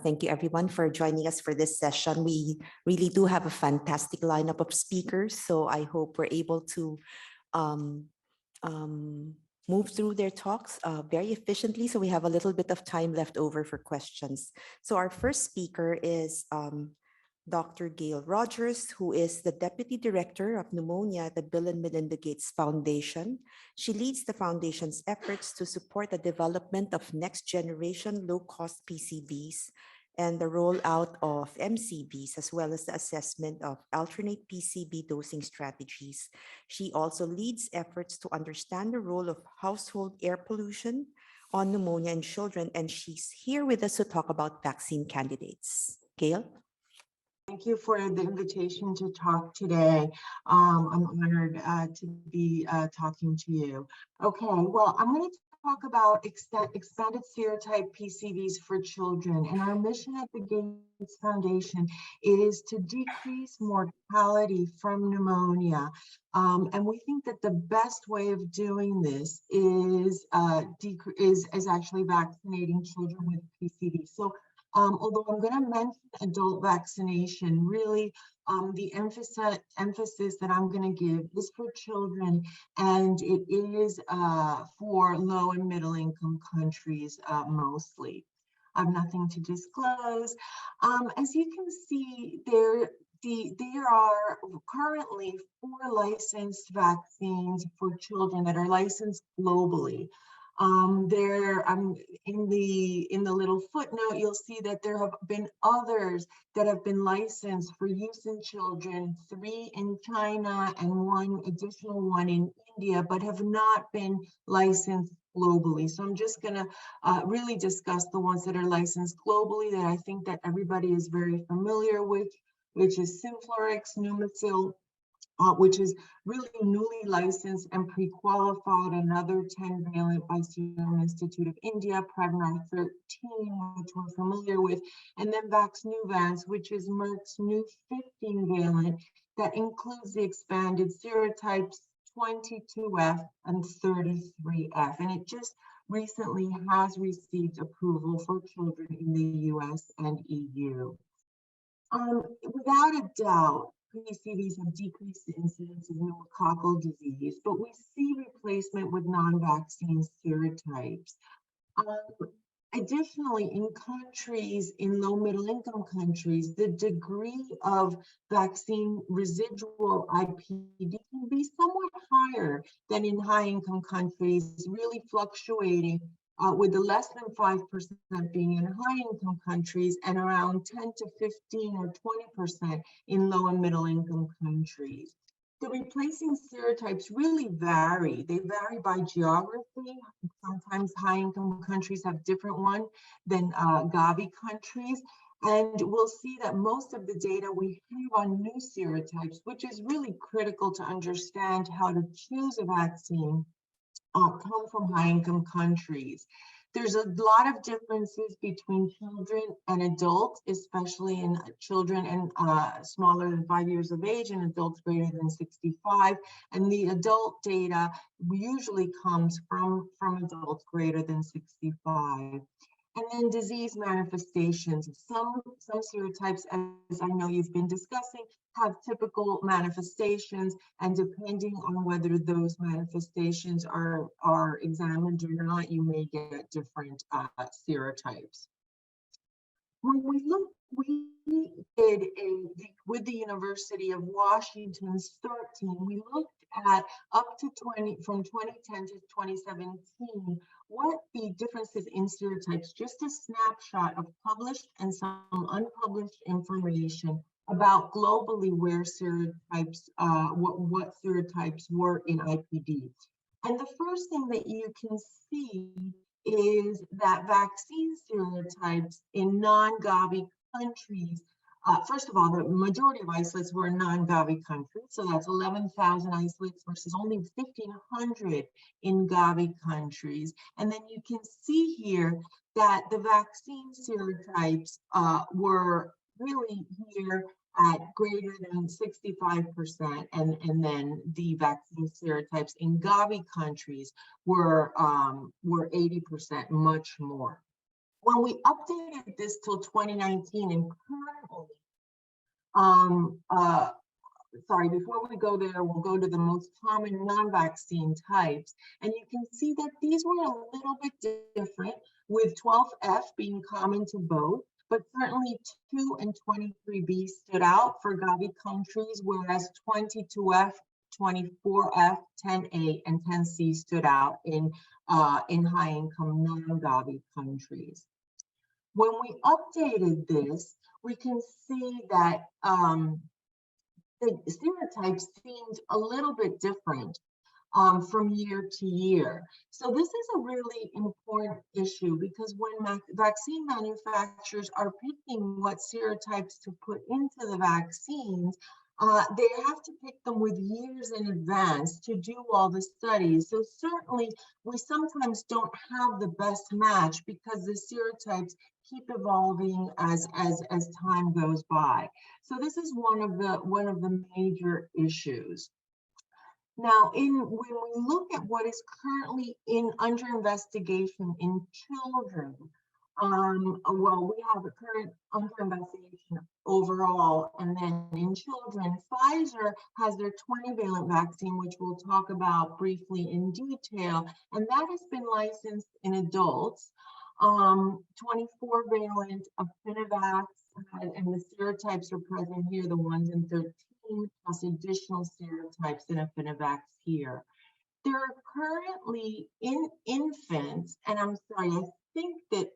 Thank you everyone for joining us for this session. We really do have a fantastic lineup of speakers, so I hope we're able to um, move through their talks very efficiently, so we have a little bit of time left over for questions. So our first speaker is Dr. Gail Rogers, who is the Deputy Director of Pneumonia at the Bill and Melinda Gates Foundation. She leads the foundation's efforts to support the development of next-generation low-cost PCVs and the rollout of MCVs, as well as the assessment of alternate PCV dosing strategies. She also leads efforts to understand the role of household air pollution on pneumonia in children, and she's here with us to talk about vaccine candidates. Gail? Thank you for the invitation to talk today. I'm honored to be talking to you. Okay, well, I'm going to talk about expanded serotype PCVs for children. And our mission at the Gates Foundation is to decrease mortality from pneumonia. And we think that the best way of doing this is actually vaccinating children with PCV. So although I'm going to mention adult vaccination, really the emphasis that I'm going to give is for children, and it is for low and middle income countries mostly. I have nothing to disclose. As you can see, there are currently 4 licensed vaccines for children that are licensed globally. In the little footnote, you'll see that there have been others that have been licensed for use in children, 3 in China and 1 additional one in India, but have not been licensed globally. So I'm just going to really discuss the ones that are licensed globally that I think that everybody is very familiar with, which is Synflorix, Pneumococcal, which is really newly licensed and pre-qualified, another 10-valent by Serum Institute of India, Prevnar 13, which we're familiar with, and then Vaxneuvance, which is Merck's new 15-valent that includes the expanded serotypes 22F and 33F. And it just recently has received approval for children in the US and EU. Without a doubt, PCVs have decreased the incidence of pneumococcal disease, but we see replacement with non-vaccine serotypes. Additionally, in low middle income countries, the degree of vaccine residual IPD can be somewhat higher than in high income countries, really fluctuating with the less than 5% being in high income countries and around 10 to 15 or 20% in low and middle income countries. The replacing serotypes really vary. They vary by geography. Sometimes high income countries have different one than Gavi countries. And we'll see that most of the data we have on new serotypes, which is really critical to understand how to choose a vaccine, come from high-income countries. There's a lot of differences between children and adults, especially in children and smaller than 5 years of age and adults greater than 65. And the adult data usually comes from adults greater than 65. And then disease manifestations. Some serotypes, as I know you've been discussing, have typical manifestations, and depending on whether those manifestations are examined or not, you may get different serotypes. When we did with the University of Washington's 13, we looked at up to from 2010 to 2017, what the differences in serotypes, just a snapshot of published and some unpublished information about globally where serotypes, what serotypes were in IPD. And the first thing that you can see is that vaccine serotypes in non-Gavi countries, first of all, the majority of isolates were in non-Gavi countries, so that's 11,000 isolates versus only 1,500 in Gavi countries. And then you can see here that the vaccine serotypes were really here at greater than 65%, and then the vaccine serotypes in Gavi countries were 80%, much more. When we updated this till 2019 and currently, sorry, before we go there, we'll go to the most common non-vaccine types. And you can see that these were a little bit different, with 12F being common to both, but certainly 2 and 23B stood out for Gavi countries, whereas 22F, 24F, 10A, and 10C stood out in high-income non-Gavi countries. When we updated this, we can see that the serotypes seemed a little bit different from year to year. So this is a really important issue, because when vaccine manufacturers are picking what serotypes to put into the vaccines, they have to pick them with years in advance to do all the studies. So certainly we sometimes don't have the best match, because the serotypes keep evolving as time goes by. So this is one of the major issues. Now, when we look at what is currently under investigation in children, well, we have a current under investigation overall, and then in children, Pfizer has their 20-valent vaccine, which we'll talk about briefly in detail, and that has been licensed in adults. 24-valent of Affinivax, and the serotypes are present here, the ones in 13, plus additional serotypes in Affinivax here. There are currently in infants, and I'm sorry, I think that,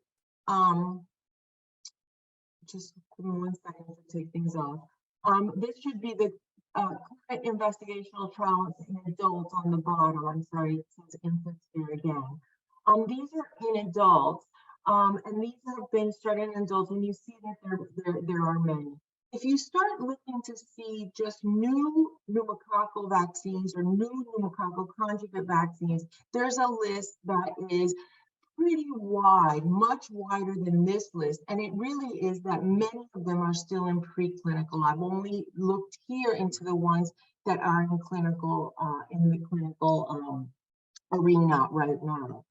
just give me 1 second to take things off. This should be the current investigational trials in adults on the bottom. I'm sorry, it says infants here again. These are in adults, and these have been started in adults, and you see that there are many. If you start looking to see just new pneumococcal vaccines or new pneumococcal conjugate vaccines, there's a list that is pretty wide, much wider than this list. And it really is that many of them are still in preclinical. I've only looked here into the ones that are in clinical, in the clinical arena right now.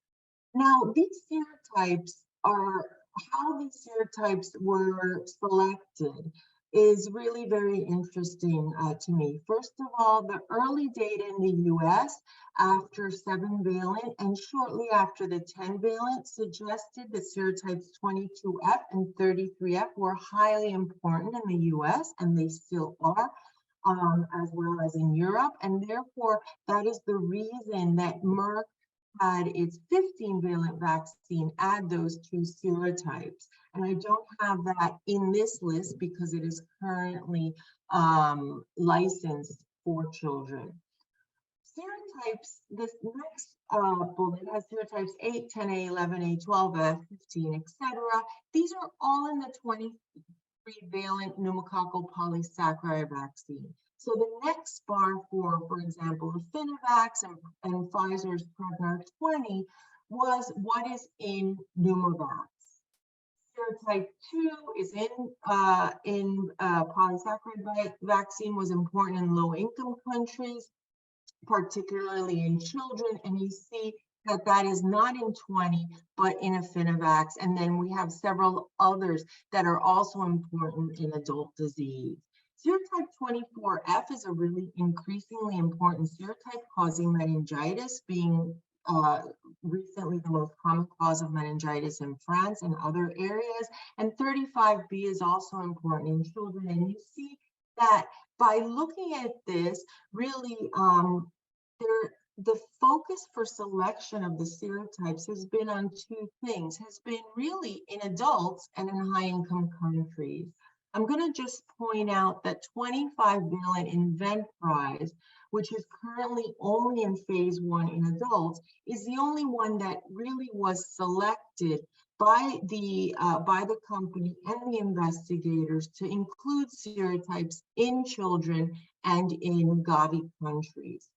Now, these serotypes are, how these serotypes were selected is really very interesting to me. First of all, the early data in the US after 7-valent and shortly after the 10-valent suggested that serotypes 22F and 33F were highly important in the US, and they still are, as well as in Europe. And therefore, that is the reason that Merck had its 15-valent vaccine add those 2 serotypes. And I don't have that in this list because it is currently licensed for children. Serotypes, this next bullet has serotypes 8, 10A, 11A, 12F, 15, etc. These are all in the 23-valent pneumococcal polysaccharide vaccine. So the next bar for example, Affinivax and Pfizer's Prevnar 20 was what is in Pneumovax. Serotype 2 is in polysaccharide vaccine, was important in low-income countries, particularly in children, and you see that that is not in 20, but in Affinivax. And then we have several others that are also important in adult disease. Serotype 24F is a really increasingly important serotype, causing meningitis, being recently the most common cause of meningitis in France and other areas. And 35B is also important in children. And you see that by looking at this, really, the focus for selection of the serotypes has been on 2 things, has been really in adults and in high-income countries. I'm going to just point out that 25-valent Inventprise, which is currently only in phase 1 in adults, is the only one that really was selected by the company and the investigators to include serotypes in children and in Gavi countries.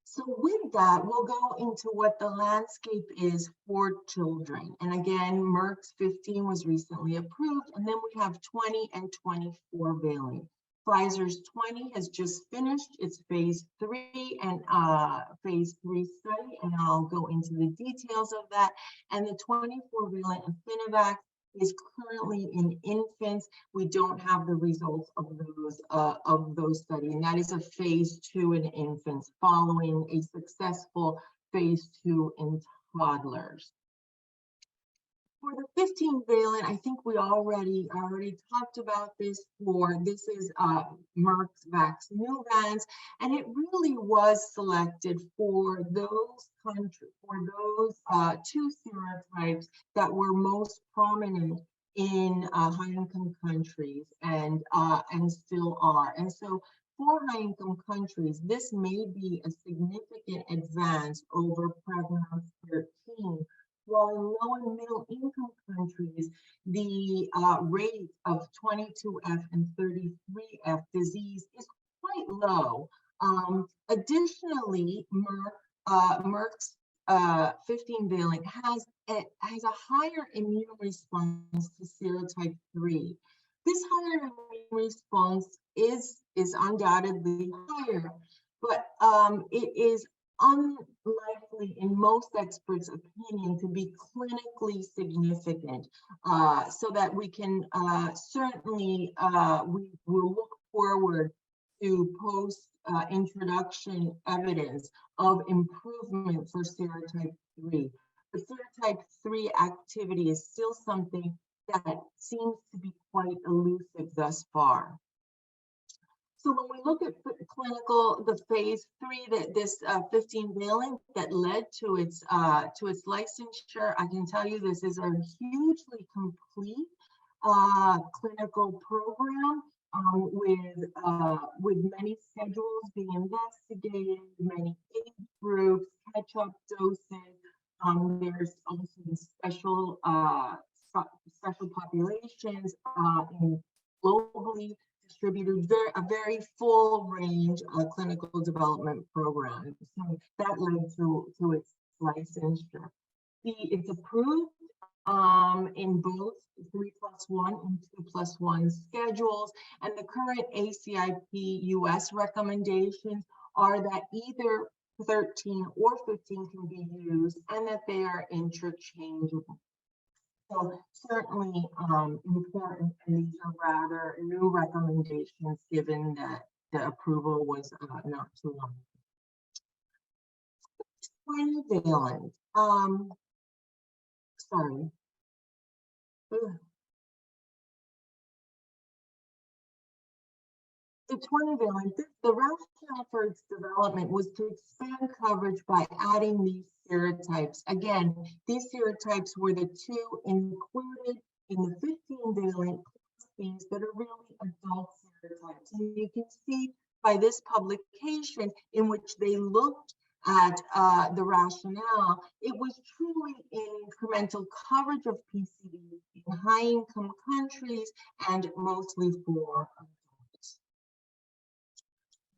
So with that, we'll go into what the landscape is for children. And again, Merck's 15 was recently approved, and then we have 20 and 24-valent. Pfizer's 20 has just finished its phase 3 and phase 3 study, and I'll go into the details of that. And the 24-valent Affinivax is currently in infants. We don't have the results of those studies, and that is a phase 2 in infants following a successful phase 2 in toddlers. For the 15-valent, I think we already talked about this. This is Merck's Vaxneuvance, and it really was selected for those two serotypes that were most prominent in high-income countries and still are. And so, for high-income countries, this may be a significant advance over Prevnar 13. While in low and middle income countries, the rate of 22F and 33F disease is quite low. Additionally, Merck's 15-valent has a higher immune response to serotype 3. This higher immune response is undoubtedly higher, but it is unlikely in most experts' opinion to be clinically significant, so that we can certainly, we will look forward to post-introduction evidence of improvement for serotype 3. The serotype 3 activity is still something that seems to be quite elusive thus far. So when we look at the phase 3, that this 15-valent that led to its licensure, I can tell you this is a hugely complete clinical program with many schedules being investigated, many age groups, catch-up doses. There's also special populations globally distributed, a very full range of clinical development programs. So that led to its licensure. It's approved in both 3+1 and 2+1 schedules, and the current ACIP US recommendations are that either 13 or 15 can be used and that they are interchangeable. So certainly important, and these are rather new recommendations given that the approval was not too long. 20-valent, sorry. The 20-valent, the rationale for its development was to expand coverage by adding these serotypes. Again, these serotypes were the two included in the 15-valent species that are really adult serotypes. And you can see by this publication in which they looked at the rationale, it was truly an incremental coverage of PCV in high-income countries and mostly for adults.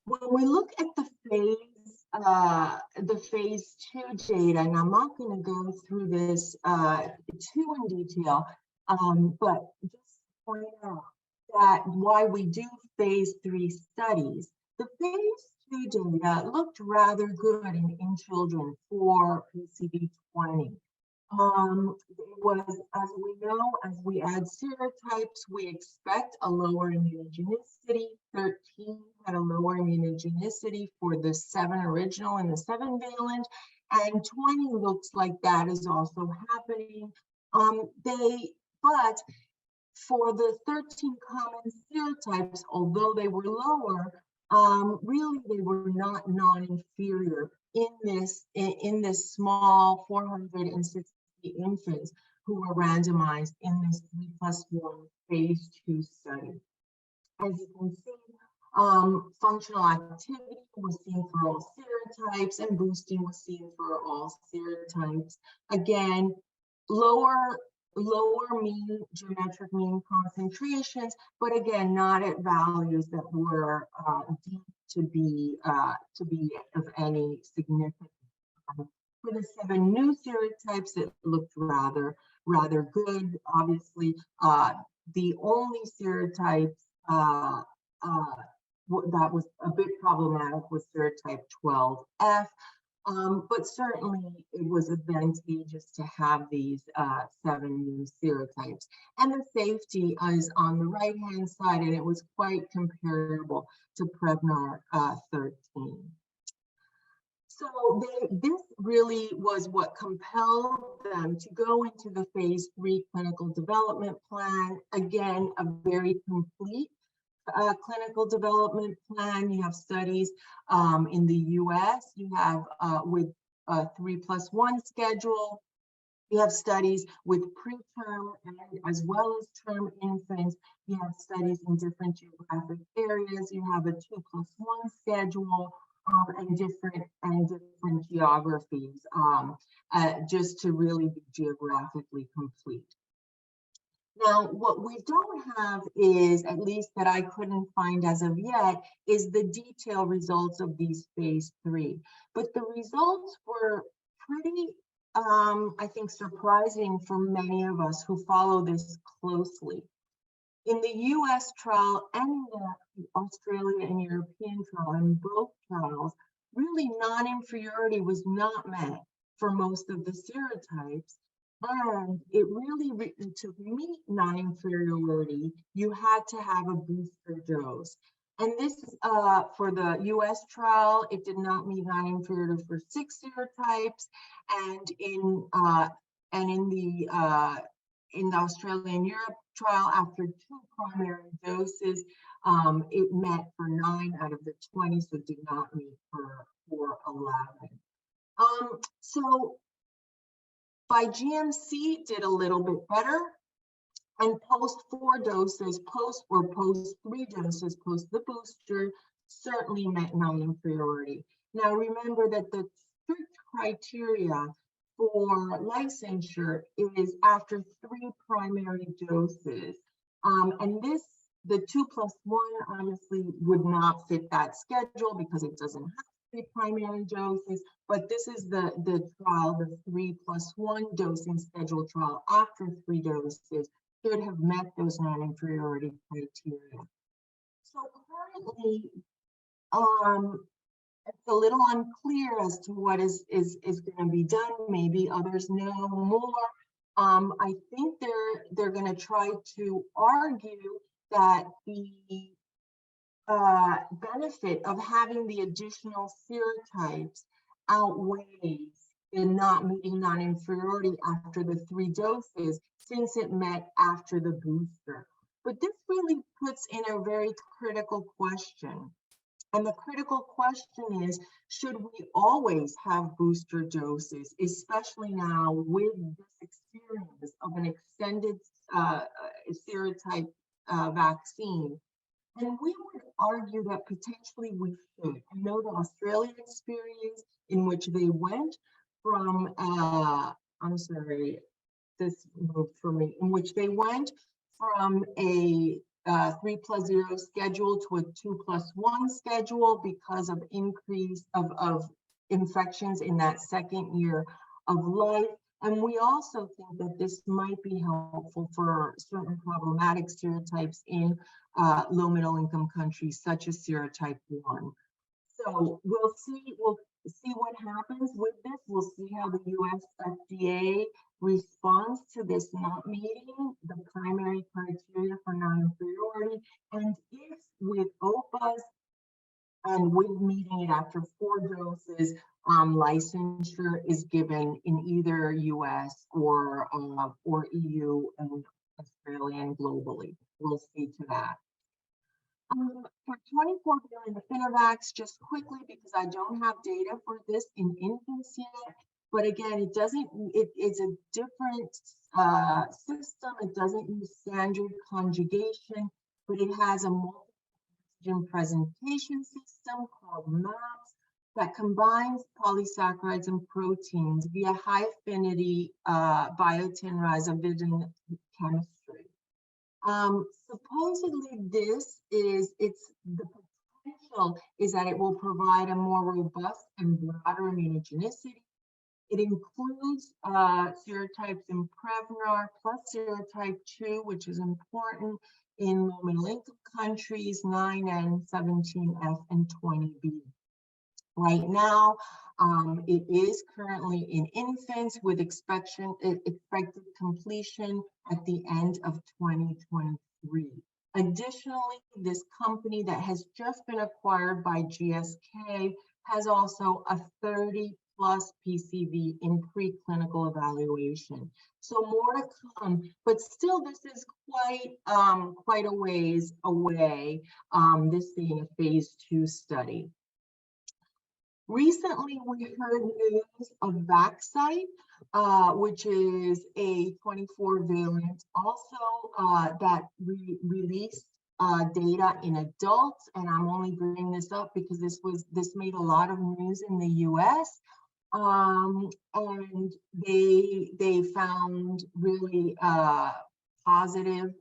When we look at the phase 2 data, and I'm not going to go through this too in detail, but just point out that why we do phase 3 studies. The phase 2 data looked rather good in children for PCV20. It was, as we know, as we add serotypes, we expect a lower immunogenicity. 13 had a lower immunogenicity for the 7 original and the 7-valent, and 20 looks like that is also happening. But for the 13 common serotypes, although they were lower, really they were not non-inferior in this small 460 infants who were randomized in this 3+1 phase 2 study. As you can see, functional activity was seen for all serotypes, and boosting was seen for all serotypes. Again, lower mean geometric mean concentrations, but again, not at values that were deemed to be of any significance. For the 7 new serotypes, it looked rather good. Obviously, the only serotypes that was a bit problematic with serotype 12F. But certainly it was advantageous to have these 7 new serotypes. And the safety is on the right-hand side, and it was quite comparable to Prevnar 13. So this really was what compelled them to go into the phase 3 clinical development plan. Again, a very complete clinical development plan. You have studies in the US, you have with a 3+1 schedule, you have studies with preterm and as well as term infants, you have studies in different geographic areas, you have a 2+1 schedule, and different geographies, just to really be geographically complete. Now, what we don't have is, at least that I couldn't find as of yet, is the detailed results of these phase 3. But the results were pretty, I think, surprising for many of us who follow this closely. In the US trial and in the Australia and European trial, in both trials, really non-inferiority was not met for most of the serotypes. And it really, to meet non-inferiority, you had to have a booster dose. And this, for the US trial, it did not meet non-inferiority for 6 serotypes. And in the Australia and Europe trial, after 2 primary doses, it met for 9 out of the 20, so did not meet for 11. So by GMC did a little bit better, and post 4 doses, post 3 doses, post the booster, certainly met non-inferiority. Now remember that the strict criteria for licensure is after 3 primary doses. And the 2+1 honestly would not fit that schedule because it doesn't have 3 primary doses, but this is the trial, the 3+1 dosing schedule trial after 3 doses should have met those non-inferiority criteria. So currently, it's a little unclear as to what is going to be done. Maybe others know more. I think they're going to try to argue that the benefit of having the additional serotypes outweighs in not meeting non-inferiority after the 3 doses, since it met after the booster. But this really puts in a very critical question. And the critical question is, should we always have booster doses, especially now with this experience of an extended serotype vaccine? And we would argue that potentially we should. I know the Australian experience in which they went from, I'm sorry, this moved for me, in which they went from a 3+0 schedule to a 2+1 schedule because of increase of infections in that second year of life. And we also think that this might be helpful for certain problematic serotypes in low middle income countries, such as serotype 1. So we'll see what happens with this. We'll see how the US FDA responds to this not meeting the primary criteria for non-inferiority. And if with OPAs and with meeting it after 4 doses, licensure is given in either US or EU and Australia and globally. We'll see to that. For 24 billion Affinivax, just quickly, because I don't have data for this in infants yet, but again, it's a different system. It doesn't use standard conjugation, but it has a multi-antigen presentation system called MAPS that combines polysaccharides and proteins via high affinity biotin riboside chemistry. Supposedly the potential is that it will provide a more robust and broader immunogenicity. It includes serotypes in Prevnar plus serotype 2, which is important. in low middle income countries, 9N, 17F, and 20B. Right now, it is currently in infants with expected completion at the end of 2023. Additionally, this company that has just been acquired by GSK has also a 30+ PCV in preclinical evaluation. So more to come, but still this is quite a ways away, this being a phase 2 study. Recently, we heard news of Vaxcyte, which is a 24-valent, also that released data in adults. And I'm only bringing this up because this made a lot of news in the U.S. And they found really positive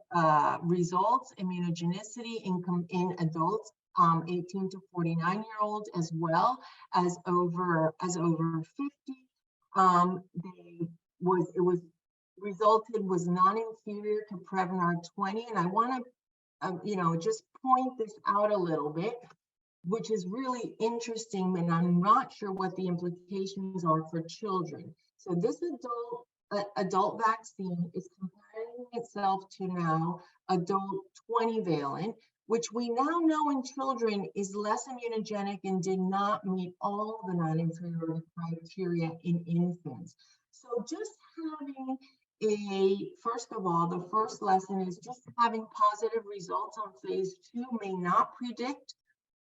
results, immunogenicity in adults. 18 to 49-year-olds, as well as over 50. Was non-inferior to Prevnar 20, and I want to just point this out a little bit, which is really interesting, and I'm not sure what the implications are for children. So this adult vaccine is comparing itself to now adult 20-valent, which we now know in children is less immunogenic and did not meet all the non-inferiority criteria in infants. So just having first of all, the first lesson is just having positive results on phase 2 may not predict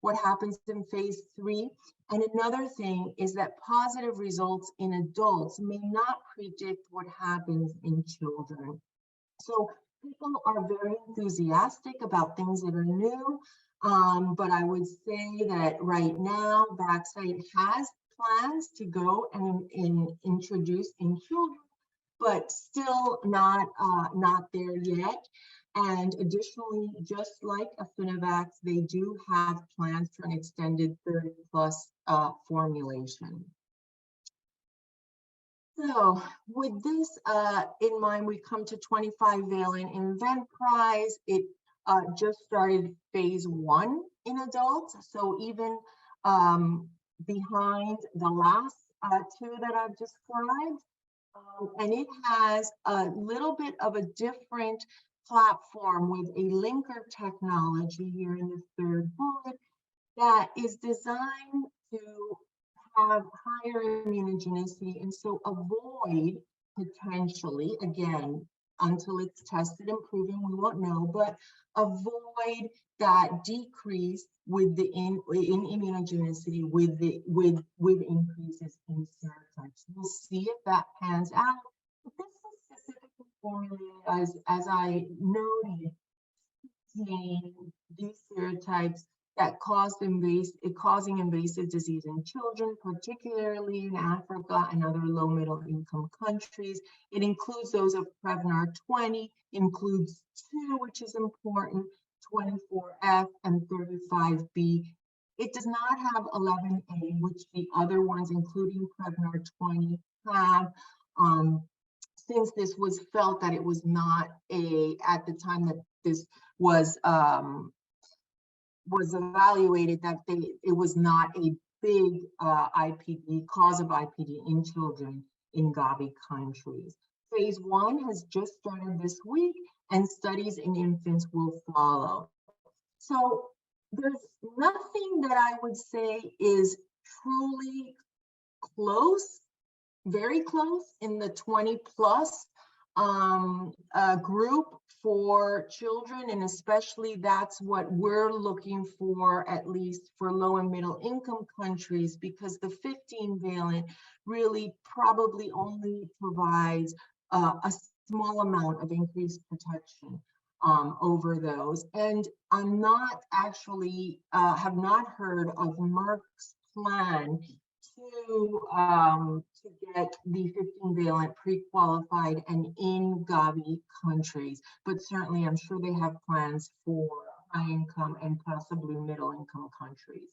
what happens in phase 3. And another thing is that positive results in adults may not predict what happens in children. So people are very enthusiastic about things that are new, but I would say that right now, Vaxcyte has plans to go and introduce in children, but still not there yet. And additionally, just like Affinivax, they do have plans for an extended 30+ formulation. So with this in mind, we come to 25-valent Inventprise. It just started phase 1 in adults. So even behind the last 2 that I've described. And it has a little bit of a different platform with a linker technology here in the third bullet that is designed to have higher immunogenicity and so avoid potentially, again, until it's tested and proven, we won't know, but avoid that decrease with the in immunogenicity with increases in serotypes. We'll see if that pans out. But this is specifically formulated as I noted, these serotypes that causing invasive disease in children, particularly in Africa and other low middle income countries. It includes those of Prevnar 20, includes 2, which is important, 24F and 35B. It does not have 11A, which the other ones, including Prevnar 20, have. Since this was felt that it was not at the time that this was evaluated, that it was not a big cause of IPD in children in Gavi countries. Phase 1 has just started this week, and studies in infants will follow. So there's nothing that I would say is truly close, very close in the 20+ group for children, and especially that's what we're looking for, at least for low and middle income countries, because the 15-valent really probably only provides a small amount of increased protection over those. And I'm not actually have not heard of Merck's plan to get the 15-valent pre-qualified and in Gavi countries, but certainly I'm sure they have plans for high income and possibly middle income countries.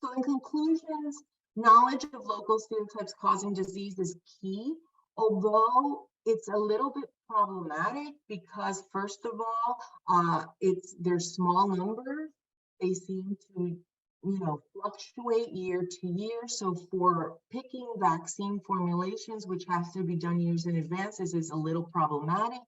So in conclusions, knowledge of local serotypes causing disease is key. Although it's a little bit problematic because, first of all, they're small numbers. They seem to, fluctuate year to year. So for picking vaccine formulations, which has to be done years in advance, is a little problematic.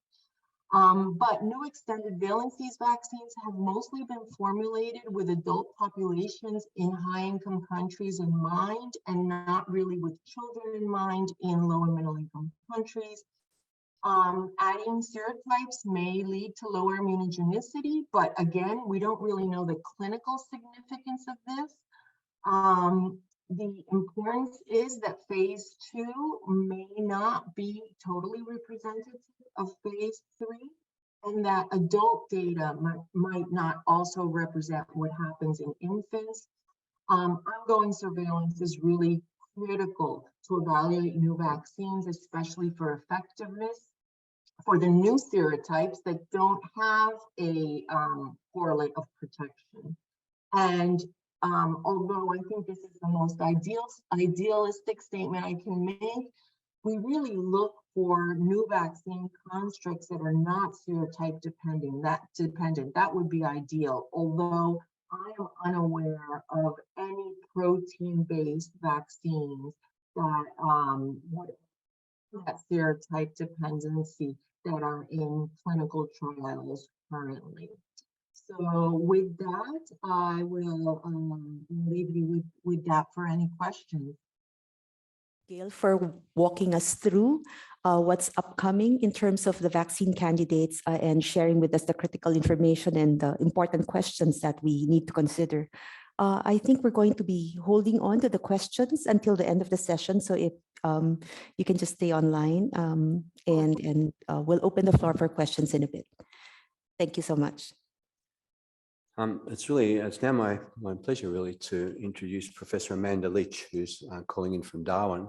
But new extended valencies vaccines have mostly been formulated with adult populations in high-income countries in mind, and not really with children in mind in low and middle-income countries. Adding serotypes may lead to lower immunogenicity, but again, we don't really know the clinical significance of this. The importance is that phase 2 may not be totally representative of phase 3, and that adult data might not also represent what happens in infants. Ongoing surveillance is really critical to evaluate new vaccines, especially for effectiveness for the new serotypes that don't have a correlate of protection. And although I think this is the most idealistic statement I can make, we really look for new vaccine constructs that are not serotype dependent. That would be ideal, although I am unaware of any protein-based vaccines that that serotype dependency that are in clinical trials currently. So with that, I will leave you with that for any questions. Gail, for walking us through what's upcoming in terms of the vaccine candidates and sharing with us the critical information and the important questions that we need to consider. I think we're going to be holding on to the questions until the end of the session. So if you can just stay online and we'll open the floor for questions in a bit. Thank you so much. It's now my pleasure really to introduce Professor Amanda Leach, who's calling in from Darwin.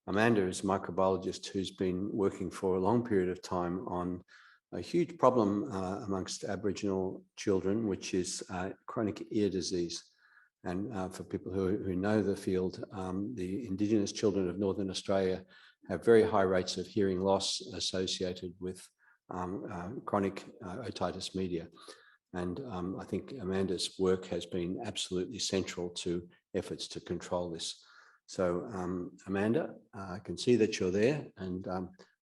Amanda is a microbiologist who's been working for a long period of time on a huge problem amongst Aboriginal children, which is chronic ear disease. And for people who know the field, the Indigenous children of Northern Australia have very high rates of hearing loss associated with chronic otitis media. And I think Amanda's work has been absolutely central to efforts to control this. So Amanda, I can see that you're there, and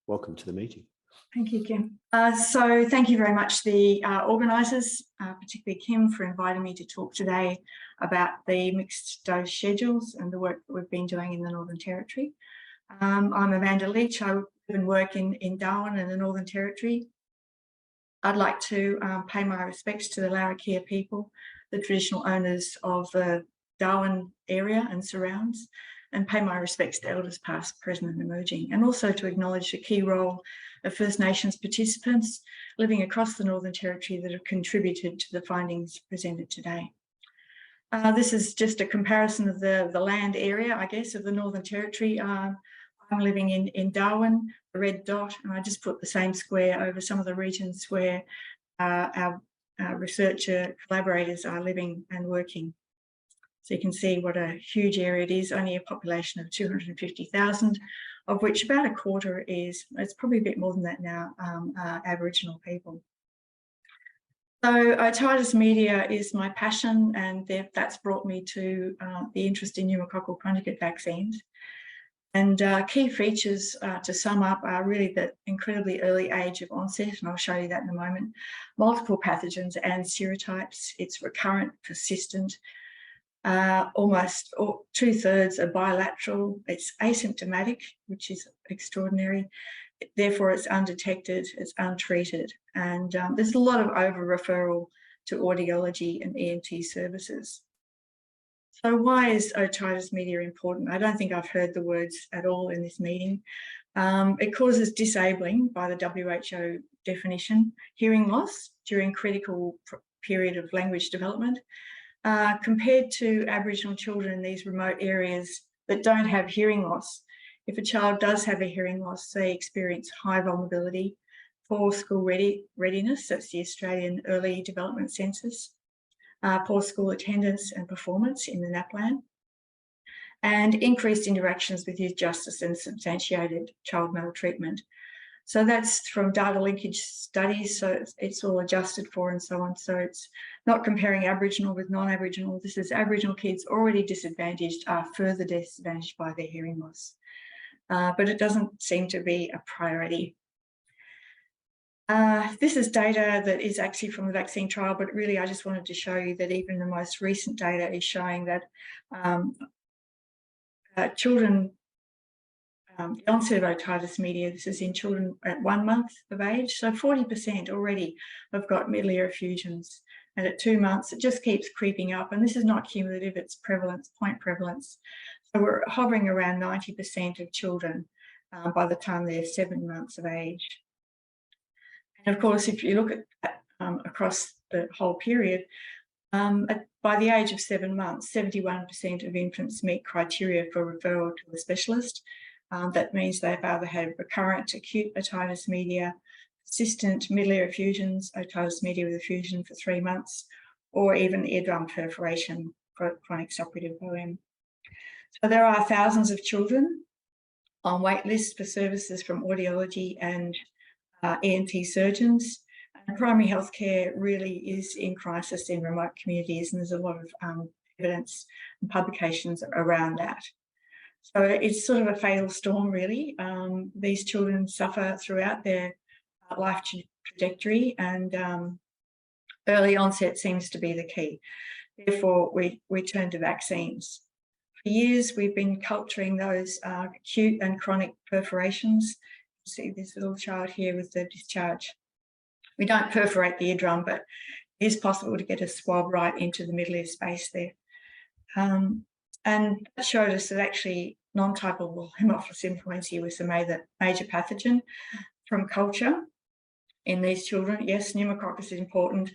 welcome to the meeting. Thank you, Kim. So thank you very much, the organisers, particularly Kim, for inviting me to talk today about the mixed dose schedules and the work that we've been doing in the Northern Territory. I'm Amanda Leach. I live and work in Darwin in the Northern Territory. I'd like to pay my respects to the Larrakia people, the traditional owners of the Darwin area and surrounds, and pay my respects to elders past, present and emerging, and also to acknowledge the key role of First Nations participants living across the Northern Territory that have contributed to the findings presented today. This is just a comparison of the land area, I guess, of the Northern Territory. I'm living in Darwin, the red dot, and I just put the same square over some of the regions where our researcher collaborators are living and working. So you can see what a huge area it is, only a population of 250,000, of which about a quarter is, it's probably a bit more than that now, Aboriginal people. So otitis media is my passion, and that's brought me to the interest in pneumococcal conjugate vaccines. And key features to sum up are really the incredibly early age of onset, and I'll show you that in a moment, multiple pathogens and serotypes. It's recurrent, persistent, almost 2/3 are bilateral. It's asymptomatic, which is extraordinary. Therefore, it's undetected, it's untreated. And there's a lot of over-referral to audiology and ENT services. So why is otitis media important? I don't think I've heard the words at all in this meeting. It causes disabling, by the WHO definition, hearing loss during critical period of language development. Compared to Aboriginal children in these remote areas that don't have hearing loss, if a child does have a hearing loss, they experience high vulnerability, poor school readiness, that's the Australian Early Development Census, poor school attendance and performance in the NAPLAN, and increased interactions with youth justice and substantiated child maltreatment. So that's from data linkage studies, so it's all adjusted for and so on. So it's not comparing Aboriginal with non-Aboriginal. This is Aboriginal kids already disadvantaged are further disadvantaged by their hearing loss. But it doesn't seem to be a priority. This is data that is actually from the vaccine trial, but really I just wanted to show you that even the most recent data is showing that children, the onset of otitis media, this is in children at 1 month of age, so 40% already have got middle ear effusions. And at 2 months, it just keeps creeping up. And this is not cumulative, it's prevalence, point prevalence. So we're hovering around 90% of children by the time they're 7 months of age. And of course, if you look at across the whole period, by the age of 7 months, 71% of infants meet criteria for referral to a specialist. That means they've either had recurrent acute otitis media, persistent middle ear effusions, otitis media with effusion for 3 months, or even eardrum perforation for chronic suppurative OM. So there are thousands of children on wait lists for services from audiology and ENT surgeons. And primary healthcare really is in crisis in remote communities, and there's a lot of evidence and publications around that. So it's sort of a fatal storm, really. These children suffer throughout their life trajectory, and early onset seems to be the key. Therefore, we turn to vaccines. For years, we've been culturing those acute and chronic perforations. See this little child here with the discharge. We don't perforate the eardrum, but it is possible to get a swab right into the middle ear space there. And that showed us that actually non-typal Haemophilus influenzae was the major pathogen from culture in these children. Yes, pneumococcus is important.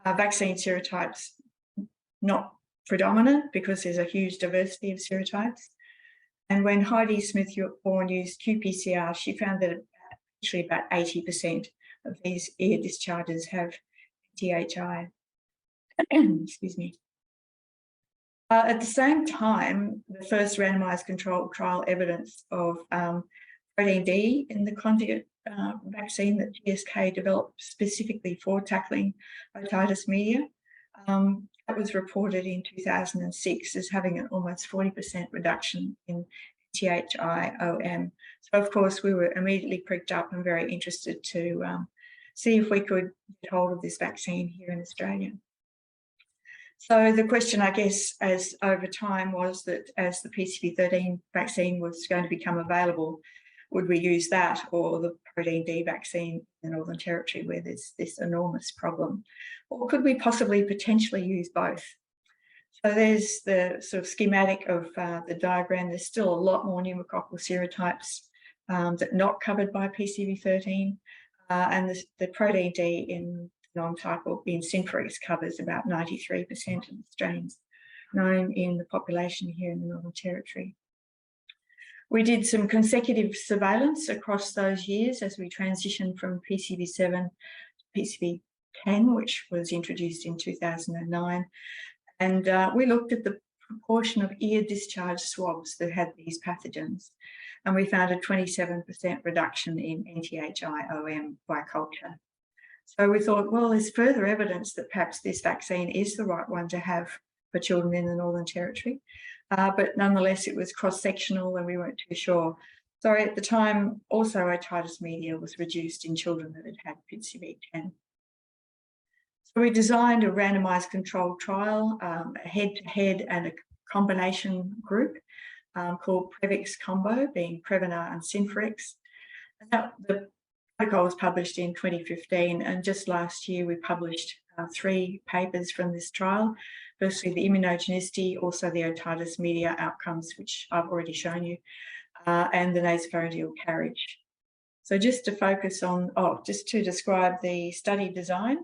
Vaccine serotypes, not predominant because there's a huge diversity of serotypes. And when Heidi Smith-Bourne used qPCR, she found that actually about 80% of these ear discharges have THI. Excuse me. At the same time, the first randomized controlled trial evidence of protein D in the conjugate vaccine that GSK developed specifically for tackling otitis media, that was reported in 2006 as having an almost 40% reduction in THI-OM. So of course we were immediately pricked up and very interested to see if we could get hold of this vaccine here in Australia. So the question, I guess, as over time was that as the PCV13 vaccine was going to become available, would we use that or the protein D vaccine in the Northern Territory where there's this enormous problem? Or could we possibly potentially use both? So there's the sort of schematic of the diagram. There's still a lot more pneumococcal serotypes that are not covered by PCV13. And the protein D in non-typal in Synfrex covers about 93% of the strains known in the population here in the Northern Territory. We did some consecutive surveillance across those years as we transitioned from PCV7 to PCV10, which was introduced in 2009. And we looked at the proportion of ear discharge swabs that had these pathogens. And we found a 27% reduction in NTHI-OM by culture. So we thought, well, there's further evidence that perhaps this vaccine is the right one to have for children in the Northern Territory. But nonetheless, it was cross-sectional and we weren't too sure. So at the time, also otitis media was reduced in children that had had PCV10. So we designed a randomized controlled trial, a head-to-head and a combination group called Previx Combo, being Prevnar and Synfrex. And the protocol was published in 2015, and just last year we published 3 papers from this trial. Firstly, the immunogenicity, also the otitis media outcomes, which I've already shown you, and the nasopharyngeal carriage. So just to focus on, just to describe the study design.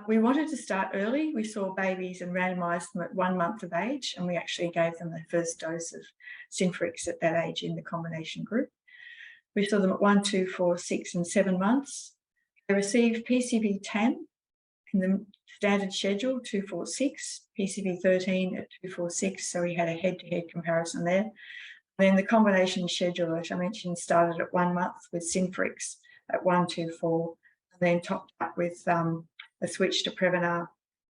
We wanted to start early. We saw babies and randomised them at 1 month of age, and we actually gave them the first dose of Synfrex at that age in the combination group. We saw them at 1, 2, 4, 6 and 7 months. They received PCV10 in the standard schedule, 246, PCV13 at 246, so we had a head-to-head comparison there. Then the combination schedule, as I mentioned, started at 1 month with Synfrix at 124, and then topped up with a switch to Prevnar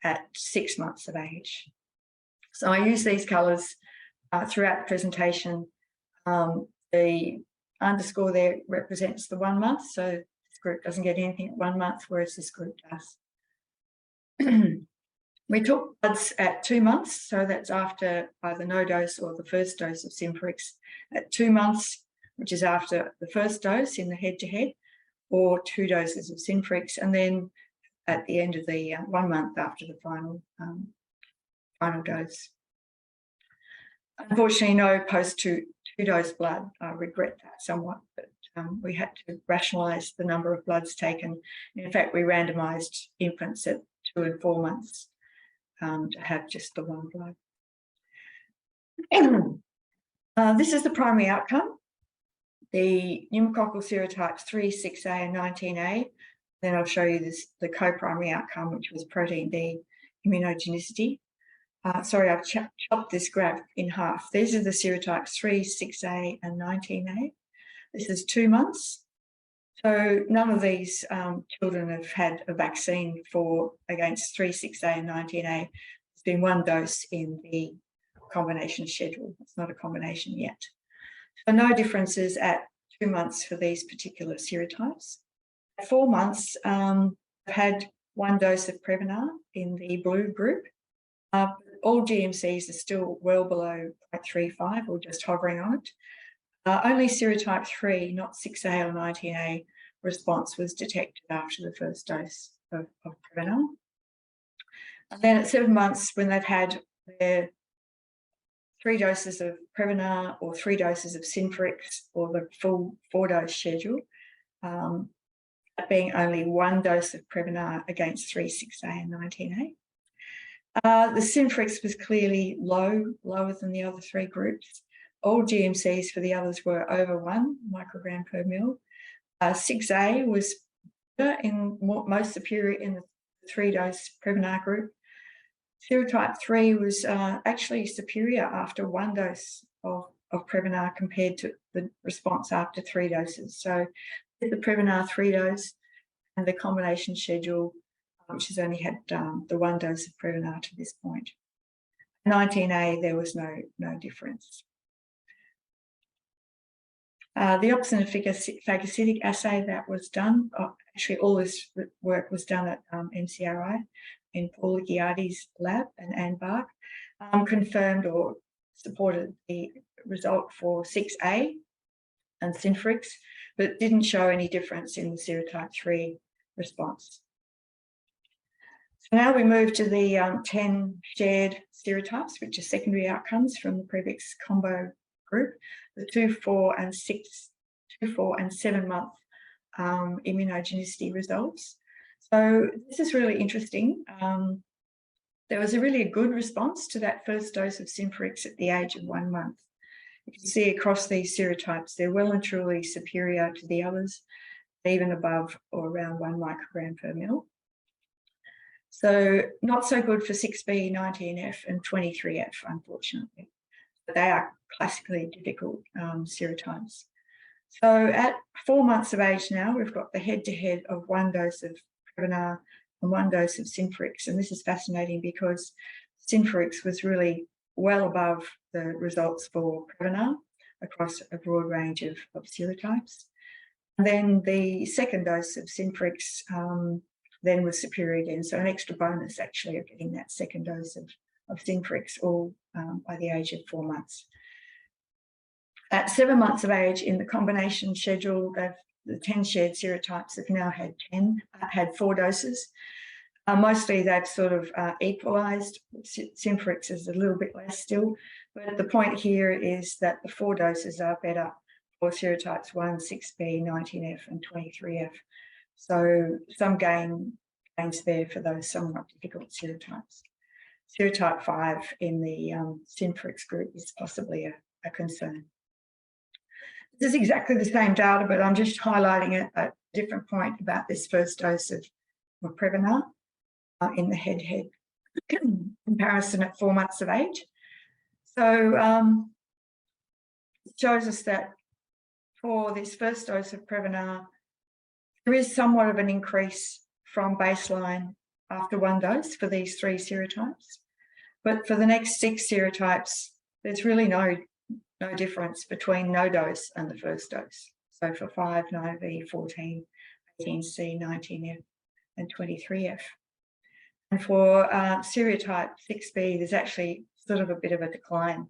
at 6 months of age. So I use these colours throughout the presentation. The underscore there represents the 1 month, so this group doesn't get anything at 1 month, whereas this group does. We took bloods at 2 months, so that's after either no dose or the first dose of Synfrix at 2 months, which is after the first dose in the head-to-head, or 2 doses of Synfrix, and then at the end of the 1 month after the final dose. Unfortunately, no post-2-dose blood. I regret that somewhat, but we had to rationalise the number of bloods taken. In fact, we randomised infants at 2 and 4 months to have just the 1 blood. This is the primary outcome. The pneumococcal serotypes 3, 6A and 19A. Then I'll show you the co-primary outcome, which was protein D immunogenicity. Sorry, I've chopped this graph in half. These are the serotypes 3, 6A and 19A. This is 2 months. So none of these children have had a vaccine against 3, 6A and 19A. There's been 1 dose in the combination schedule. It's not a combination yet. So no differences at 2 months for these particular serotypes. At 4 months, I've had 1 dose of Prevnar in the blue group. All GMCs are still well below 0.35 or just hovering on it. Only serotype 3, not 6A or 19A, response was detected after the first dose of Prevnar. And then at 7 months, when they've had their 3 doses of Prevnar or 3 doses of Synfrix or the full 4-dose schedule, being only 1 dose of Prevnar against 3, 6A and 19A. The Synfrix was clearly lower than the other 3 groups. All GMCs for the others were over 1 microgram per mil. 6A was most superior in the 3-dose Prevnar group. Serotype 3 was actually superior after 1 dose of Prevnar compared to the response after 3 doses. So the Prevnar 3-dose and the combination schedule, which has only had the 1 dose of Prevnar to this point. 19A, there was no difference. The opsin phagocytic assay that was done, actually all this work was done at MCRI in Paul Ghiardi's lab and Anne Bark, confirmed or supported the result for 6A and Synfrix, but didn't show any difference in the serotype 3 response. So now we move to the 10 shared serotypes, which are secondary outcomes from the previous combo group, the 2, 4 and 7 month immunogenicity results. So this is really interesting. There was a really good response to that first dose of Synfrix at the age of 1 month. You can see across these serotypes, they're well and truly superior to the others, even above or around 1 microgram per mil. So not so good for 6B, 19F and 23F, unfortunately. But they are classically difficult serotypes. So at 4 months of age now, we've got the head-to-head of 1 dose of Prevnar and 1 dose of Synfrix. And this is fascinating because Synfrix was really well above the results for Prevnar across a broad range of serotypes. And then the second dose of Synfrix then was superior again. So an extra bonus actually of getting that second dose of Synfrix all by the age of 4 months. At 7 months of age in the combination schedule, the 10 shared serotypes have now had 4 doses. Mostly they've sort of equalised. Synfrix is a little bit less still, but the point here is that the 4 doses are better for serotypes 1, 6B, 19F and 23F. So some gains there for those somewhat difficult serotypes. Serotype 5 in the Synfrix group is possibly a concern. This is exactly the same data, but I'm just highlighting it at a different point about this first dose of Prevnar in the head-to-head comparison at 4 months of age. So shows us that for this first dose of Prevnar, there is somewhat of an increase from baseline after one dose for these 3 serotypes. But for the next 6 serotypes, there's really no difference between no dose and the first dose. So for 5, 9B, 14, 18C, 19F, and 23F. And for serotype 6B, there's actually sort of a bit of a decline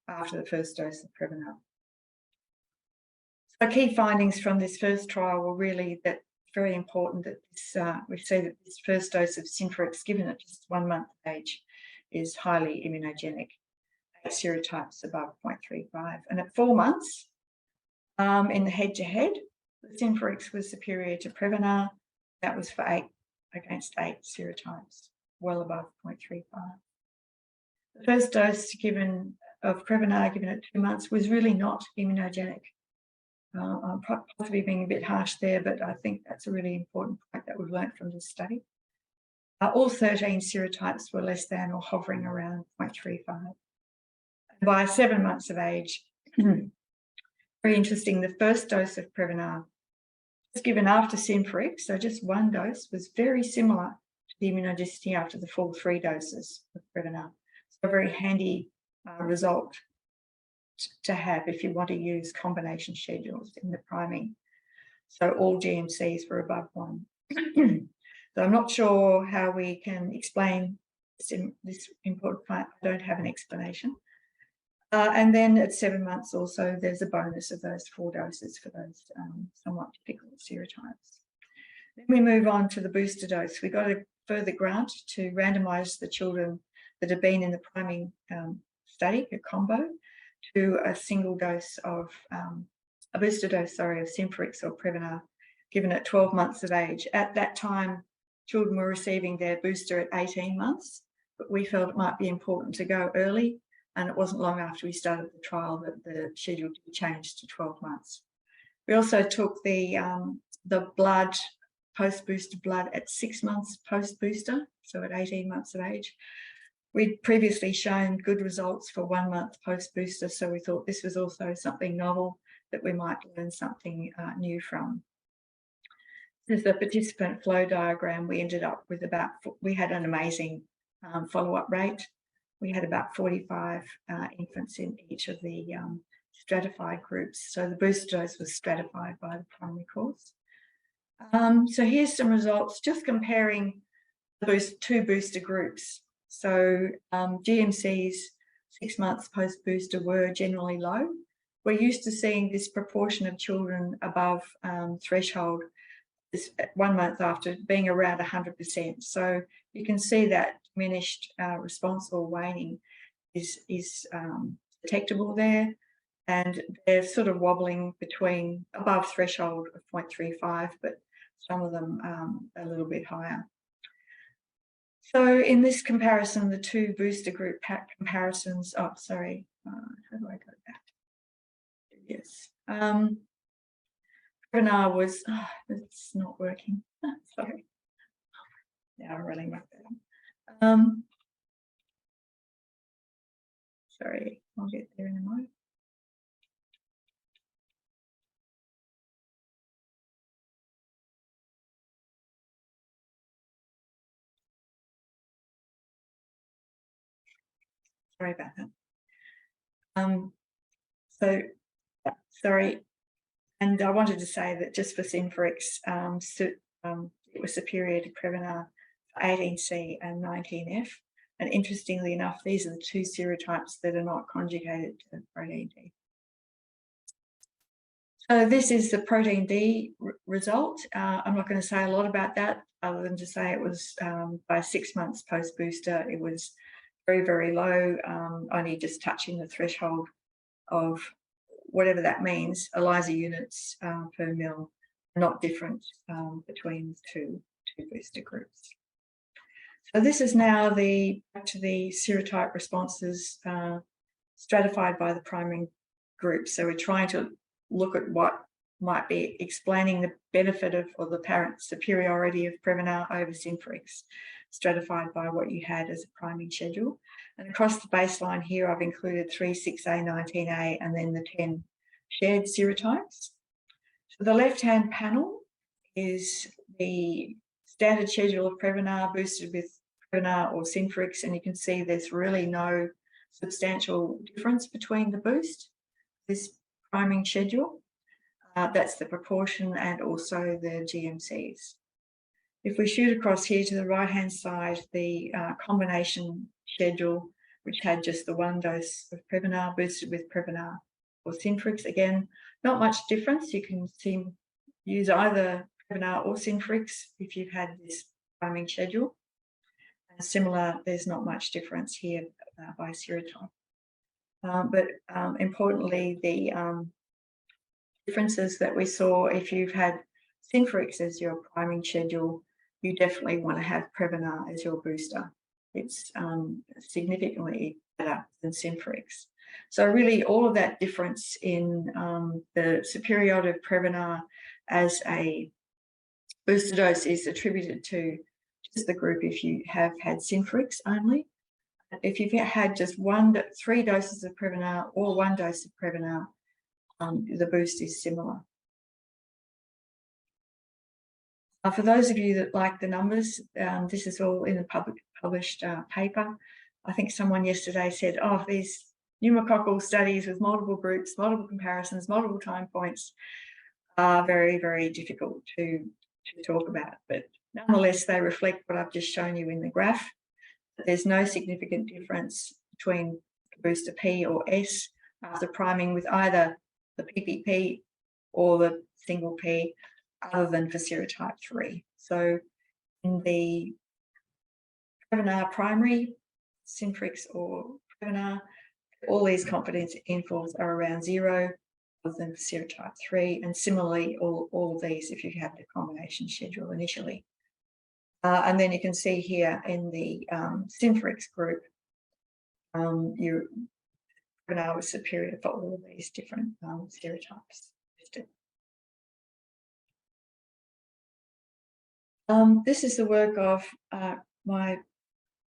after the first dose of Prevnar. So key findings from this first trial were really that it's very important that this, we see that this first dose of Synflorix given at just 1 month of age is highly immunogenic, 8 serotypes above 0.35. And at 4 months, in the head-to-head, the Synflorix was superior to Prevnar. That was for 8 against 8 serotypes, well above 0.35. The first dose given of Prevnar given at 2 months was really not immunogenic. I'm possibly being a bit harsh there, but I think that's a really important point that we've learned from this study. All 13 serotypes were less than or hovering around 0.35. By 7 months of age, very interesting, the first dose of Prevnar was given after Synflorix, so just 1 dose, was very similar to the immunogenicity after the full 3 doses of Prevnar. So a very handy result to have if you want to use combination schedules in the priming. So all GMCs were above 1. So I'm not sure how we can explain this important point. I don't have an explanation. And then at 7 months also, there's a bonus of those 4 doses for those somewhat difficult serotypes. Then we move on to the booster dose. We got a further grant to randomise the children that have been in the priming study, a combo, to a single dose of, a booster dose, sorry, of Synflorix or Prevnar given at 12 months of age. At that time, children were receiving their booster at 18 months, but we felt it might be important to go early, and it wasn't long after we started the trial that the schedule changed to 12 months. We also took the blood, post-booster blood at 6 months post-booster, so at 18 months of age. We'd previously shown good results for 1 month post-booster, so we thought this was also something novel that we might learn something new from. This is the participant flow diagram. We ended up with we had an amazing follow-up rate. We had about 45 infants in each of the stratified groups. So the booster dose was stratified by the primary course. So here's some results just comparing those 2 booster groups. So GMCs 6 months post-booster were generally low. We're used to seeing this proportion of children above threshold 1 month after being around 100%. So you can see that diminished response or waning is detectable there, and they're sort of wobbling between above threshold of 0.35, but some of them a little bit higher. So in this comparison, the 2 booster group comparisons, how do I go back? Yes. Prevnar was, it's not working. Sorry. Yeah, I'm really mucked that up. Sorry, I'll get there in a moment. Sorry about that. Sorry. And I wanted to say that just for Synflorix, it was superior to Prevnar for 18C and 19F. And interestingly enough, these are the 2 serotypes that are not conjugated to protein D. So this is the protein D result. I'm not going to say a lot about that other than to say it was by 6 months post-booster, it was very, very low, only just touching the threshold of whatever that means, ELISA units per mil, not different between the two booster groups. So this is now back to the serotype responses stratified by the priming group. So we're trying to look at what might be explaining the benefit of, or the apparent superiority of Prevnar over Synflorix. stratified by what you had as a priming schedule. And across the baseline here, I've included 3, 6A, 19A, and then the 10 shared serotypes. So the left-hand panel is the standard schedule of Prevnar boosted with Prevnar or Synfrix, and you can see there's really no substantial difference between the boost, this priming schedule. That's the proportion and also the GMCs. If we shoot across here to the right-hand side, the combination schedule, which had just the 1 dose of Prevnar boosted with Prevnar or Synfrix, again, not much difference. You can use either Prevnar or Synfrix if you've had this priming schedule. And similar, there's not much difference here by serotype. But importantly, the differences that we saw, if you've had Synfrix as your priming schedule, you definitely want to have Prevnar as your booster. It's significantly better than Synfrix. So really all of that difference in the superiority of Prevnar as a booster dose is attributed to just the group if you have had Synfrix only. If you've had just 3 doses of Prevnar or 1 dose of Prevnar, the boost is similar. For those of you that like the numbers, this is all in a published paper. I think someone yesterday said, oh, these pneumococcal studies with multiple groups, multiple comparisons, multiple time points are very, very difficult to talk about. But nonetheless, they reflect what I've just shown you in the graph. There's no significant difference between booster P or S after priming with either the PPP or the single P, other than for serotype 3. So in the Prevnar primary, Synfrix or Prevnar, all these confidence intervals are around 0, other than for serotype 3, and similarly all of these if you have the combination schedule initially. And then you can see here in the Synfrix group, your Prevnar was superior for all of these different serotypes. This is the work of my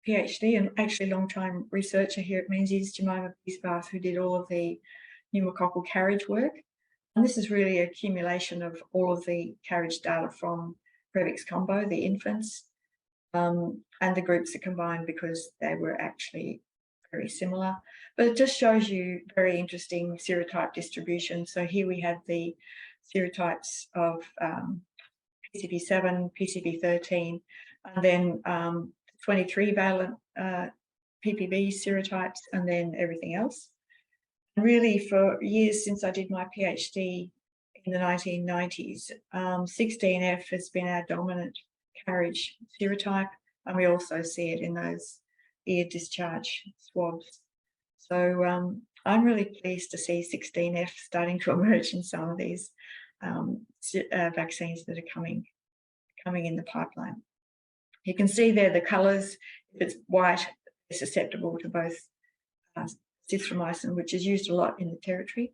PhD and actually long-time researcher here at Menzies, Jemima Peacebath, who did all of the pneumococcal carriage work. And this is really an accumulation of all of the carriage data from Previx combo, the infants, and the groups are combined because they were actually very similar. But it just shows you very interesting serotype distribution. So here we have the serotypes of PCV7, PCV13, and then 23 valent PPV serotypes, and then everything else. And really, for years since I did my PhD in the 1990s, 16F has been our dominant carriage serotype, and we also see it in those ear discharge swabs. So I'm really pleased to see 16F starting to emerge in some of these vaccines that are coming in the pipeline. You can see there the colours. If it's white, it's susceptible to both azithromycin, which is used a lot in the territory,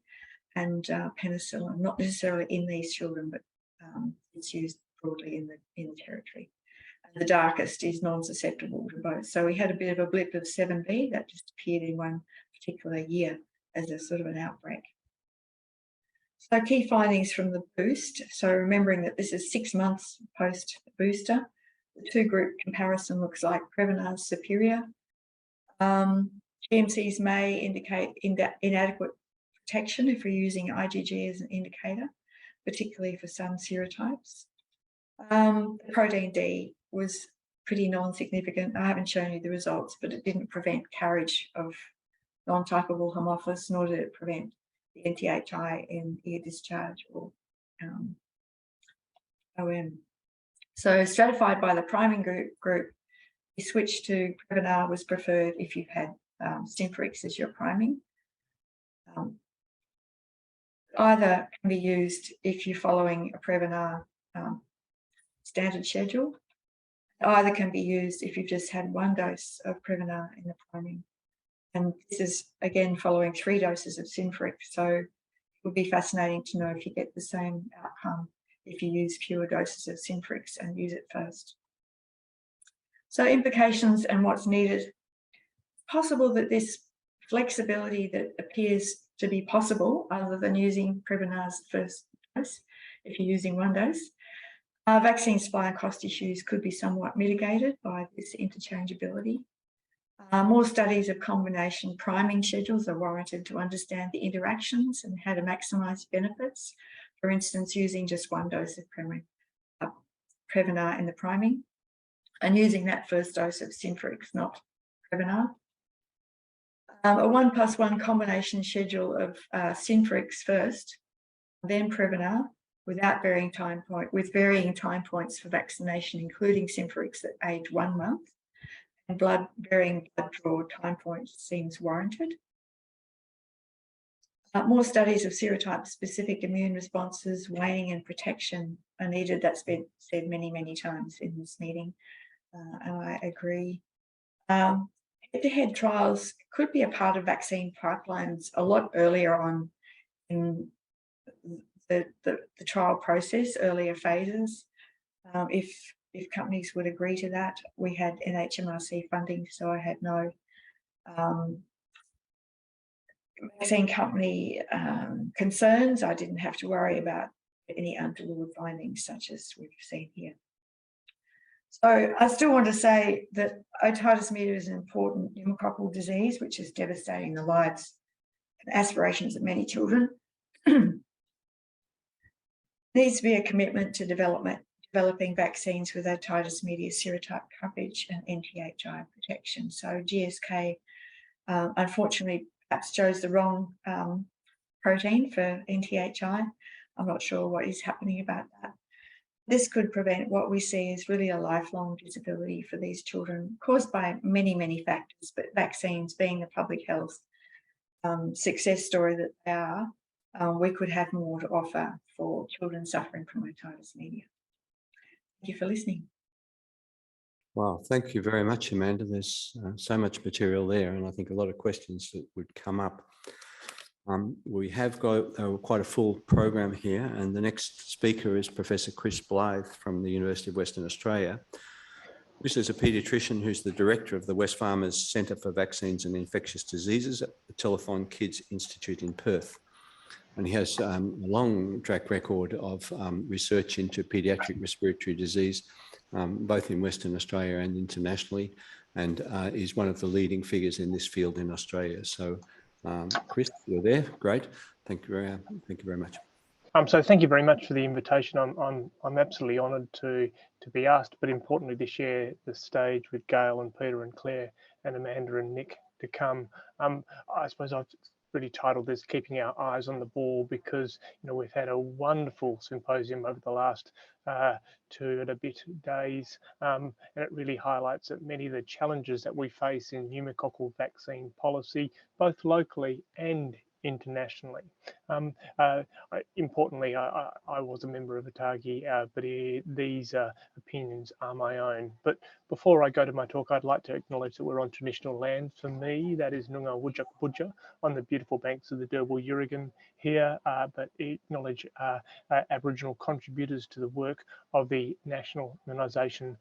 and penicillin, not necessarily in these children, but it's used broadly in the territory. And the darkest is non-susceptible to both. So we had a bit of a blip of 7B that just appeared in one particular year as a sort of an outbreak. So key findings from the boost. So remembering that this is 6 months post-booster, the 2-group comparison looks like Prevnar's superior. GMCs may indicate inadequate protection if we're using IgG as an indicator, particularly for some serotypes. The protein D was pretty non-significant. I haven't shown you the results, but it didn't prevent carriage of non-typable Haemophilus, nor did it prevent the NTHI in ear discharge or OM. So stratified by the priming group, the switch to Prevnar was preferred if you've had Synfrix as your priming. Either can be used if you're following a Prevnar standard schedule. Either can be used if you've just had 1 dose of Prevnar in the priming. And this is, again, following 3 doses of Synfrix. So it would be fascinating to know if you get the same outcome if you use fewer doses of Synfrix and use it first. So implications and what's needed. It's possible that this flexibility that appears to be possible, other than using Previnar's first dose, if you're using one dose, vaccine supply and cost issues could be somewhat mitigated by this interchangeability. More studies of combination priming schedules are warranted to understand the interactions and how to maximise benefits. For instance, using just one dose of Previnar in the priming and using that first dose of Synfrix, not Previnar. A 1+1 combination schedule of Synfrix first, then Previnar, with varying time points for vaccination, including Synfrix at age 1 month, and varying blood draw time points seems warranted. More studies of serotype-specific immune responses, waning and protection are needed. That's been said many, many times in this meeting, and I agree. Head-to-head trials could be a part of vaccine pipelines a lot earlier on in the trial process, earlier phases. If companies would agree to that. We had NHMRC funding, so I had no vaccine company concerns. I didn't have to worry about any untoward findings such as we've seen here. So I still want to say that otitis media is an important pneumococcal disease, which is devastating the lives and aspirations of many children. Needs to be a commitment to developing vaccines with otitis media serotype coverage and NTHI protection. So GSK, unfortunately, perhaps chose the wrong protein for NTHI. I'm not sure what is happening about that. This could prevent what we see as really a lifelong disability for these children, caused by many, many factors, but vaccines being the public health success story that they are, we could have more to offer for children suffering from otitis media. Thank you for listening. Wow, thank you very much, Amanda. There's so much material there, and I think a lot of questions that would come up. We have got quite a full program here, and the next speaker is Professor Chris Blythe from the University of Western Australia. Chris is a paediatrician who's the director of the Wesfarmers Centre for Vaccines and Infectious Diseases at the Telethon Kids Institute in Perth. And he has a long track record of research into paediatric respiratory disease, both in Western Australia and internationally, and is one of the leading figures in this field in Australia. So Chris, you're there. Great. Thank you very much. So thank you very much for the invitation. I'm absolutely honoured to be asked, but importantly to share the stage with Gail and Peter and Claire and Amanda and Nick to come. I suppose I've really titled this "Keeping Our Eyes on the Ball" because we've had a wonderful symposium over the last 2 and a bit days, and it really highlights that many of the challenges that we face in pneumococcal vaccine policy, both locally and internationally. Importantly, I was a member of ATAGI, but these opinions are my own. But before I go to my talk, I'd like to acknowledge that we're on traditional land. For me, that is Noongar Wujak Budja on the beautiful banks of the Derbarl Yurigan here, but acknowledge Aboriginal contributors to the work of the National Immunisation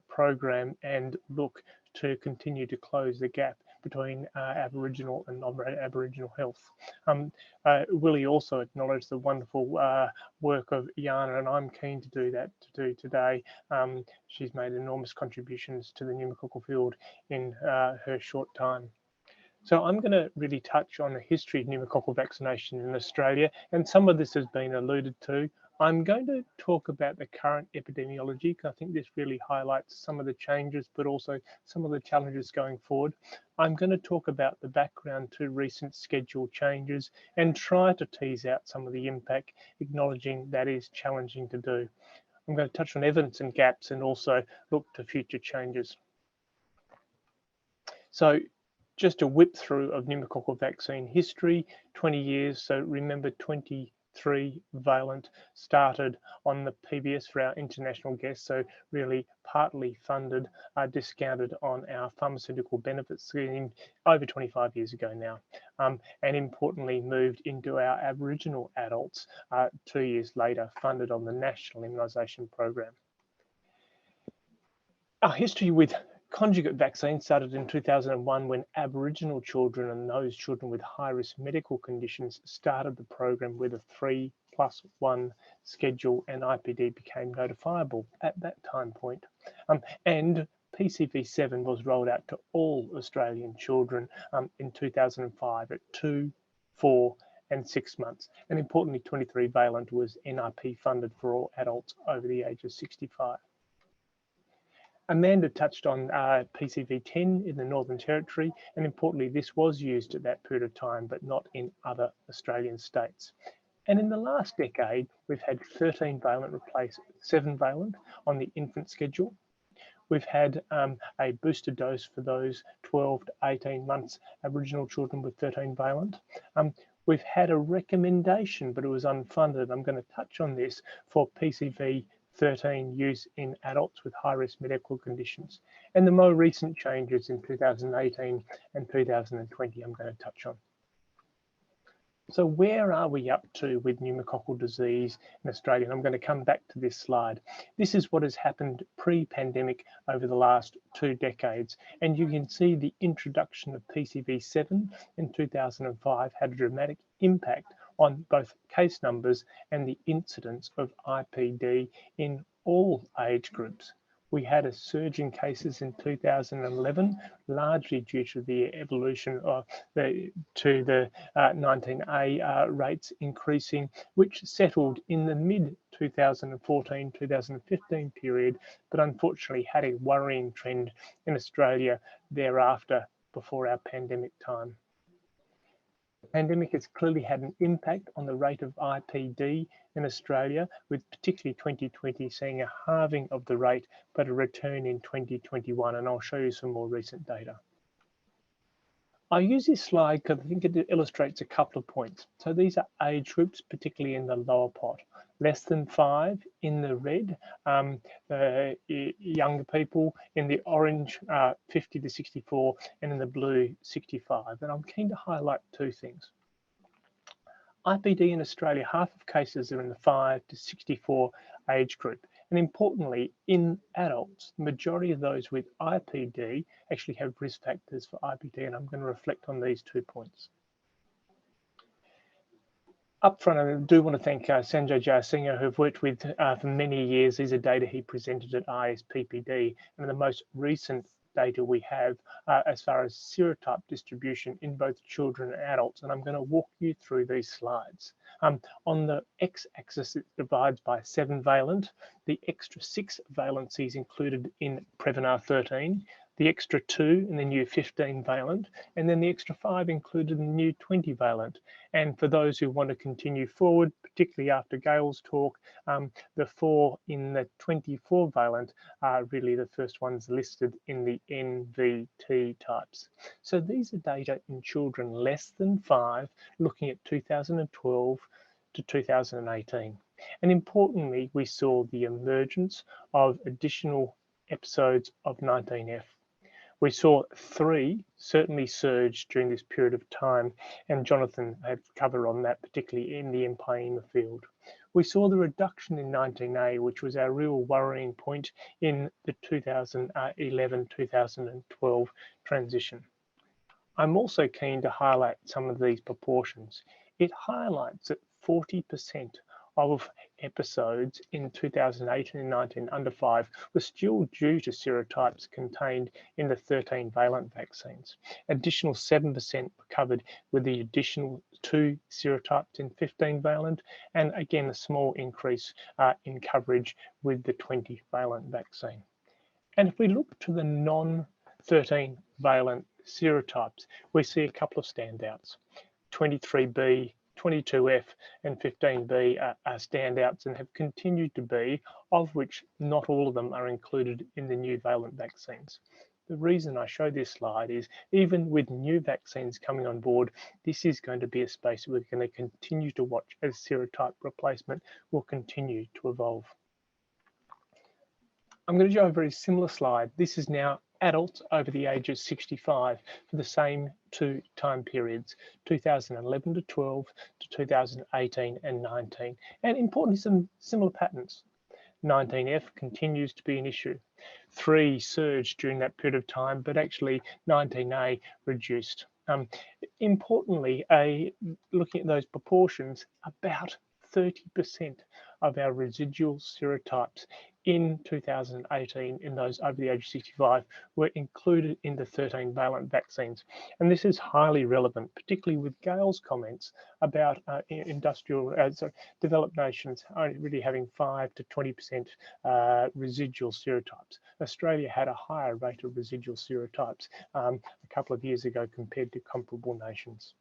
Program and look to continue to close the gap between Aboriginal and non-Aboriginal health. Willie also acknowledged the wonderful work of Jana, and I'm keen to do that today. She's made enormous contributions to the pneumococcal field in her short time. So I'm going to really touch on the history of pneumococcal vaccination in Australia, and some of this has been alluded to. I'm going to talk about the current epidemiology, because I think this really highlights some of the changes, but also some of the challenges going forward. I'm going to talk about the background to recent schedule changes and try to tease out some of the impact, acknowledging that is challenging to do. I'm going to touch on evidence and gaps and also look to future changes. So just a whip through of pneumococcal vaccine history, 20 years. So remember 23-valent started on the PBS for our international guests, so really partly funded, discounted on our pharmaceutical benefits scheme over 25 years ago now, and importantly moved into our Aboriginal adults 2 years later, funded on the National Immunisation Program. Our history with Conjugate vaccine started in 2001 when Aboriginal children and those children with high-risk medical conditions started the program with a 3+1 schedule, and IPD became notifiable at that time point. And PCV7 was rolled out to all Australian children in 2005 at 2, 4 and 6 months. And importantly, 23 valent was NIP funded for all adults over the age of 65. Amanda touched on PCV10 in the Northern Territory, and importantly, this was used at that period of time, but not in other Australian states. And in the last decade, we've had 13 valent replace 7 valent on the infant schedule. We've had a booster dose for those 12 to 18 months Aboriginal children with 13 valent. We've had a recommendation, but it was unfunded. I'm going to touch on this for PCV13 use in adults with high-risk medical conditions. And the more recent changes in 2018 and 2020, I'm going to touch on. So where are we up to with pneumococcal disease in Australia? And I'm going to come back to this slide. This is what has happened pre-pandemic over the last 2 decades. And you can see the introduction of PCV7 in 2005 had a dramatic impact on both case numbers and the incidence of IPD in all age groups. We had a surge in cases in 2011, largely due to the evolution of the 19A rates increasing, which settled in the mid-2014-2015 period, but unfortunately had a worrying trend in Australia thereafter, before our pandemic time. The pandemic has clearly had an impact on the rate of IPD in Australia, with particularly 2020 seeing a halving of the rate, but a return in 2021, and I'll show you some more recent data. I use this slide because I think it illustrates a couple of points. So these are age groups, particularly in the lower pot. Less than 5 in the red, younger people in the orange, 50 to 64, and in the blue, 65. And I'm keen to highlight 2 things. IPD in Australia, half of cases are in the 5 to 64 age group. And importantly, in adults, the majority of those with IPD actually have risk factors for IPD, and I'm going to reflect on these 2 points. Up front, I do want to thank Sanjay Jayasinghe, who I've worked with for many years. These are data he presented at ISPPD, and the most recent data we have as far as serotype distribution in both children and adults. And I'm going to walk you through these slides. On the x-axis, it divides by 7 valent, the extra 6 valencies included in Prevnar 13, the extra 2 in the new 15 valent, and then the extra 5 included in the new 20 valent. And for those who want to continue forward, particularly after Gail's talk, the 4 in the 24 valent are really the first ones listed in the NVT types. So these are data in children less than 5, looking at 2012 to 2018. And importantly, we saw the emergence of additional episodes of 19F. We saw 3 certainly surge during this period of time, and Jonathan had covered on that, particularly in the empyema field. We saw the reduction in 19A, which was our real worrying point in the 2011-2012 transition. I'm also keen to highlight some of these proportions. It highlights that 40% of episodes in 2018 and 19 under 5 were still due to serotypes contained in the 13 valent vaccines. Additional 7% were covered with the additional 2 serotypes in 15 valent, and again a small increase in coverage with the 20 valent vaccine. And if we look to the non-13 valent serotypes, we see a couple of standouts. 23B, 22F and 15B are standouts and have continued to be, of which not all of them are included in the new valent vaccines. The reason I show this slide is even with new vaccines coming on board, this is going to be a space we're going to continue to watch as serotype replacement will continue to evolve. I'm going to show a very similar slide. This is now adults over the age of 65 for the same 2 time periods, 2011 to 12 to 2018 and 19. And importantly, some similar patterns. 19F continues to be an issue. 3 surged during that period of time, but actually 19A reduced. Importantly, looking at those proportions, about 30% of our residual serotypes in 2018 in those over the age of 65 were included in the 13-valent vaccines. And this is highly relevant, particularly with Gail's comments about developed nations only really having 5 to 20% residual serotypes. Australia had a higher rate of residual serotypes a couple of years ago compared to comparable nations.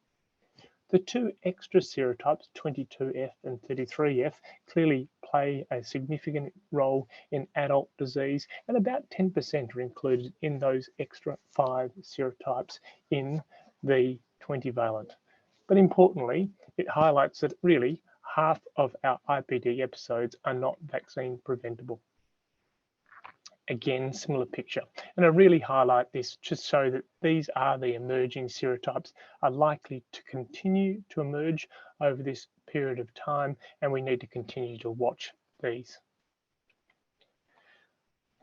The 2 extra serotypes, 22F and 33F, clearly play a significant role in adult disease, and about 10% are included in those extra 5 serotypes in the 20-valent. But importantly, it highlights that really half of our IPD episodes are not vaccine preventable. Again, similar picture. And I really highlight this to show that these are the emerging serotypes are likely to continue to emerge over this period of time, and we need to continue to watch these.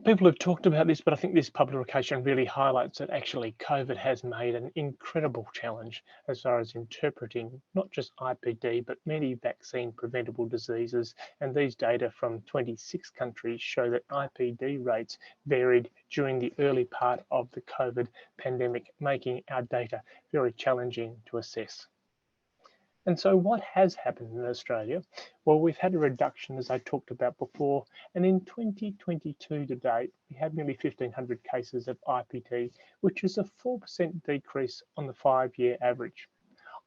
People have talked about this, but I think this publication really highlights that actually COVID has made an incredible challenge as far as interpreting not just IPD, but many vaccine preventable diseases. And these data from 26 countries show that IPD rates varied during the early part of the COVID pandemic, making our data very challenging to assess. And so what has happened in Australia? Well, we've had a reduction, as I talked about before, and in 2022 to date, we had nearly 1,500 cases of IPD, which is a 4% decrease on the 5-year average.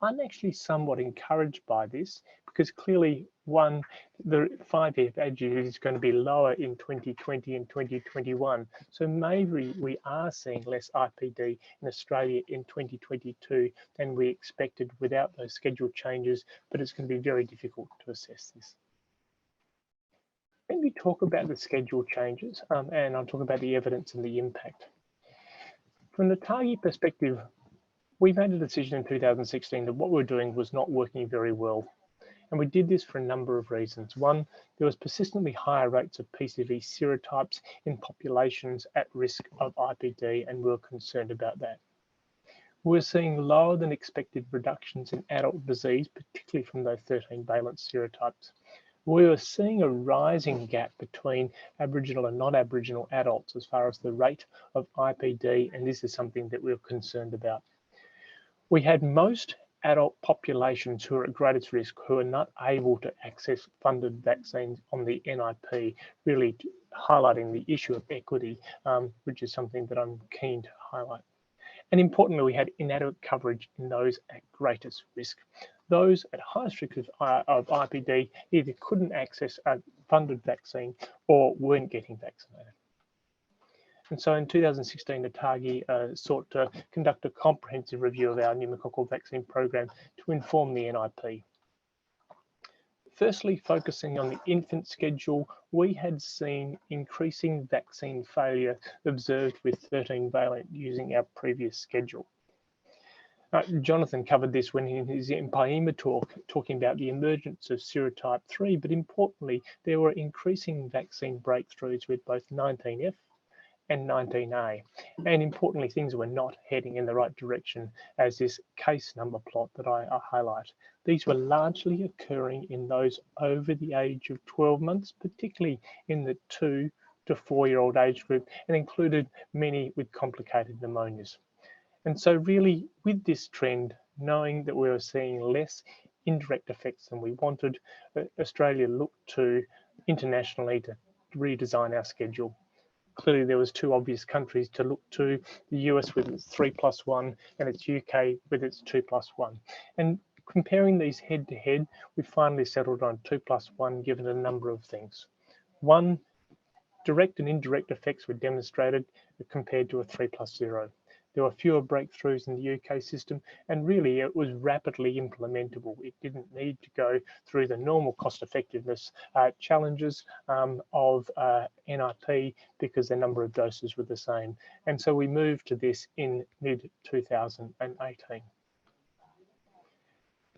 I'm actually somewhat encouraged by this because clearly, one, the 5-year average is going to be lower in 2020 and 2021. So maybe we are seeing less IPD in Australia in 2022 than we expected without those scheduled changes, but it's going to be very difficult to assess this. When we talk about the schedule changes, and I'll talk about the evidence and the impact. From the target perspective, we made a decision in 2016 that what we were doing was not working very well. And we did this for a number of reasons. One, there was persistently higher rates of PCV serotypes in populations at risk of IPD, and we were concerned about that. We were seeing lower than expected reductions in adult disease, particularly from those 13-valent serotypes. We were seeing a rising gap between Aboriginal and non-Aboriginal adults as far as the rate of IPD, and this is something that we were concerned about. We had most adult populations who are at greatest risk who are not able to access funded vaccines on the NIP, really highlighting the issue of equity, which is something that I'm keen to highlight. And importantly, we had inadequate coverage in those at greatest risk. Those at highest risk of IPD either couldn't access a funded vaccine or weren't getting vaccinated. And so in 2016, ATAGI sought to conduct a comprehensive review of our pneumococcal vaccine program to inform the NIP. Firstly, focusing on the infant schedule, we had seen increasing vaccine failure observed with 13-valent using our previous schedule. Jonathan covered this when he was in Paediatrics talk, talking about the emergence of serotype 3, but importantly, there were increasing vaccine breakthroughs with both 19F and 19A. And importantly, things were not heading in the right direction as this case number plot that I highlight. These were largely occurring in those over the age of 12 months, particularly in the 2 to 4-year-old age group, and included many with complicated pneumonias. And so really with this trend, knowing that we were seeing less indirect effects than we wanted, Australia looked to internationally to redesign our schedule. Clearly, there was 2 obvious countries to look to, the US with its 3+1 and its UK with its 2+1. And comparing these head to head, we finally settled on 2+1 given a number of things. One, direct and indirect effects were demonstrated compared to a 3+0. There were fewer breakthroughs in the UK system, and really it was rapidly implementable. It didn't need to go through the normal cost effectiveness challenges of NIP because the number of doses were the same. And so we moved to this in mid-2018.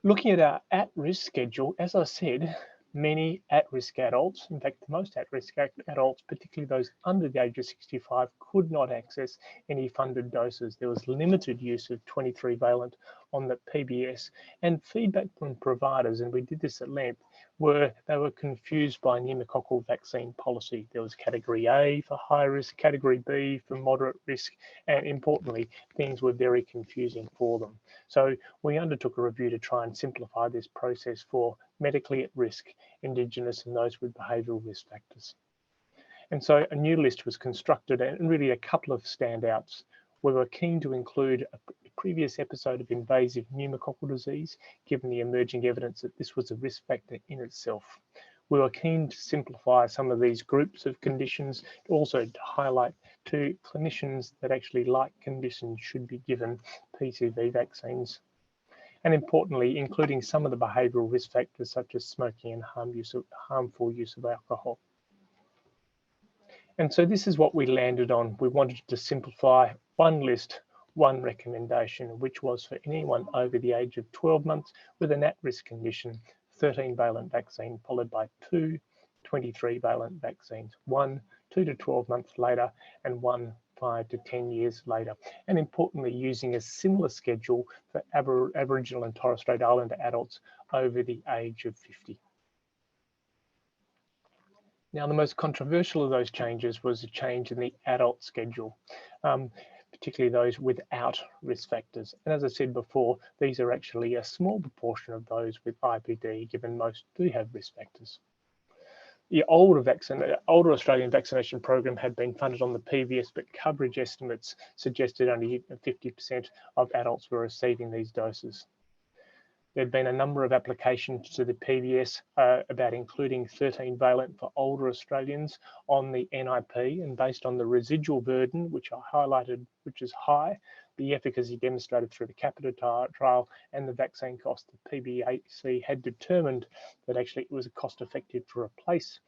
Looking at our at-risk schedule, as I said, Many at-risk adults, in fact, most at-risk adults, particularly those under the age of 65, could not access any funded doses. There was limited use of 23-valent on the PBS, and feedback from providers, and we did this at length, they were confused by pneumococcal vaccine policy. There was category A for high risk, category B for moderate risk, and importantly, things were very confusing for them. So we undertook a review to try and simplify this process for medically at risk, Indigenous, and those with behavioural risk factors. And so a new list was constructed, and really a couple of standouts. We were keen to include a previous episode of invasive pneumococcal disease, given the emerging evidence that this was a risk factor in itself. We were keen to simplify some of these groups of conditions, also to highlight to clinicians that actually like conditions should be given PCV vaccines. And importantly, including some of the behavioural risk factors such as smoking and harmful use of alcohol. And so this is what we landed on. We wanted to simplify one list, one recommendation, which was for anyone over the age of 12 months with an at-risk condition, 13-valent vaccine followed by 2 23-valent vaccines, 1 2 to 12 months later and 1 5 to 10 years later. And importantly, using a similar schedule for Aboriginal and Torres Strait Islander adults over the age of 50. Now, the most controversial of those changes was a change in the adult schedule, particularly those without risk factors. And as I said before, these are actually a small proportion of those with IPD, given most do have risk factors. The older Australian vaccination program had been funded on the PBS, but coverage estimates suggested only 50% of adults were receiving these doses. There'd been a number of applications to the PBS about including 13-valent for older Australians on the NIP, and based on the residual burden, which I highlighted, which is high, the efficacy demonstrated through the Capita trial and the vaccine cost, the PBAC had determined that actually it was cost effective to replace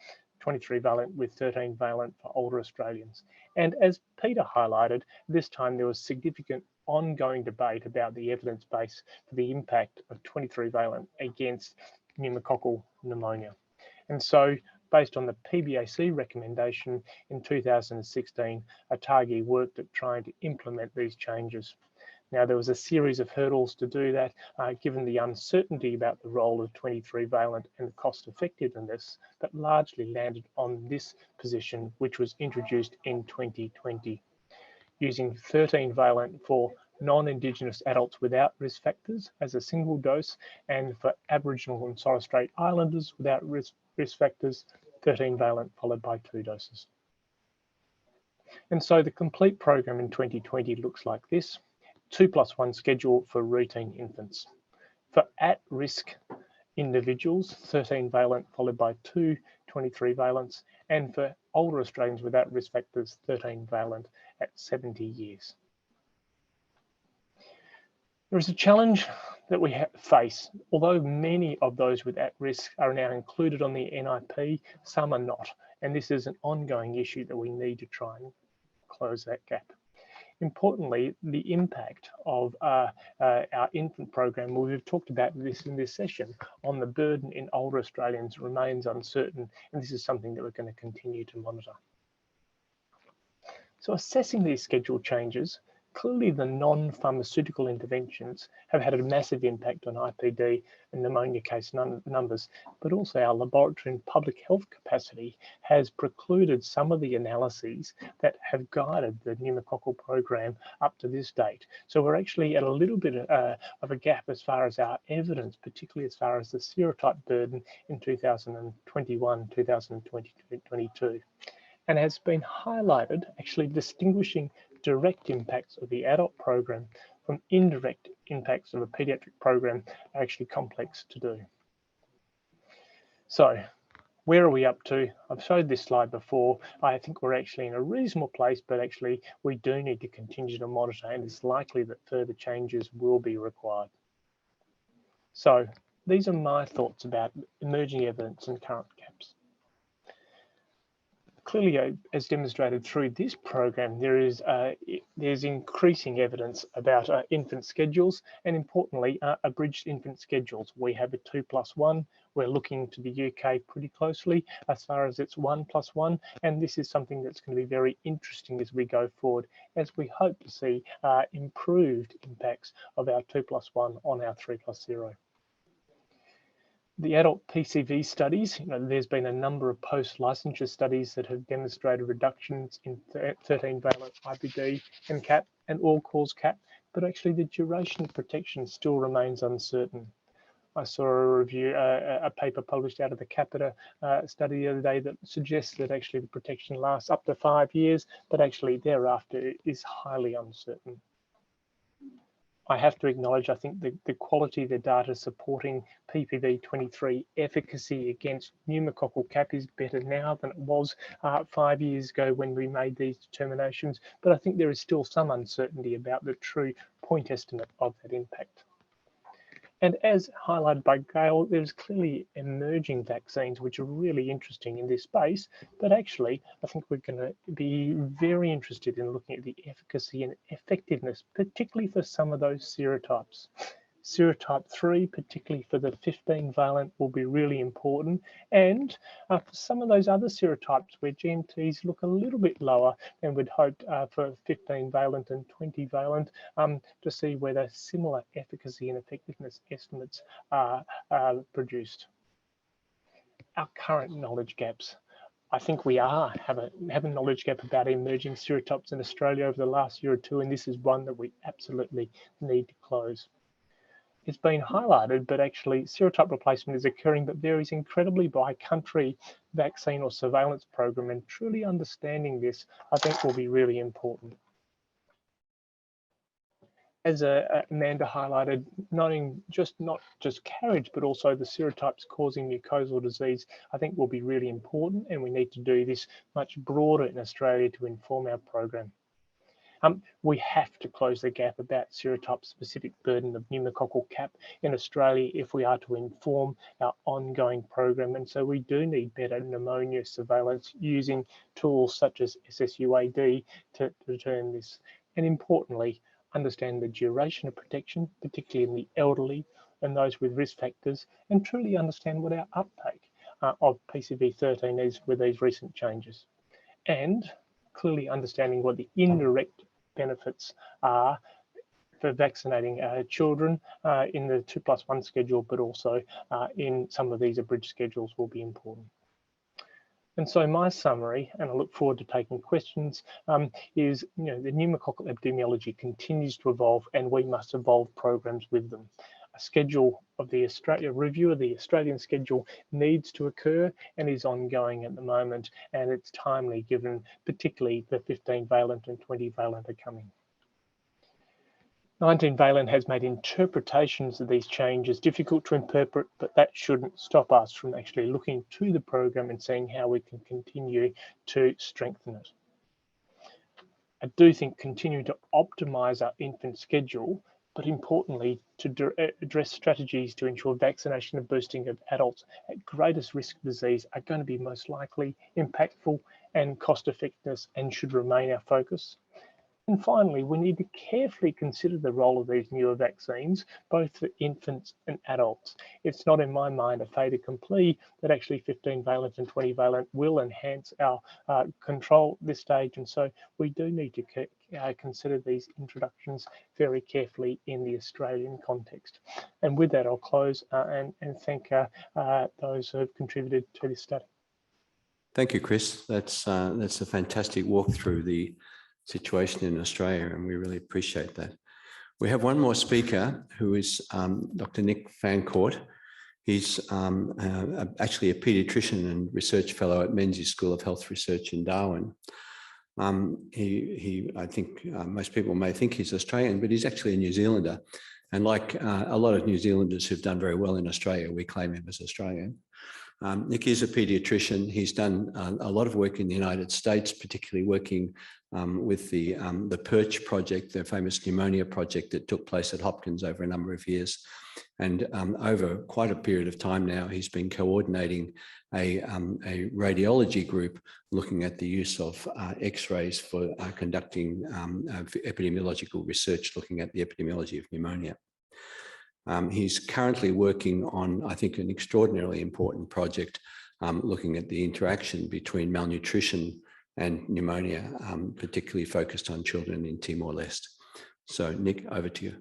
23-valent with 13-valent for older Australians. And as Peter highlighted, this time there was significant ongoing debate about the evidence base for the impact of 23-valent against pneumococcal pneumonia. And so, based on the PBAC recommendation in 2016, ATAGI worked at trying to implement these changes. Now, there was a series of hurdles to do that, given the uncertainty about the role of 23-valent and the cost effectiveness, but largely landed on this position, which was introduced in 2020. Using 13-valent for non-Indigenous adults without risk factors as a single dose, and for Aboriginal and Torres Strait Islanders without risk factors, 13-valent followed by 2 doses. And so the complete program in 2020 looks like this: 2+1 schedule for routine infants. For at-risk individuals, 13-valent followed by 2 23-valents, and for older Australians without risk factors, 13-valent at 70 years. There is a challenge that we face. Although many of those with at-risk are now included on the NIP, some are not, and this is an ongoing issue that we need to try and close that gap. Importantly, the impact of our infant program, well, we've talked about this in this session, on the burden in older Australians remains uncertain, and this is something that we're going to continue to monitor. So assessing these schedule changes, clearly the non-pharmaceutical interventions have had a massive impact on IPD and pneumonia case numbers, but also our laboratory and public health capacity has precluded some of the analyses that have guided the pneumococcal program up to this date. So we're actually at a little bit of a gap as far as our evidence, particularly as far as the serotype burden in 2021, 2022. And has been highlighted, actually distinguishing direct impacts of the adult program from indirect impacts of a paediatric program are actually complex to do. So where are we up to? I've showed this slide before. I think we're actually in a reasonable place, but actually we do need to continue to monitor, and it's likely that further changes will be required. So these are my thoughts about emerging evidence and current gaps. Clearly, as demonstrated through this program, there's increasing evidence about infant schedules, and importantly, abridged infant schedules. We have a 2+1, We're looking to the UK pretty closely as far as its 1+1, and this is something that's going to be very interesting as we go forward, as we hope to see improved impacts of our 2+1 on our 3+0. The adult PCV studies, there's been a number of post-licensure studies that have demonstrated reductions in 13-valent IBD and CAP and all-cause CAP, but actually the duration of protection still remains uncertain. I saw a review, a paper published out of the Capita study the other day that suggests that actually the protection lasts up to 5 years, but actually thereafter is highly uncertain. I have to acknowledge, I think the quality of the data supporting PPV23 efficacy against pneumococcal CAP is better now than it was 5 years ago when we made these determinations, but I think there is still some uncertainty about the true point estimate of that impact. And as highlighted by Gail, there's clearly emerging vaccines which are really interesting in this space, but actually I think we're going to be very interested in looking at the efficacy and effectiveness, particularly for some of those serotypes. Serotype 3, particularly for the 15-valent, will be really important. And for some of those other serotypes where GMTs look a little bit lower than we'd hoped for 15-valent and 20-valent, to see whether similar efficacy and effectiveness estimates are produced. Our current knowledge gaps. I think we have a knowledge gap about emerging serotypes in Australia over the last year or two, and this is one that we absolutely need to close. It's been highlighted, but actually serotype replacement is occurring, but varies incredibly by country, vaccine or surveillance program, and truly understanding this, I think, will be really important. As Amanda highlighted, noting not just carriage, but also the serotypes causing mucosal disease, I think will be really important, and we need to do this much broader in Australia to inform our program. We have to close the gap about serotype-specific burden of pneumococcal CAP in Australia if we are to inform our ongoing program. And so we do need better pneumonia surveillance using tools such as SSUAD to determine this. And importantly, understand the duration of protection, particularly in the elderly and those with risk factors, and truly understand what our uptake of PCV13 is with these recent changes. And clearly understanding what the indirect benefits are for vaccinating children in the 2+1 schedule, but also in some of these abridged schedules will be important. And so my summary, and I look forward to taking questions, is the pneumococcal epidemiology continues to evolve, and we must evolve programs with them. A schedule of the review of the Australian schedule needs to occur and is ongoing at the moment, and it's timely given particularly the 15-valent and 20-valent are coming. 19-valent has made interpretations of these changes difficult to interpret, but that shouldn't stop us from actually looking to the program and seeing how we can continue to strengthen it. I do think continuing to optimize our infant schedule, but importantly, to address strategies to ensure vaccination and boosting of adults at greatest risk of disease are going to be most likely impactful and cost effectiveness, and should remain our focus. And finally, we need to carefully consider the role of these newer vaccines, both for infants and adults. It's not in my mind a fait accompli that actually 15-valent and 20-valent will enhance our control at this stage. And so we do need to consider these introductions very carefully in the Australian context. And with that, I'll close and thank those who have contributed to this study. Thank you, Chris. That's a fantastic walk through the situation in Australia, and we really appreciate that. We have one more speaker who is Dr. Nick Fancourt. He's actually a paediatrician and research fellow at Menzies School of Health Research in Darwin. I think most people may think he's Australian, but he's actually a New Zealander. And like a lot of New Zealanders who've done very well in Australia, we claim him as Australian. Nick is a paediatrician. He's done a lot of work in the United States, particularly working with the PERCH project, the famous pneumonia project that took place at Hopkins over a number of years. And over quite a period of time now, he's been coordinating a radiology group looking at the use of X-rays for conducting epidemiological research, looking at the epidemiology of pneumonia. He's currently working on, I think, an extraordinarily important project looking at the interaction between malnutrition and pneumonia, particularly focused on children in Timor-Leste. So, Nick, over to you.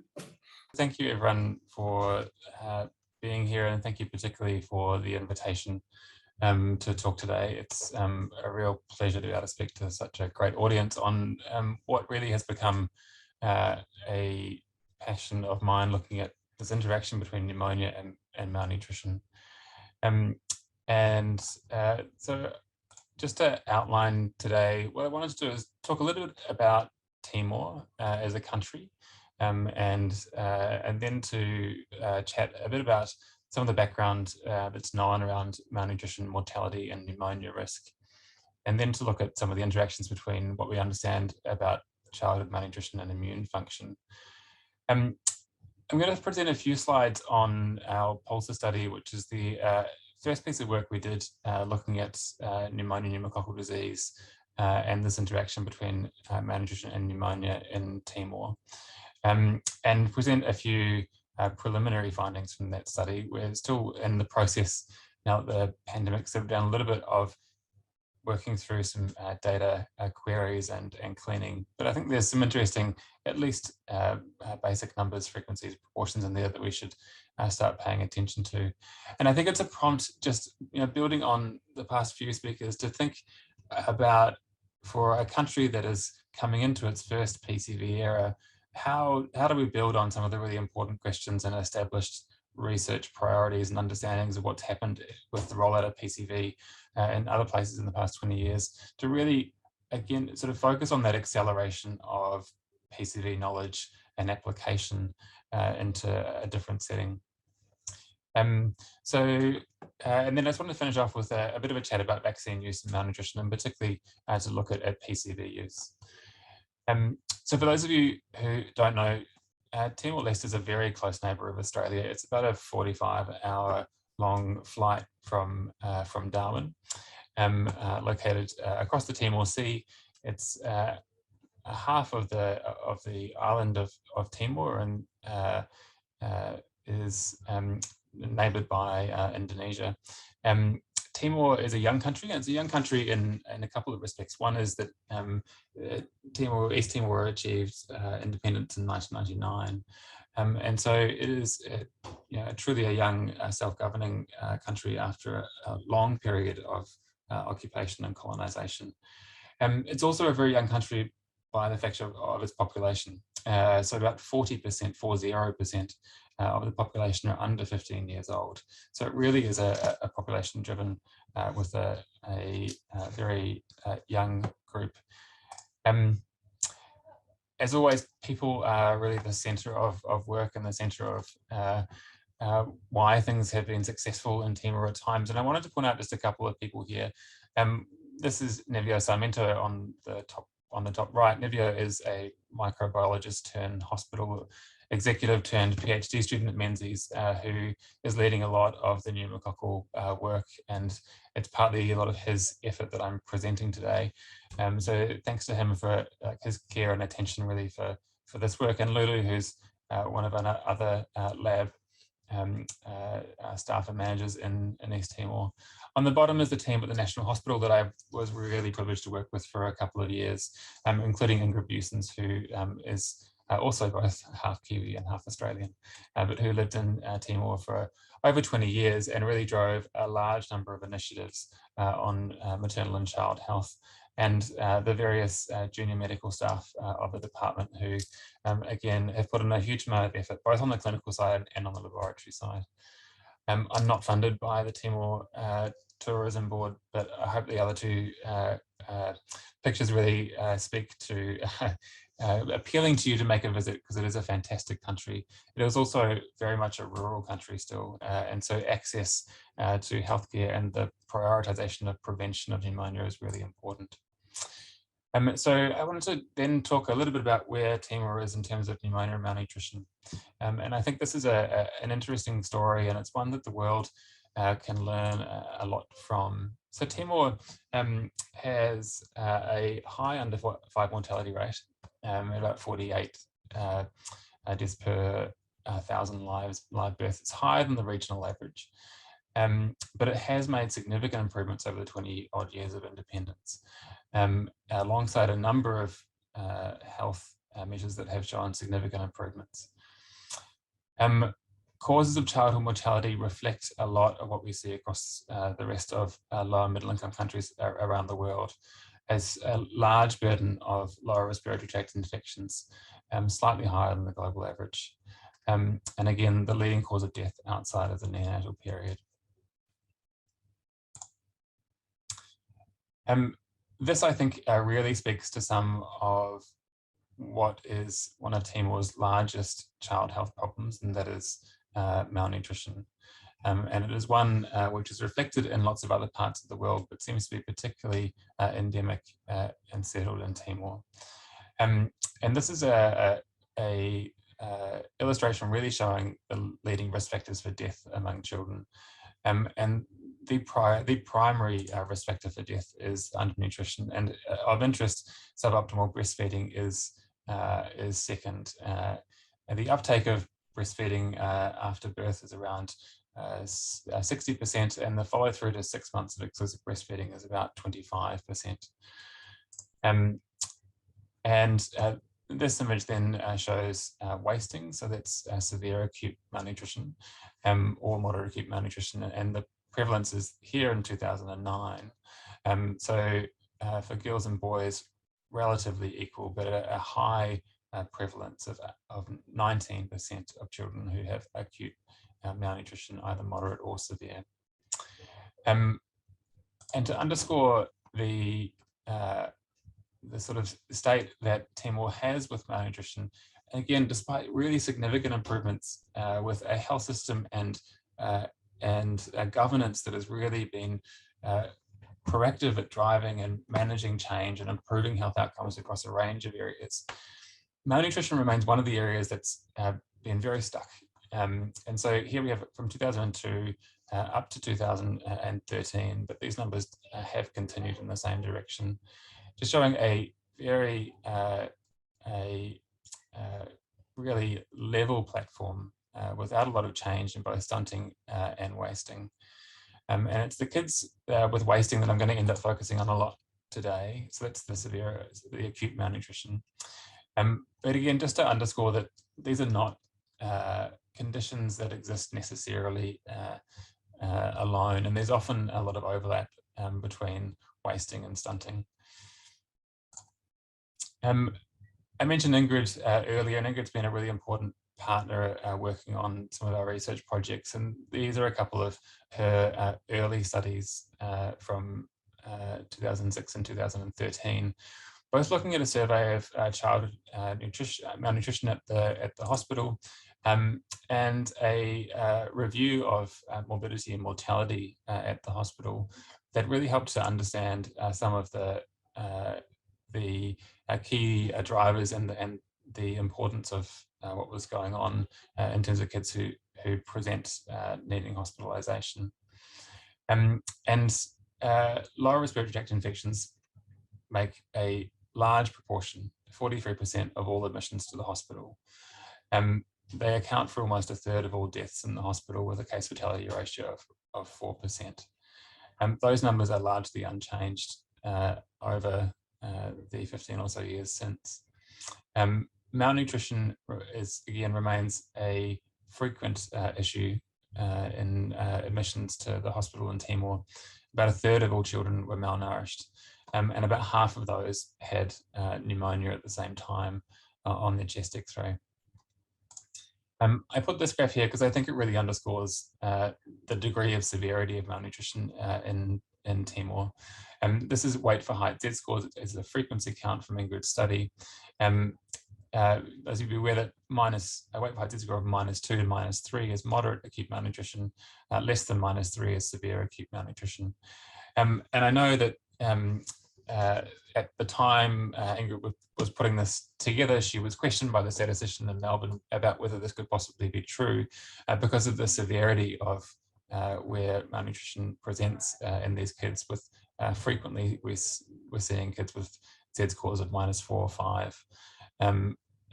Thank you, everyone, for being here, and thank you particularly for the invitation to talk today. It's a real pleasure to be able to speak to such a great audience on what really has become a passion of mine, looking at this interaction between pneumonia and malnutrition. So just to outline today, what I wanted to do is talk a little bit about Timor as a country, and then to chat a bit about some of the background that's known around malnutrition, mortality, and pneumonia risk, and then to look at some of the interactions between what we understand about childhood malnutrition and immune function. I'm going to present a few slides on our PULSAR study, which is the first piece of work we did looking at pneumonia, pneumococcal disease, and this interaction between malnutrition and pneumonia in Timor, and present a few preliminary findings from that study. We're still in the process now that the pandemic's settled down, a little bit of working through some data queries and cleaning, but I think there's some interesting, at least basic numbers, frequencies, proportions in there that we should start paying attention to. And I think it's a prompt, just building on the past few speakers, to think about, for a country that is coming into its first PCV era, how do we build on some of the really important questions and established research priorities and understandings of what's happened with the rollout of PCV in other places in the past 20 years, to really, again, sort of focus on that acceleration of PCV knowledge and application into a different setting. And then I just wanted to finish off with a bit of a chat about vaccine use and malnutrition, and particularly to look at PCV use. So for those of you who don't know, Timor-Leste is a very close neighbour of Australia. It's about a 45-hour long flight from Darwin, located across the Timor Sea. It's half of the island of Timor, and is neighboured by Indonesia. Timor is a young country, and it's a young country in a couple of respects. One is that East Timor achieved independence in 1999, and so it is truly a young self-governing country after a long period of occupation and colonisation. It's also a very young country by the fact of its population. So about 40% of the population are under 15 years old. So it really is a population driven with a very young group. As always, people are really the centre of work and the centre of why things have been successful in Timor at times. And I wanted to point out just a couple of people here. This is Nevio Sarmiento on the top right. Nevio is a microbiologist turned hospital executive turned PhD student at Menzies, who is leading a lot of the pneumococcal work, and it's partly a lot of his effort that I'm presenting today. So thanks to him for his care and attention really for this work, and Lulu, who's one of our other lab staff and managers in East Timor. On the bottom is the team at the National Hospital that I was really privileged to work with for a couple of years, including Ingrid Busens, who is also both half Kiwi and half Australian, but who lived in Timor for over 20 years and really drove a large number of initiatives on maternal and child health, and the various junior medical staff of the department who, again, have put in a huge amount of effort, both on the clinical side and on the laboratory side. I'm not funded by the Timor Tourism Board, but I hope the other two pictures really speak to appealing to you to make a visit, because it is a fantastic country. It is also very much a rural country still, and so access to healthcare and the prioritisation of prevention of pneumonia is really important. So I wanted to then talk a little bit about where Timor is in terms of pneumonia and malnutrition. And I think this is an interesting story, and it's one that the world can learn a lot from. So Timor has a high under 5 mortality rate, about 48 deaths per 1,000 live births. It's higher than the regional average, but it has made significant improvements over the 20 odd years of independence, alongside a number of health measures that have shown significant improvements. Causes of childhood mortality reflect a lot of what we see across the rest of lower middle income countries around the world, as a large burden of lower respiratory tract infections, slightly higher than the global average. And again, the leading cause of death outside of the neonatal period. This, I think, really speaks to some of what is one of Timor's largest child health problems, and that is malnutrition. And it is one which is reflected in lots of other parts of the world, but seems to be particularly endemic and settled in Timor. And this is a illustration really showing the leading risk factors for death among children. And the primary risk factor for death is undernutrition, and of interest, suboptimal breastfeeding is second. And the uptake of breastfeeding after birth is around 60%, and the follow through to 6 months of exclusive breastfeeding is about 25%. This image then shows wasting, so that's severe acute malnutrition or moderate acute malnutrition, and the prevalence is here in 2009. For girls and boys, relatively equal, but a high prevalence of 19% of children who have acute malnutrition, either moderate or severe. And to underscore the sort of state that Timor has with malnutrition, again, despite really significant improvements with a health system and a governance that has really been proactive at driving and managing change and improving health outcomes across a range of areas, malnutrition remains one of the areas that's been very stuck. And so here we have from 2002 up to 2013, but these numbers have continued in the same direction, just showing a very really level platform without a lot of change in both stunting and wasting. And it's the kids with wasting that I'm going to end up focusing on a lot today. So that's the acute malnutrition. But again, just to underscore that these are not conditions that exist necessarily alone, and there's often a lot of overlap between wasting and stunting. I mentioned Ingrid earlier, and Ingrid's been a really important partner working on some of our research projects, and these are a couple of her early studies from 2006 and 2013, both looking at a survey of childhood malnutrition at the hospital, and a review of morbidity and mortality at the hospital that really helped to understand some of the key drivers and the importance of what was going on in terms of kids who present needing hospitalization. And lower respiratory tract infections make a large proportion, 43% of all admissions to the hospital. They account for almost a third of all deaths in the hospital, with a case fatality ratio of 4%. Those numbers are largely unchanged over the 15 or so years since. Malnutrition remains a frequent issue in admissions to the hospital in Timor. About a third of all children were malnourished, and about half of those had pneumonia at the same time on their chest X-ray. I put this graph here because I think it really underscores the degree of severity of malnutrition in Timor. This is weight for height Z-scores. It's a frequency count from Ingrid's study. As you'd be aware that a weight for height Z-score of -2 to -3 is moderate acute malnutrition, less than -3 is severe acute malnutrition. And I know that at the time Ingrid was putting this together, she was questioned by the statistician in Melbourne about whether this could possibly be true because of the severity of where malnutrition presents in these kids. With frequently we're seeing kids with Z-scores of -4 or 5.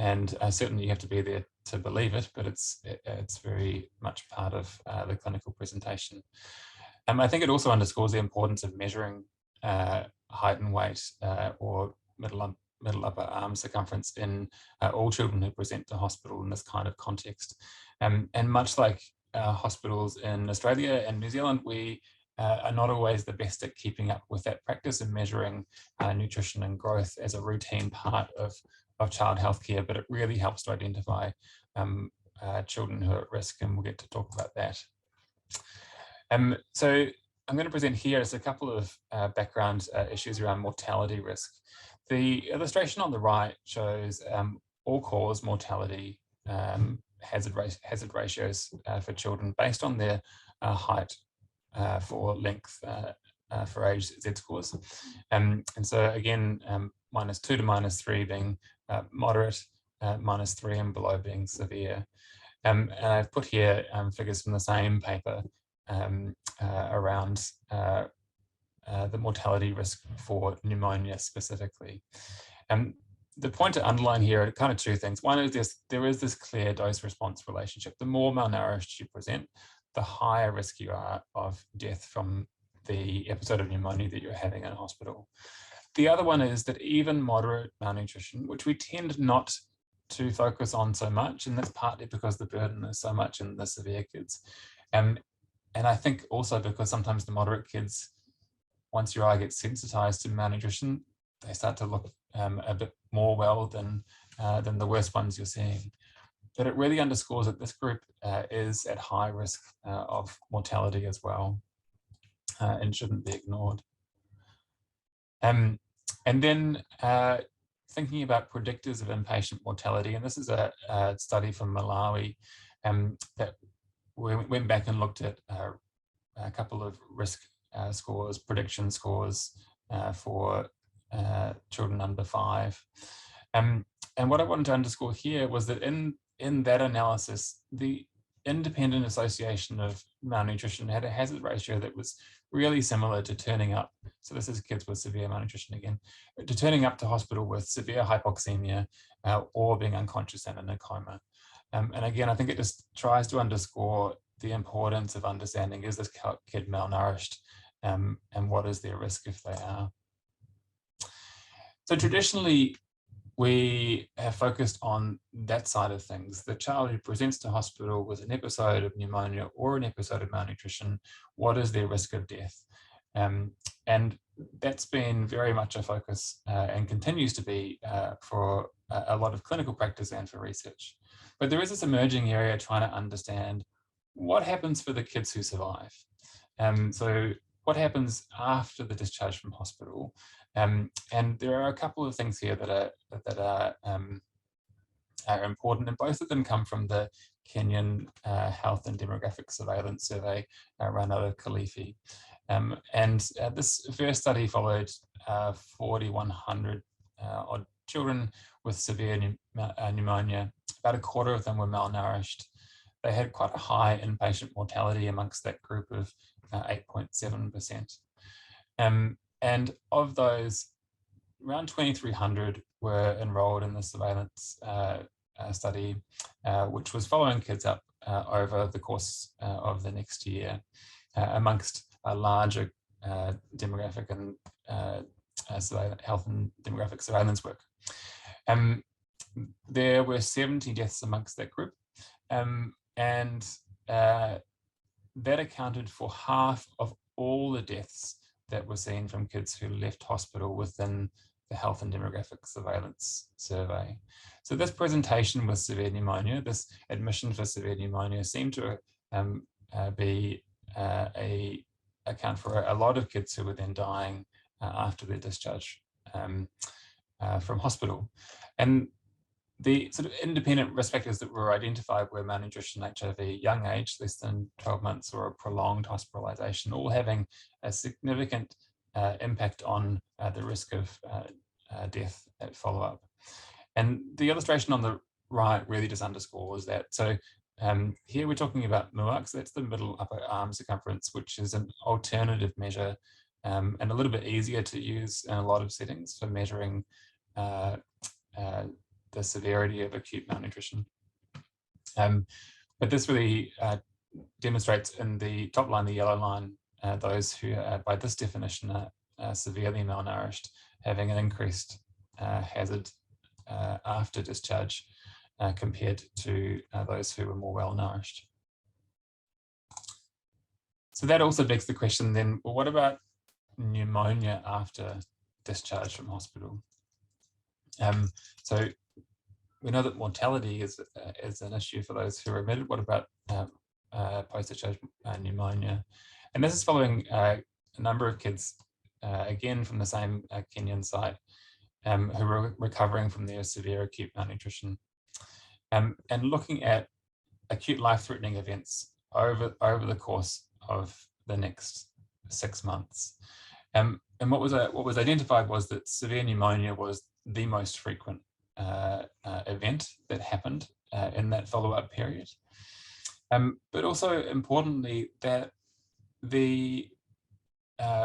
And certainly you have to be there to believe it, but it's very much part of the clinical presentation. I think it also underscores the importance of measuring height and weight or middle upper arm circumference in all children who present to hospital in this kind of context. And much like hospitals in Australia and New Zealand, we are not always the best at keeping up with that practice and measuring nutrition and growth as a routine part of child healthcare, but it really helps to identify children who are at risk, and we'll get to talk about that. So I'm going to present here as a couple of background issues around mortality risk. The illustration on the right shows all-cause mortality hazard ratios for children based on their height for length for age Z-scores. And so again, -2 to -3 being moderate, -3 and below being severe. And I've put here figures from the same paper around the mortality risk for pneumonia specifically. The point to underline here are kind of two things. One is there is this clear dose-response relationship. The more malnourished you present, the higher risk you are of death from the episode of pneumonia that you're having in a hospital. The other one is that even moderate malnutrition, which we tend not to focus on so much, and that's partly because the burden is so much in the severe kids. And I think also because sometimes the moderate kids, once your eye gets sensitized to malnutrition, they start to look a bit more well than the worst ones you're seeing. But it really underscores that this group is at high risk of mortality as well, and shouldn't be ignored. And then thinking about predictors of inpatient mortality, and this is a study from Malawi that we went back and looked at a couple of risk scores, prediction scores for children under 5. And what I wanted to underscore here was that in that analysis, the independent association of malnutrition had a hazard ratio that was really similar to turning up. So this is kids with severe malnutrition again, to turning up to hospital with severe hypoxemia or being unconscious and in a coma. And again, I think it just tries to underscore the importance of understanding, is this kid malnourished, and what is their risk if they are? So traditionally, we have focused on that side of things. The child who presents to hospital with an episode of pneumonia or an episode of malnutrition, what is their risk of death? And that's been very much a focus and continues to be for a lot of clinical practice and for research. But there is this emerging area trying to understand what happens for the kids who survive. So what happens after the discharge from hospital? And there are a couple of things here that are important, and both of them come from the Kenyan Health and Demographic Surveillance Survey run out of Kilifi. And this first study followed 4,100 odd children with severe pneumonia. About a quarter of them were malnourished. They had quite a high inpatient mortality amongst that group of 8.7%. And of those, around 2,300 were enrolled in the surveillance study, which was following kids up over the course of the next year, amongst a larger demographic and health and demographic surveillance work. There were 70 deaths amongst that group, and that accounted for half of all the deaths that were seen from kids who left hospital within the Health and Demographic Surveillance Survey. So this presentation with severe pneumonia, this admission for severe pneumonia, seemed to account for a lot of kids who were then dying after their discharge from hospital. And the sort of independent risk factors that were identified were malnutrition, HIV, young age, less than 12 months, or a prolonged hospitalization, all having a significant impact on the risk of death at follow-up. And the illustration on the right really just underscores that. So here we're talking about MUAC, so that's the middle upper arm circumference, which is an alternative measure and a little bit easier to use in a lot of settings for measuring the severity of acute malnutrition. But this really demonstrates in the top line, the yellow line, those who are, by this definition, are severely malnourished, having an increased hazard after discharge compared to those who were more well nourished. So that also begs the question then, well, what about pneumonia after discharge from hospital? So we know that mortality is an issue for those who are admitted. What about post-discharge pneumonia? And this is following a number of kids, again from the same Kenyan site, who were recovering from their severe acute malnutrition, and looking at acute life-threatening events over the course of the next 6 months. And what was identified was that severe pneumonia was the most frequent event that happened in that follow-up period. But also importantly, that the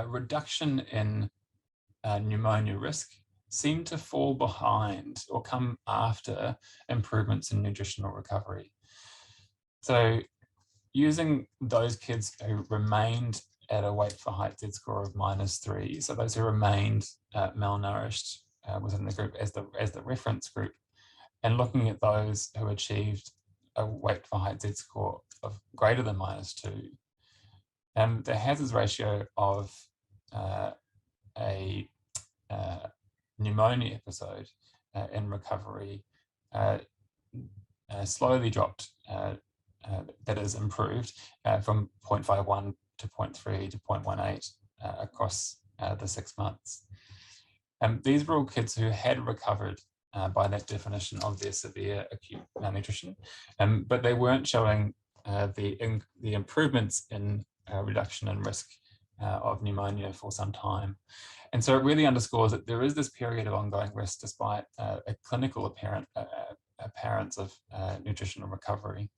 reduction in pneumonia risk seemed to fall behind or come after improvements in nutritional recovery. So using those kids who remained at a weight for height Z-score of -3, so those who remained malnourished within the group as the reference group, and looking at those who achieved a weight for height Z-score of greater than -2, the hazards ratio of a pneumonia episode in recovery slowly dropped, that is improved from 0.51 to 0.3 to 0.18 across the 6 months. These were all kids who had recovered by that definition of their severe acute malnutrition, but they weren't showing the improvements in reduction in risk of pneumonia for some time. And so it really underscores that there is this period of ongoing risk despite a clinical appearance of nutritional recovery.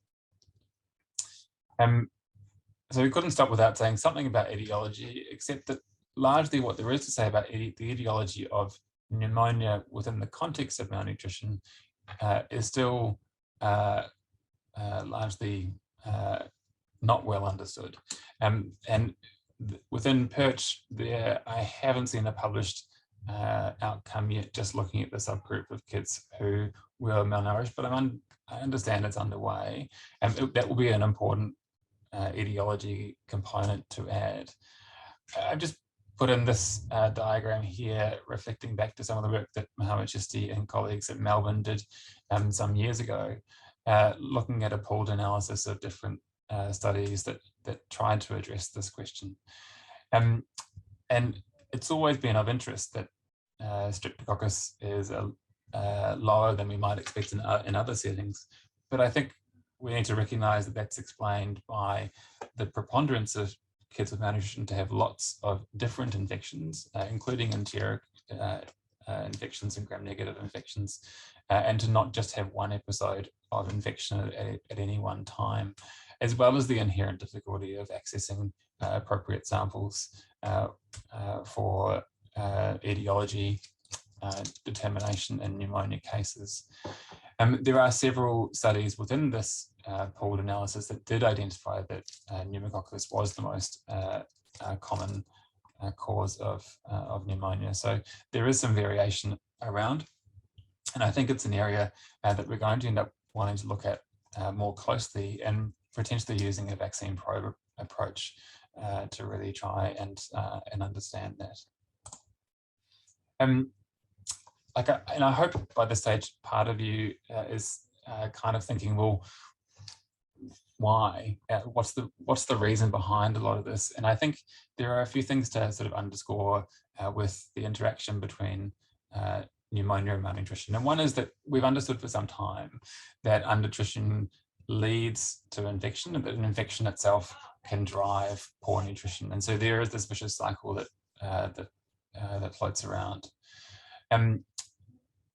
So we couldn't stop without saying something about etiology, except that largely what there is to say about the etiology of pneumonia within the context of malnutrition is still largely not well understood. And within PERCH, I haven't seen a published outcome yet, just looking at the subgroup of kids who were malnourished, but I understand it's underway, and that will be an important etiology component to add. I've just put in this diagram here, reflecting back to some of the work that Mohammed Chisti and colleagues at Melbourne did some years ago, looking at a pooled analysis of different studies that tried to address this question. And it's always been of interest that Streptococcus is lower than we might expect in other settings, but I think we need to recognize that that's explained by the preponderance of kids with malnutrition to have lots of different infections, including enteric infections and gram-negative infections, and to not just have one episode of infection at any one time, as well as the inherent difficulty of accessing appropriate samples for etiology determination in pneumonia cases. There are several studies within this pooled analysis that did identify that pneumococcus was the most common cause of pneumonia. So there is some variation around, and I think it's an area that we're going to end up wanting to look at more closely, and potentially using a vaccine probe approach to really try and understand that. And I hope by this stage, part of you is kind of thinking, well, why? What's the reason behind a lot of this? And I think there are a few things to sort of underscore with the interaction between pneumonia and malnutrition. And one is that we've understood for some time that undernutrition leads to infection, and that an infection itself can drive poor nutrition. And so there is this vicious cycle that floats around.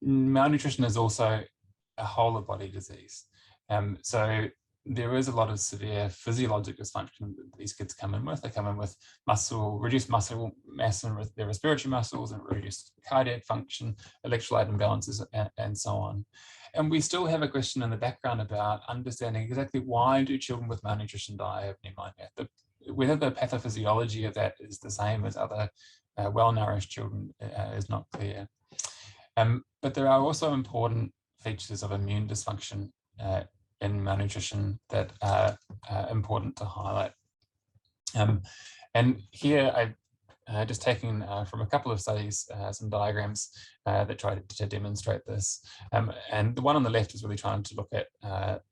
Malnutrition is also a whole of body disease. So there is a lot of severe physiologic dysfunction that these kids come in with. They come in with reduced muscle mass in their respiratory muscles, and reduced cardiac function, electrolyte imbalances, and so on. And we still have a question in the background about understanding exactly why do children with malnutrition die of pneumonia. Whether the pathophysiology of that is the same as other well-nourished children is not clear. But there are also important features of immune dysfunction in malnutrition that are important to highlight. And here I've just taken from a couple of studies some diagrams that try to demonstrate this. And the one on the left is really trying to look at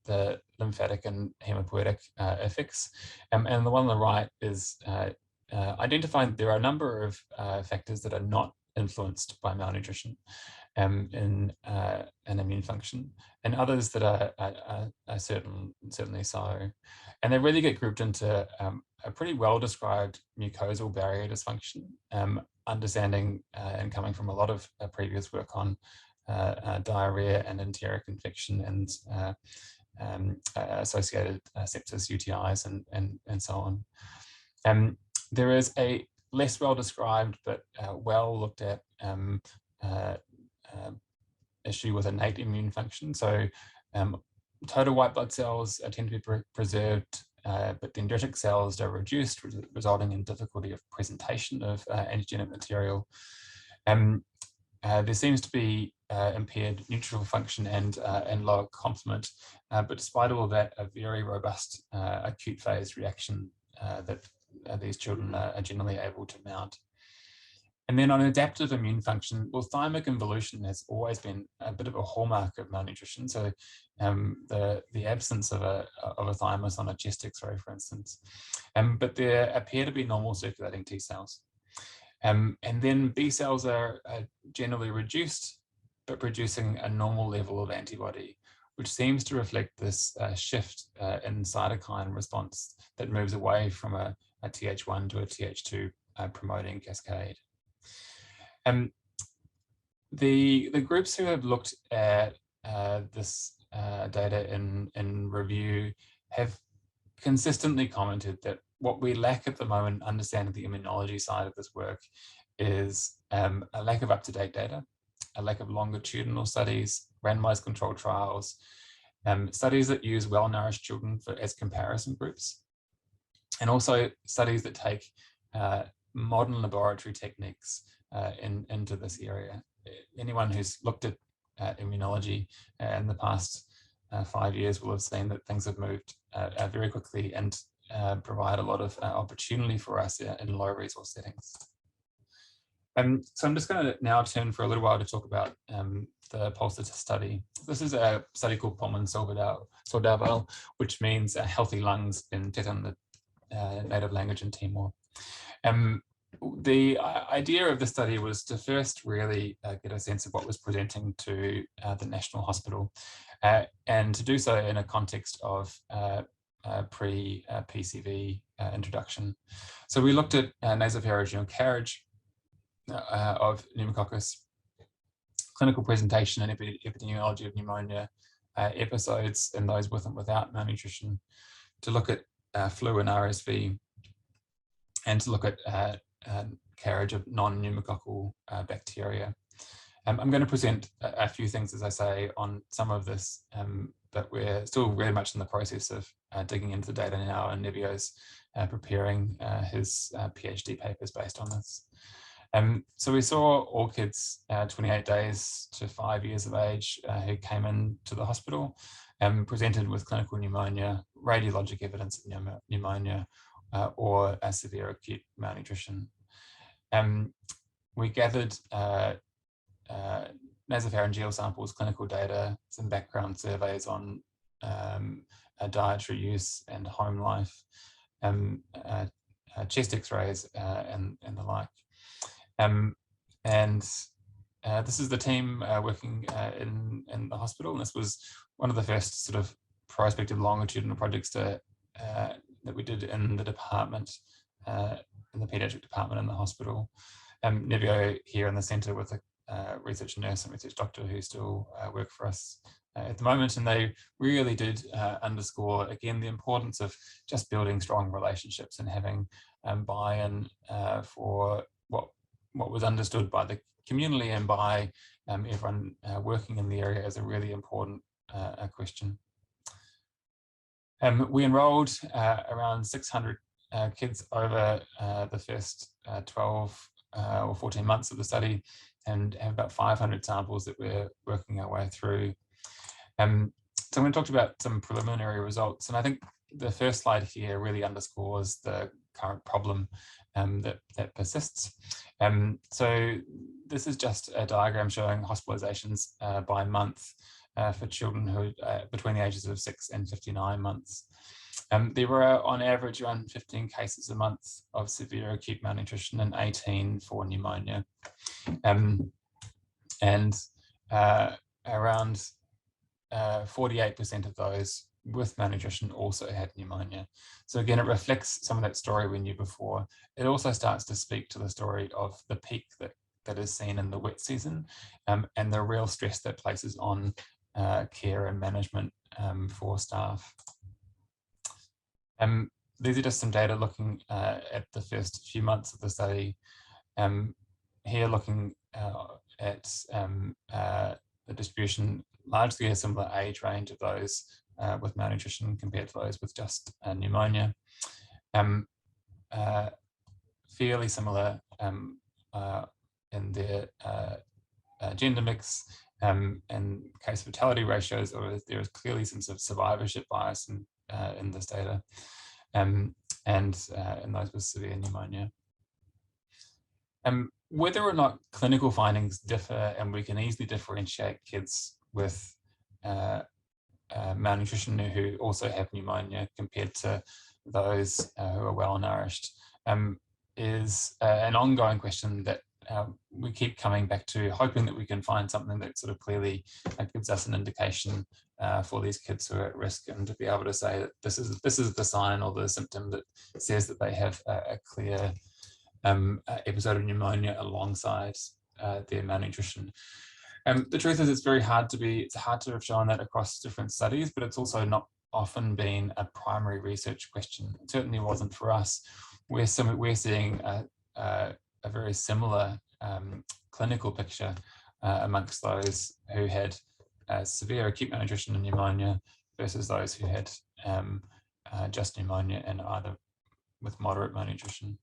the lymphatic and hematopoietic effects. And the one on the right is identifying there are a number of factors that are not influenced by malnutrition in immune function, and others that are certainly so. And they really get grouped into a pretty well-described mucosal barrier dysfunction, understanding and coming from a lot of previous work on diarrhea and enteric infection and associated sepsis, UTIs, and so on. There is a less well-described but well-looked at issue with innate immune function. So total white blood cells tend to be preserved, but dendritic cells are reduced, resulting in difficulty of presentation of antigenic material. There seems to be impaired neutrophil function and lower complement, but despite all of that, a very robust acute phase reaction that these children are generally able to mount. And then on adaptive immune function, well, thymic involution has always been a bit of a hallmark of malnutrition. So the absence of a thymus on a chest X-ray, for instance. But there appear to be normal circulating T cells. And then B cells are generally reduced, but producing a normal level of antibody, which seems to reflect this shift in cytokine response that moves away from a Th1 to a Th2 promoting cascade. The groups who have looked at this data in review have consistently commented that what we lack at the moment, understanding the immunology side of this work, is a lack of up-to-date data, a lack of longitudinal studies, randomized controlled trials, studies that use well-nourished children as comparison groups, and also studies that take modern laboratory techniques into this area. Anyone who's looked at immunology in the past 5 years will have seen that things have moved very quickly and provide a lot of opportunity for us in low resource settings. So I'm just going to now turn for a little while to talk about the PULSAR study. This is a study called Pulmon Saudável, which means healthy lungs in Teton, the native language in Timor. The idea of the study was to first really get a sense of what was presenting to the National Hospital, and to do so in a context of pre-PCV introduction. So we looked at nasopharyngeal carriage of pneumococcus, clinical presentation and epidemiology of pneumonia episodes in those with and without malnutrition, to look at flu and RSV, and to look at carriage of non-pneumococcal bacteria. I'm going to present a few things, as I say, on some of this, but we're still very much in the process of digging into the data now, and Nevio's preparing his PhD papers based on this. So we saw all kids 28 days to 5 years of age who came into the hospital and presented with clinical pneumonia, radiologic evidence of pneumonia, or a severe acute malnutrition. We gathered nasopharyngeal samples, clinical data, some background surveys on dietary use and home life, chest X-rays, and the like. This is the team working in the hospital, and this was one of the first sort of prospective longitudinal projects that we did in the department, in the paediatric department in the hospital. Nevio here in the centre with a research nurse and research doctor who still work for us at the moment, and they really did underscore again the importance of just building strong relationships and having buy-in for what was understood by the community and by everyone working in the area as a really important question. We enrolled around 600 kids over the first 12 or 14 months of the study, and have about 500 samples that we're working our way through. So I'm going to talk about some preliminary results, and I think the first slide here really underscores the current problem that persists. So this is just a diagram showing hospitalizations by month for children who between the ages of 6 and 59 months. There were on average around 15 cases a month of severe acute malnutrition and 18 for pneumonia. And around 48% of those with malnutrition also had pneumonia. So again, it reflects some of that story we knew before. It also starts to speak to the story of the peak that is seen in the wet season, and the real stress that places on care and management for staff. These are just some data looking at the first few months of the study. Here looking at the distribution, largely a similar age range of those with malnutrition compared to those with just pneumonia. Fairly similar in their gender mix and case fatality ratios, or there is clearly some sort of survivorship bias in this data, and in those with severe pneumonia. Whether or not clinical findings differ, and we can easily differentiate kids with malnutrition who also have pneumonia compared to those who are well nourished, is an ongoing question that we keep coming back to, hoping that we can find something that sort of clearly gives us an indication for these kids who are at risk, and to be able to say that this is the sign or the symptom that says that they have a clear episode of pneumonia alongside their malnutrition. The truth is, it's hard to have shown that across different studies, but it's also not often been a primary research question. It certainly wasn't for us. We're seeing a very similar clinical picture amongst those who had severe acute malnutrition and pneumonia versus those who had just pneumonia and either with moderate malnutrition.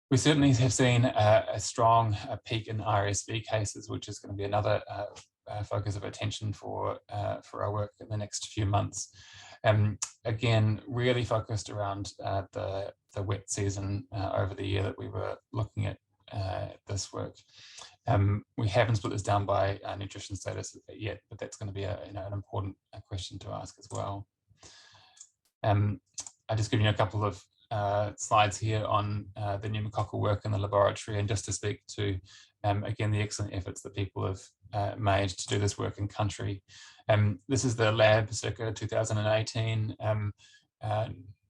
We certainly have seen a strong peak in RSV cases, which is going to be another focus of attention for our work in the next few months. Again, really focused around the wet season over the year that we were looking at this work. We haven't split this down by nutrition status yet, but that's going to be an important question to ask as well. I'll just give you a couple of slides here on the pneumococcal work in the laboratory, and just to speak to again the excellent efforts that people have made to do this work in country. This is the lab circa 2018,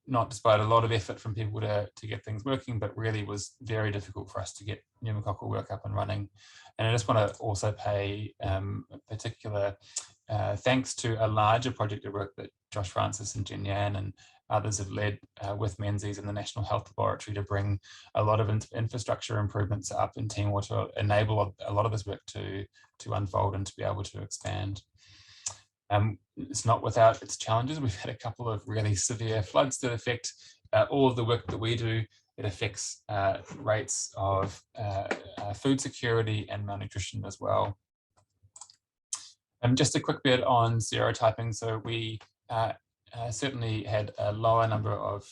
not despite a lot of effort from people to get things working, but really was very difficult for us to get pneumococcal work up and running. And I just want to also pay particular thanks to a larger project of work that Josh Francis and Jen Yan and others have led with Menzies and the National Health Laboratory to bring a lot of infrastructure improvements up in Timor to enable a lot of this work to unfold and to be able to expand. It's not without its challenges. We've had a couple of really severe floods that affect all of the work that we do. It affects rates of food security and malnutrition as well. Just a quick bit on serotyping. So we certainly had a lower number of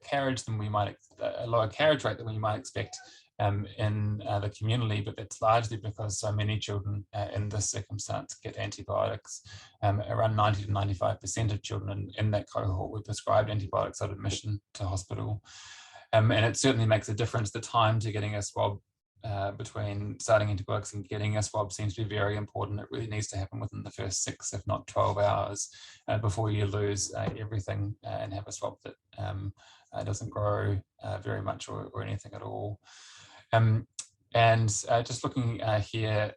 carriage than we might, a lower carriage rate than we might expect in the community, but that's largely because so many children in this circumstance get antibiotics. Around 90 to 95% of children in that cohort were prescribed antibiotics at admission to hospital. And it certainly makes a difference. The time to getting a swab between starting antibiotics and getting a swab seems to be very important. It really needs to happen within the first 6, if not 12 hours before you lose everything and have a swab that doesn't grow very much or anything at all. And just looking here,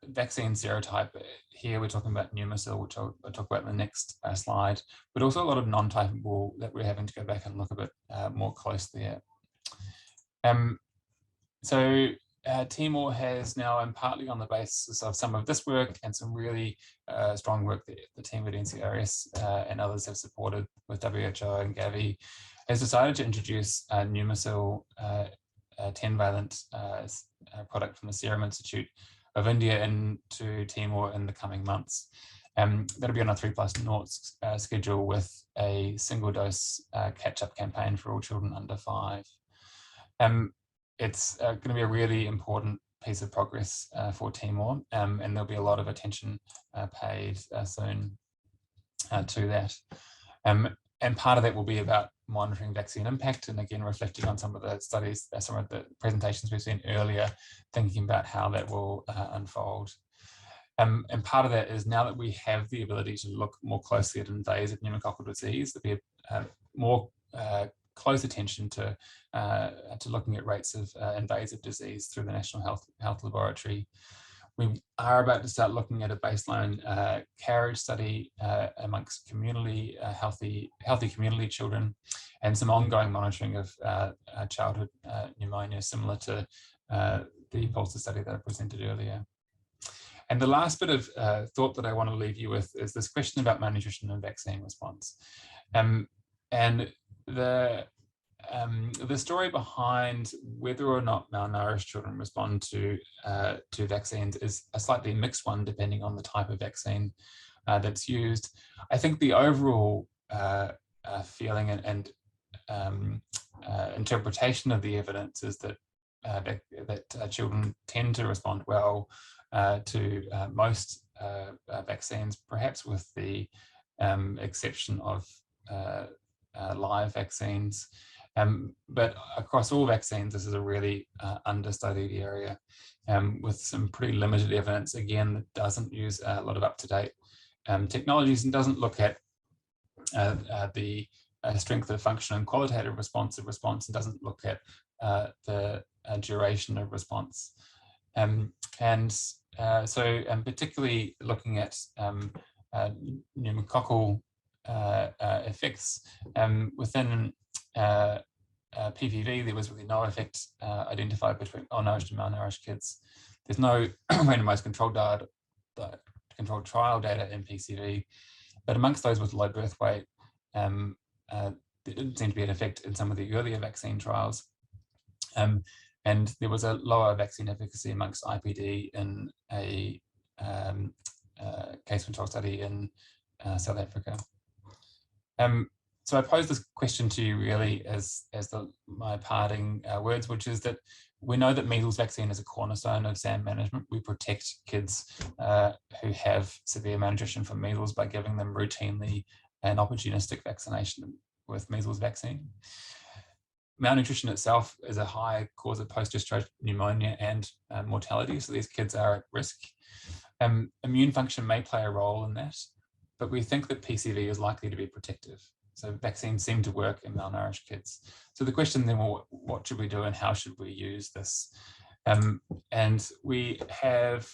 vaccine serotype, here we're talking about pneumococcal, which I'll talk about in the next slide, but also a lot of non-typable that we're having to go back and look a bit more closely at. So Timor has now, and partly on the basis of some of this work and some really strong work that the team at NCRS and others have supported with WHO and Gavi, has decided to introduce pneumococcal 10-valent product from the Serum Institute of India into Timor in the coming months. That'll be on a 3+0 schedule with a single dose catch-up campaign for all children under 5. It's going to be a really important piece of progress for Timor, and there'll be a lot of attention paid soon to that. And part of that will be about monitoring vaccine impact, and again reflecting on some of the studies, some of the presentations we've seen earlier, thinking about how that will unfold. And part of that is, now that we have the ability to look more closely at invasive pneumococcal disease, there'll be more close attention to looking at rates of invasive disease through the National Health Laboratory. We are about to start looking at a baseline carriage study amongst community healthy community children, and some ongoing monitoring of childhood pneumonia, similar to the PULSAR study that I presented earlier. And the last bit of thought that I want to leave you with is this question about malnutrition and vaccine response. And the story behind whether or not malnourished children respond to vaccines is a slightly mixed one, depending on the type of vaccine that's used. I think the overall feeling and interpretation of the evidence is that children tend to respond well to most vaccines, perhaps with the exception of live vaccines. But across all vaccines, this is a really understudied area with some pretty limited evidence, again, that doesn't use a lot of up-to-date technologies and doesn't look at the strength of function and qualitative response and doesn't look at the duration of response. So particularly looking at pneumococcal effects within PPV, there was really no effect identified between nourished and malnourished kids. There's no randomized controlled trial data in PCV, but amongst those with low birth weight, there didn't seem to be an effect in some of the earlier vaccine trials. And there was a lower vaccine efficacy amongst IPD in a case control study in South Africa. So I pose this question to you really as my parting words, which is that we know that measles vaccine is a cornerstone of SAM management. We protect kids who have severe malnutrition from measles by giving them routinely an opportunistic vaccination with measles vaccine. Malnutrition itself is a high cause of post-discharge pneumonia and mortality, so these kids are at risk. Immune function may play a role in that, but we think that PCV is likely to be protective. So vaccines seem to work in malnourished kids. So the question then, well, what should we do and how should we use this? And we have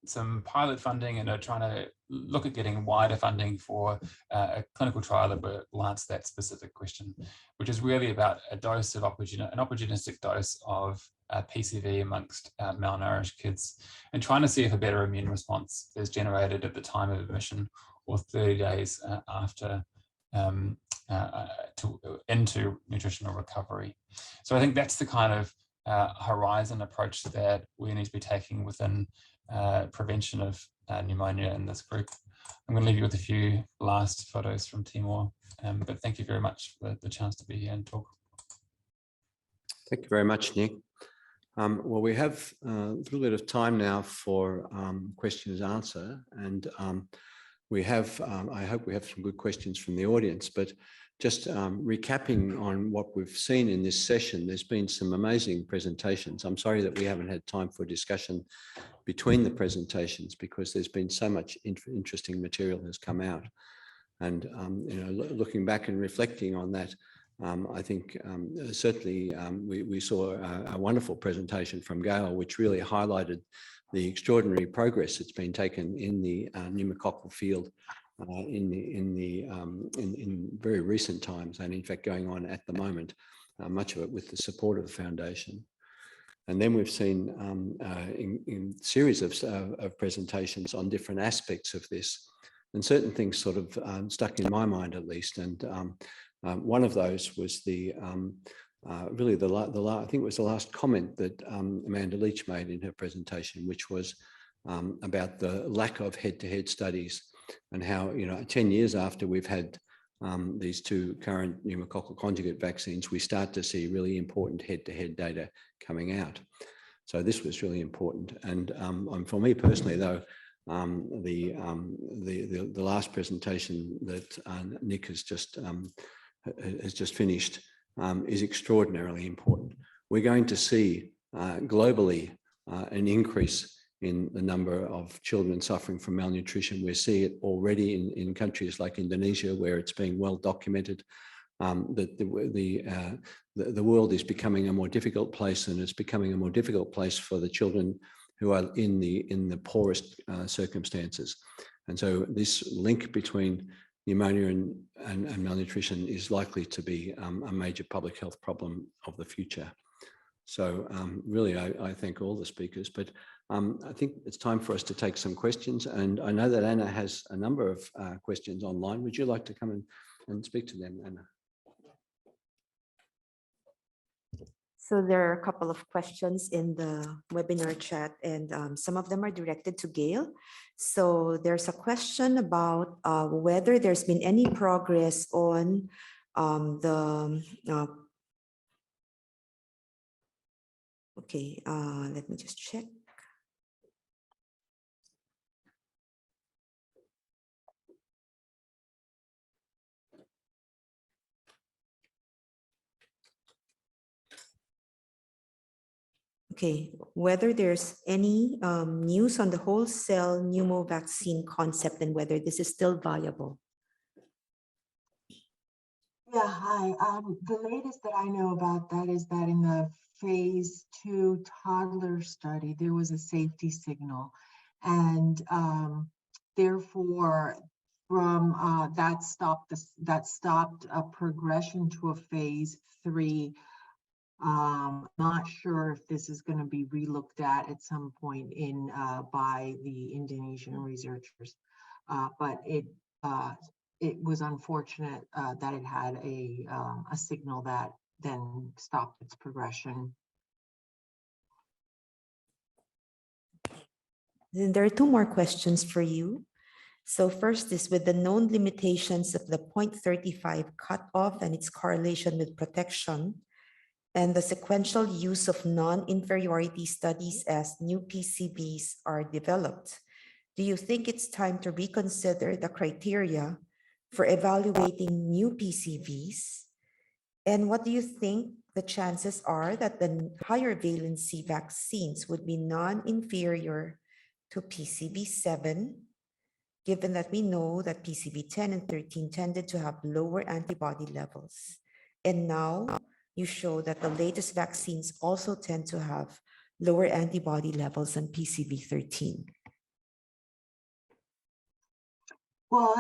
some pilot funding and are trying to look at getting wider funding for a clinical trial that will answer that specific question, which is really about a dose of an opportunistic dose of PCV amongst malnourished kids, and trying to see if a better immune response is generated at the time of admission or 30 days after into nutritional recovery. So I think that's the kind of horizon approach that we need to be taking within prevention of pneumonia in this group. I'm going to leave you with a few last photos from Timor, but thank you very much for the chance to be here and talk. Thank you very much, Nick. Well, we have a little bit of time now for questions and answer, and we have, I hope we have some good questions from the audience, but just recapping on what we've seen in this session, there's been some amazing presentations. I'm sorry that we haven't had time for discussion between the presentations because there's been so much interesting material has come out. And you know, looking back and reflecting on that, I think certainly we saw a wonderful presentation from Gail, which really highlighted the extraordinary progress that's been taken in the pneumococcal field in very recent times, and in fact going on at the moment, much of it with the support of the foundation. And then we've seen in series of presentations on different aspects of this, and certain things sort of stuck in my mind at least. And one of those was the really I think it was the last comment that Amanda Leach made in her presentation, which was about the lack of head-to-head studies, and how 10 years after we've had these two current pneumococcal conjugate vaccines, we start to see really important head-to-head data coming out. So this was really important. And for me personally, though, the last presentation that Nick has just finished is extraordinarily important. We're going to see globally an increase in the number of children suffering from malnutrition. We see it already in countries like Indonesia, where it's being well documented that the world is becoming a more difficult place, and it's becoming a more difficult place for the children who are in the poorest circumstances. And so this link between pneumonia and malnutrition is likely to be a major public health problem of the future. So really, I thank all the speakers, but I think it's time for us to take some questions. And I know that Anna has a number of questions online. Would you like to come and speak to them, Anna? So there are a couple of questions in the webinar chat, and some of them are directed to Gail. So there's a question about whether there's been any progress on let me just check. Okay, whether there's any news on the whole cell pneumo vaccine concept and whether this is still viable. Yeah, hi. The latest that I know about that is that in the phase 2 toddler study, there was a safety signal, and therefore, from that stopped a progression to a phase 3. Not sure if this is going to be relooked at some point by the Indonesian researchers, but it was unfortunate that it had a signal that then stopped its progression. Then there are two more questions for you. So first is, with the known limitations of the 0.35 cutoff and its correlation with protection, and the sequential use of non-inferiority studies as new PCVs are developed, do you think it's time to reconsider the criteria for evaluating new PCVs? And what do you think the chances are that the higher valency vaccines would be non-inferior to PCV7, given that we know that PCV10 and 13 tended to have lower antibody levels? And now you show that the latest vaccines also tend to have lower antibody levels than PCV13. Well,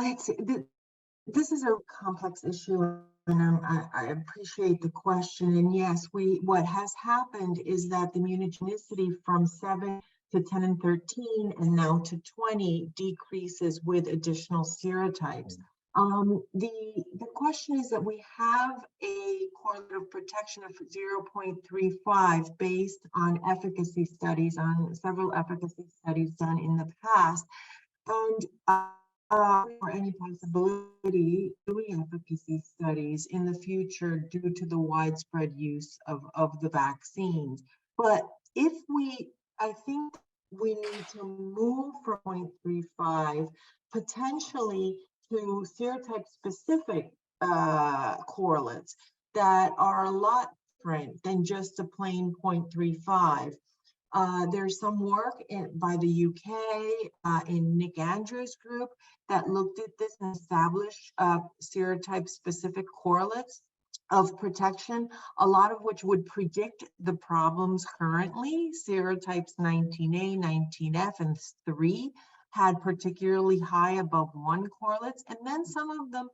this is a complex issue, and I appreciate the question. And yes, what has happened is that the immunogenicity from 7 to 10 and 13 and now to 20 decreases with additional serotypes. The question is that we have a correlate of protection of 0.35 based on efficacy studies, on several efficacy studies done in the past, and for any possibility doing efficacy studies in the future due to the widespread use of the vaccines. But I think we need to move from 0.35 potentially to serotype specific correlates that are a lot different than just a plain 0.35. There's some work by the UK in Nick Andrews' group that looked at this and established serotype specific correlates. of protection, a lot of which would predict the problems currently. Serotypes 19A, 19F, and 3 had particularly high above 1 correlates, and then some of them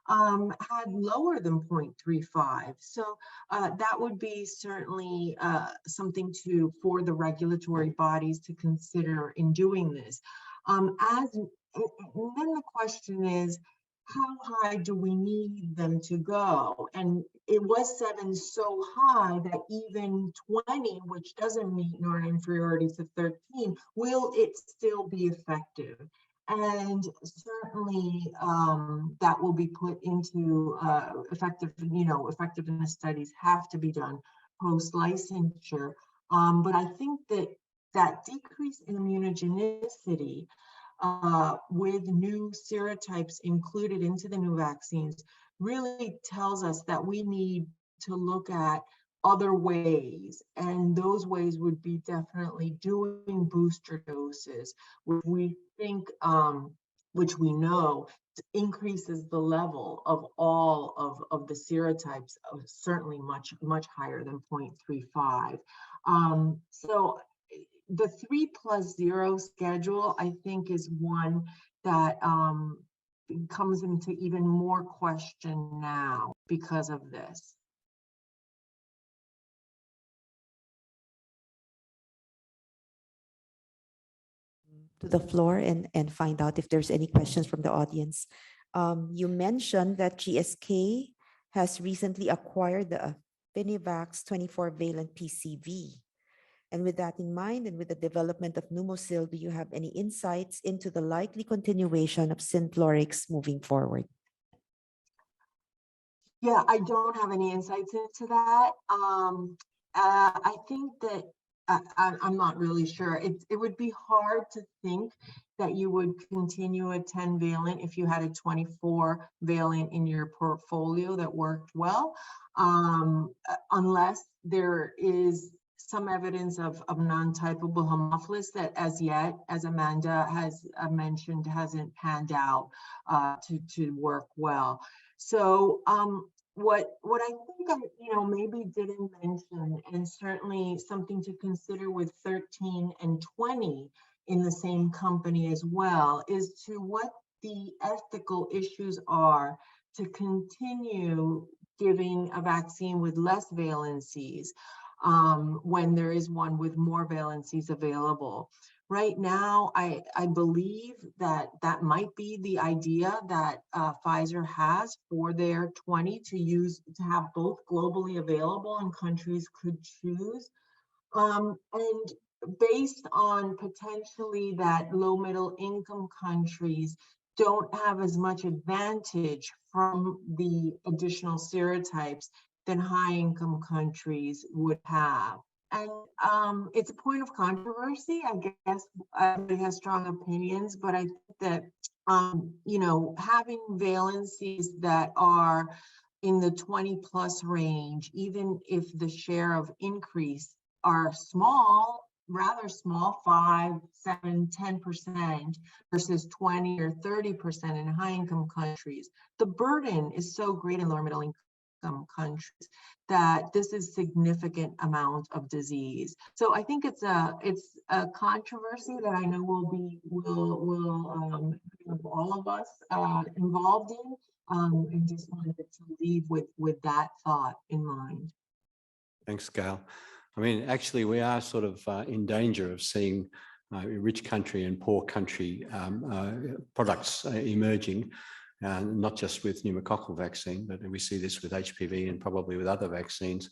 had lower than 0.35. So that would be certainly something for the regulatory bodies to consider in doing this. And then the question is, how high do we need them to go? And it was 7 so high that even 20, which doesn't meet non-inferiority to 13, will it still be effective? And certainly that will be put into effectiveness studies have to be done post-licensure. But I think that decrease in immunogenicity with new serotypes included into the new vaccines really tells us that we need to look at other ways, and those ways would be definitely doing booster doses, which we think, which we know increases the level of all of the serotypes, certainly much higher than 0.35. So the 3+0 schedule, I think, is one that comes into even more question now because of this. To the floor and find out if there's any questions from the audience. You mentioned that GSK has recently acquired the Pneumococcal 24-valent PCV. And with that in mind, and with the development of Pneumocil, do you have any insights into the likely continuation of Synflorix moving forward? Yeah, I don't have any insights into that. I think that I'm not really sure. It would be hard to think that you would continue a 10-valent if you had a 24-valent in your portfolio that worked well, unless there is some evidence of non-typable Haemophilus that as yet, as Amanda has mentioned, hasn't panned out to work well. So what I think I maybe didn't mention, and certainly something to consider with 13 and 20 in the same company as well, is to what the ethical issues are to continue giving a vaccine with less valencies when there is one with more valencies available. Right now, I believe that might be the idea that Pfizer has for their 20 to have both globally available and countries could choose. And based on potentially that low middle income countries don't have as much advantage from the additional serotypes than high income countries would have. And it's a point of controversy. I guess everybody has strong opinions, but I think that, having valencies that are in the 20+ range, even if the share of increase are small, rather small, 5, 7, 10% versus 20 or 30% in high income countries, the burden is so great in lower middle income countries that this is significant amount of disease. So I think it's a controversy that I know will have all of us involved in, and just wanted to leave with that thought in mind. Thanks, Gail. I mean, actually, we are sort of in danger of seeing rich country and poor country products emerging. Not just with pneumococcal vaccine, but we see this with HPV and probably with other vaccines.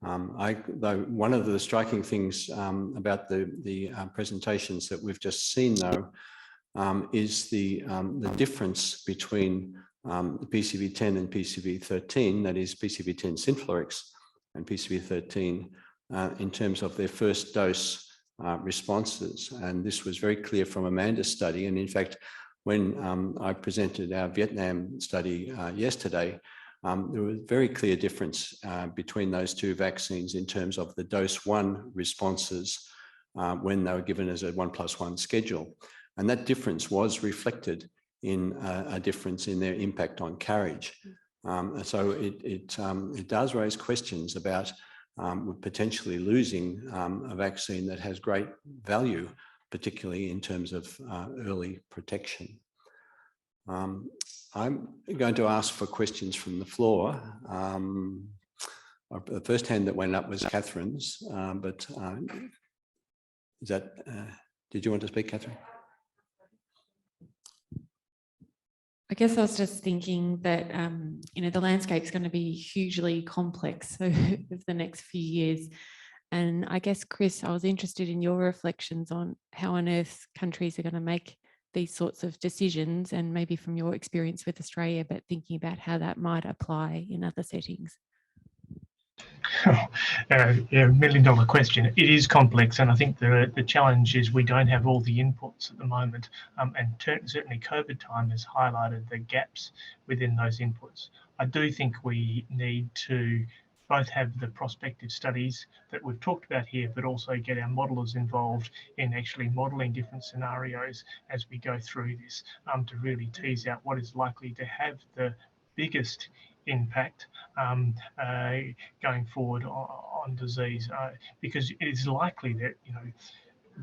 Though one of the striking things about the presentations that we've just seen, though, is the difference between PCV10 and PCV13, that is PCV10 Synflorix and PCV13, in terms of their first dose responses. And this was very clear from Amanda's study. And in fact, when I presented our Vietnam study yesterday, there was a very clear difference between those two vaccines in terms of the dose 1 responses when they were given as a 1+1 schedule. And that difference was reflected in a difference in their impact on carriage. And so it does raise questions about potentially losing a vaccine that has great value, particularly in terms of early protection. I'm going to ask for questions from the floor. The first hand that went up was Catherine's, but is that, did you want to speak, Catherine? I guess I was just thinking that, you know, the landscape's going to be hugely complex over the next few years. And I guess, Chris, I was interested in your reflections on how on earth countries are going to make these sorts of decisions, and maybe from your experience with Australia, but thinking about how that might apply in other settings. Yeah, $1 million question. It is complex, and I think the challenge is we don't have all the inputs at the moment, and certainly COVID time has highlighted the gaps within those inputs. I do think we need to both have the prospective studies that we've talked about here, but also get our modelers involved in actually modelling different scenarios as we go through this, to really tease out what is likely to have the biggest impact going forward on disease, because it is likely that, you know,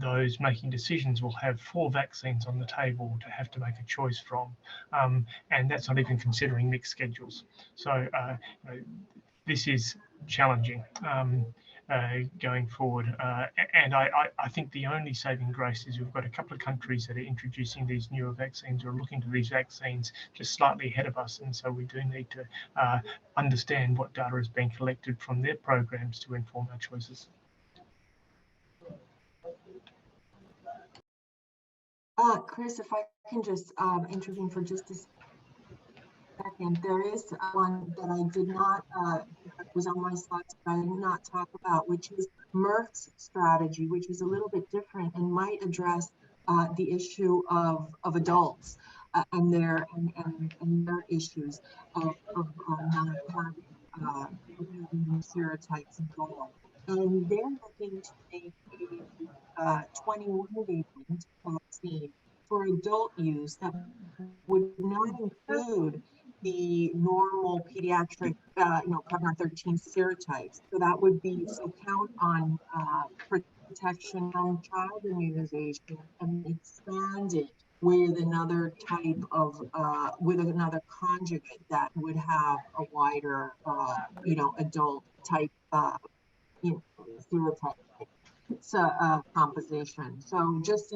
those making decisions will have 4 vaccines on the table to have to make a choice from, and that's not even considering mixed schedules. So you know, this is challenging going forward, and I think the only saving grace is we've got a couple of countries that are introducing these newer vaccines or looking to these vaccines just slightly ahead of us, and so we do need to understand what data is being collected from their programs to inform our choices. Chris, if I can just intervene for just a second. There is one that I did not, was on my slides, but I did not talk about, which is Merck's strategy, which is a little bit different and might address the issue of adults and their issues of not having serotypes involved. And they're looking to make a 21-day vaccine for adult use that would not include the normal pediatric, Prevnar 13 serotypes. So that would be, so count on protection from child immunization and expand it with another type of, with another conjugate that would have a wider, adult type, serotype. Composition. So just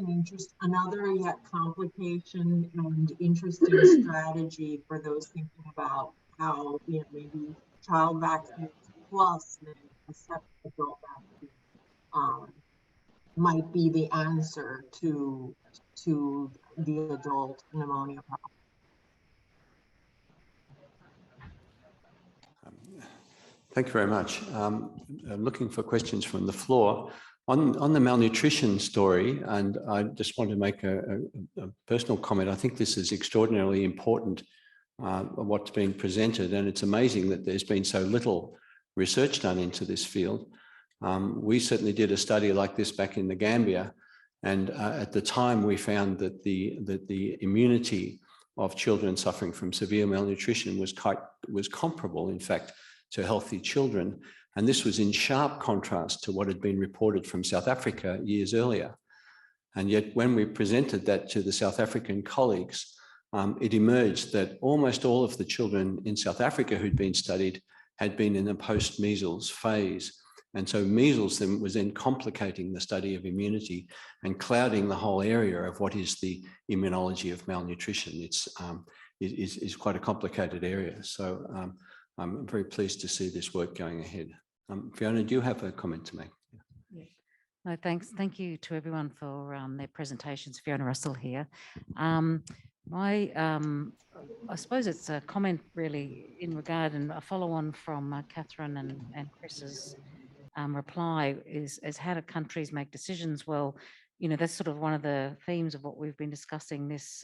another yet complication and interesting strategy for those thinking about how, maybe child vaccines plus a separate adult vaccine might be the answer to the adult pneumonia problem. Thank you very much. I'm looking for questions from the floor. On the malnutrition story, and I just want to make a personal comment. I think this is extraordinarily important, what's being presented, and it's amazing that there's been so little research done into this field. We certainly did a study like this back in the Gambia, and at the time we found that the immunity of children suffering from severe malnutrition was comparable, in fact, to healthy children. And this was in sharp contrast to what had been reported from South Africa years earlier. And yet when we presented that to the South African colleagues, it emerged that almost all of the children in South Africa who'd been studied had been in the post-measles phase. And so measles then was then complicating the study of immunity and clouding the whole area of what is the immunology of malnutrition. It's quite a complicated area. So I'm very pleased to see this work going ahead. Fiona, do you have a comment to make? Yeah. No, thanks. Thank you to everyone for their presentations. Fiona Russell here. I suppose it's a comment really in regard and a follow on from Catherine and Chris's reply is how do countries make decisions? Well, that's sort of one of the themes of what we've been discussing these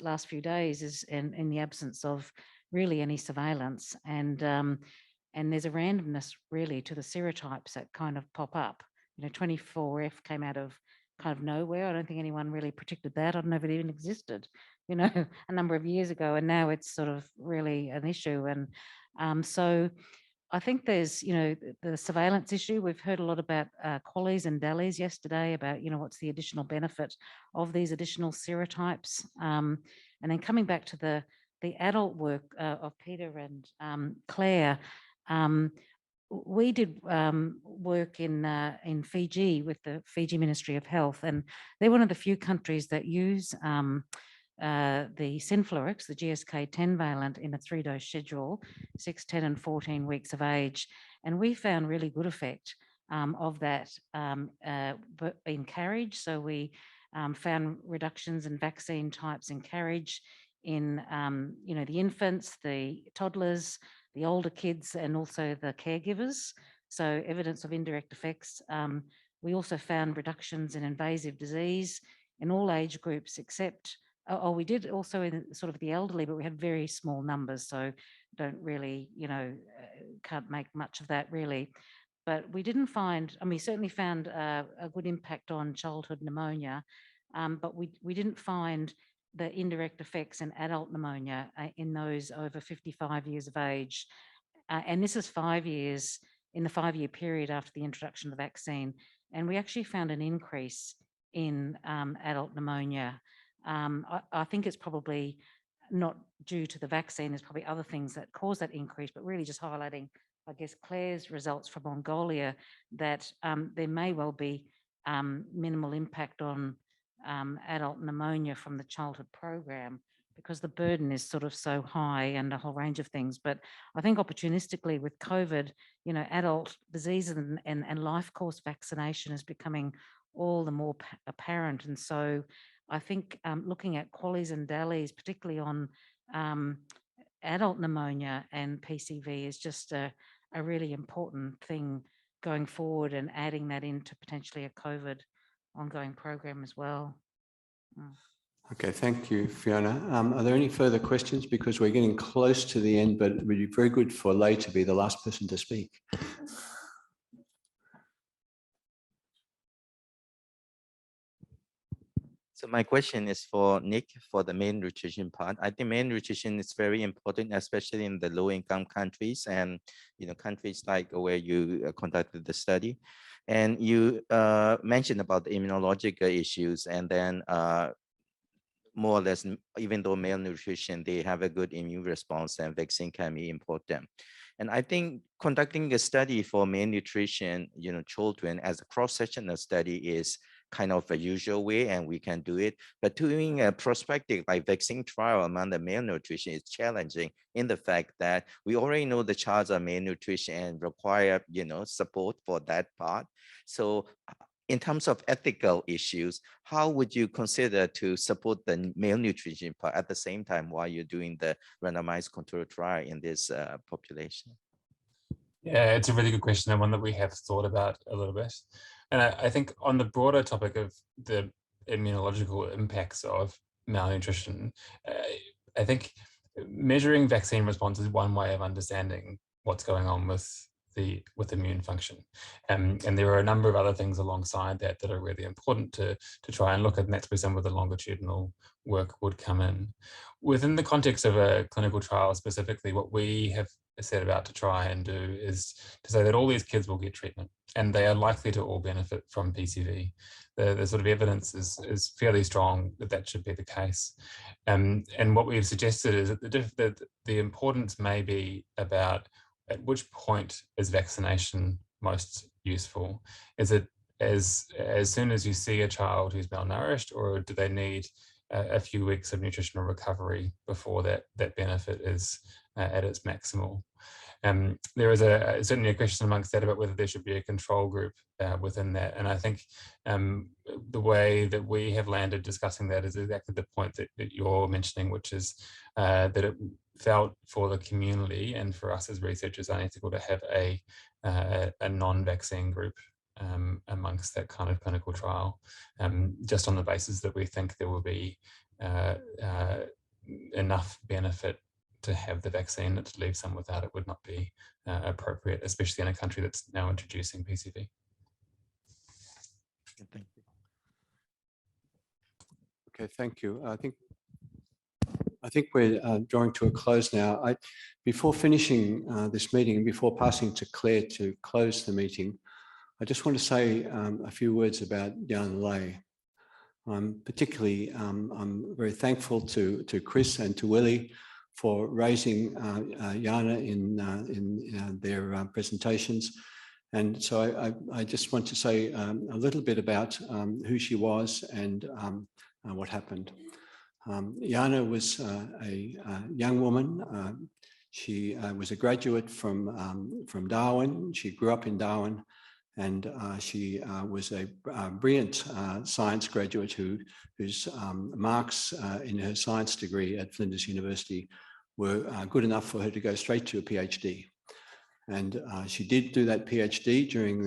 last few days is in the absence of really any surveillance, and there's a randomness really to the serotypes that kind of pop up. 24F came out of kind of nowhere. I don't think anyone really predicted that. I don't know if it even existed, you know, a number of years ago, and now it's sort of really an issue. And so I think there's, you know, the surveillance issue. We've heard a lot about QALYs and DALYs yesterday about, you know, what's the additional benefit of these additional serotypes. And then coming back to the adult work of Peter and Claire, we did work in Fiji with the Fiji Ministry of Health, and they're one of the few countries that use the Synflorix, the GSK 10-valent, in a 3-dose schedule, 6, 10, and 14 weeks of age. And we found really good effect of that in carriage. So we found reductions in vaccine types in carriage in, you know, the infants, the toddlers, the older kids, and also the caregivers. So evidence of indirect effects. We also found reductions in invasive disease in all age groups except, we did also in sort of the elderly, but we had very small numbers. So don't really, you know, can't make much of that really. But we didn't find, we certainly found a good impact on childhood pneumonia, but we didn't find the indirect effects in adult pneumonia in those over 55 years of age. And this is 5 years, in the 5-year period after the introduction of the vaccine. And we actually found an increase in adult pneumonia. I think it's probably not due to the vaccine. There's probably other things that cause that increase, but really just highlighting, I guess, Claire's results from Mongolia, that there may well be minimal impact on adult pneumonia from the childhood program because the burden is sort of so high and a whole range of things. But I think opportunistically with COVID, you know, adult diseases and life course vaccination is becoming all the more apparent. And so I think looking at QALYs and DALYs, particularly on adult pneumonia and PCV, is just a really important thing going forward, and adding that into potentially a COVID ongoing program as well. Okay, thank you, Fiona. Are there any further questions? Because we're getting close to the end, but it would be very good for Lei to be the last person to speak. So my question is for Nick for the malnutrition part. I think malnutrition is very important, especially in the low-income countries and, you know, countries like where you conducted the study. And you mentioned about the immunological issues, and then more or less, even though malnutrition, they have a good immune response, and vaccine can be important. And I think conducting a study for malnutrition, you know, children as a cross-sectional study is kind of a usual way, and we can do it. But doing a prospective like vaccine trial among the malnutrition is challenging in the fact that we already know the child are malnutrition and require, you know, support for that part. So in terms of ethical issues, how would you consider to support the malnutrition part at the same time while you're doing the randomized control trial in this population? Yeah, it's a really good question, and one that we have thought about a little bit. And I think on the broader topic of the immunological impacts of malnutrition, I think measuring vaccine response is one way of understanding what's going on with immune function. And there are a number of other things alongside that that are really important to try and look at, and that's where some of the longitudinal work would come in. Within the context of a clinical trial specifically, what we have set about to try and do is to say that all these kids will get treatment and they are likely to all benefit from PCV. The sort of evidence is fairly strong that that should be the case. And what we've suggested is that the importance may be about at which point is vaccination most useful? Is it as soon as you see a child who's malnourished, or do they need a few weeks of nutritional recovery before that benefit is at its maximal? There is certainly a question amongst that about whether there should be a control group within that. And I think the way that we have landed discussing that is exactly the point that you're mentioning, which is that it felt for the community and for us as researchers unethical to have a non-vaccine group amongst that kind of clinical trial, just on the basis that we think there will be enough benefit to have the vaccine, that to leave some without it would not be appropriate, especially in a country that's now introducing PCV. Thank you. Okay, thank you. I think we're drawing to a close now. Before finishing this meeting and before passing to Claire to close the meeting, I just want to say a few words about Yana Lay. Particularly, I'm very thankful to Chris and to Willie for raising Yana in their presentations. And so I just want to say a little bit about who she was and what happened. Yana was a young woman. She was a graduate from Darwin. She grew up in Darwin, and she was a brilliant science graduate whose marks in her science degree at Flinders University were good enough for her to go straight to a PhD. And she did do that PhD during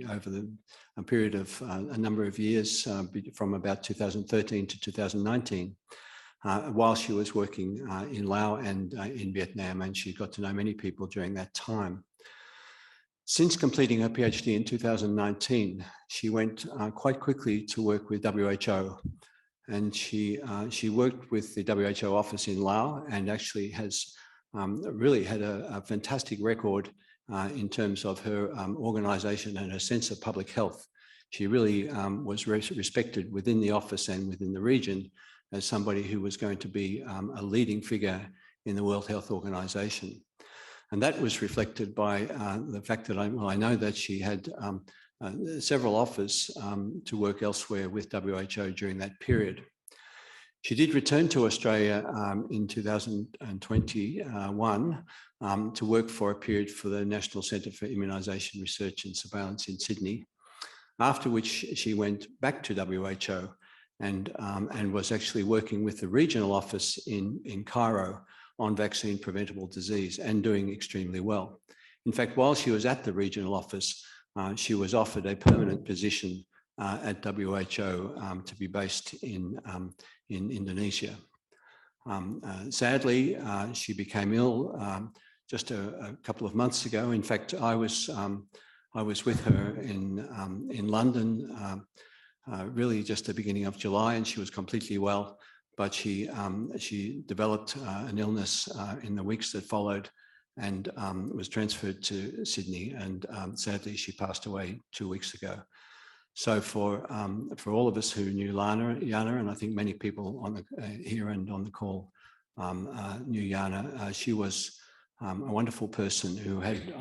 over a period of a number of years from about 2013 to 2019, while she was working in Laos and in Vietnam, and she got to know many people during that time. Since completing her PhD in 2019, she went quite quickly to work with WHO, and she worked with the WHO office in Laos and actually has really had a fantastic record in terms of her organisation and her sense of public health. She really was respected within the office and within the region as somebody who was going to be a leading figure in the World Health Organization. And that was reflected by the fact that I know that she had several offers to work elsewhere with WHO during that period. She did return to Australia in 2021 to work for a period for the National Centre for Immunisation Research and Surveillance in Sydney, after which she went back to WHO and was actually working with the regional office in Cairo on vaccine preventable disease and doing extremely well. In fact, while she was at the regional office, she was offered a permanent position at WHO to be based in Indonesia. Sadly, she became ill just a couple of months ago. In fact, I was with her in London really just the beginning of July, and she was completely well. But she developed an illness in the weeks that followed and was transferred to Sydney. And sadly, she passed away 2 weeks ago. So for all of us who knew Yana, and I think many people on here and on the call knew Yana, she was a wonderful person who had,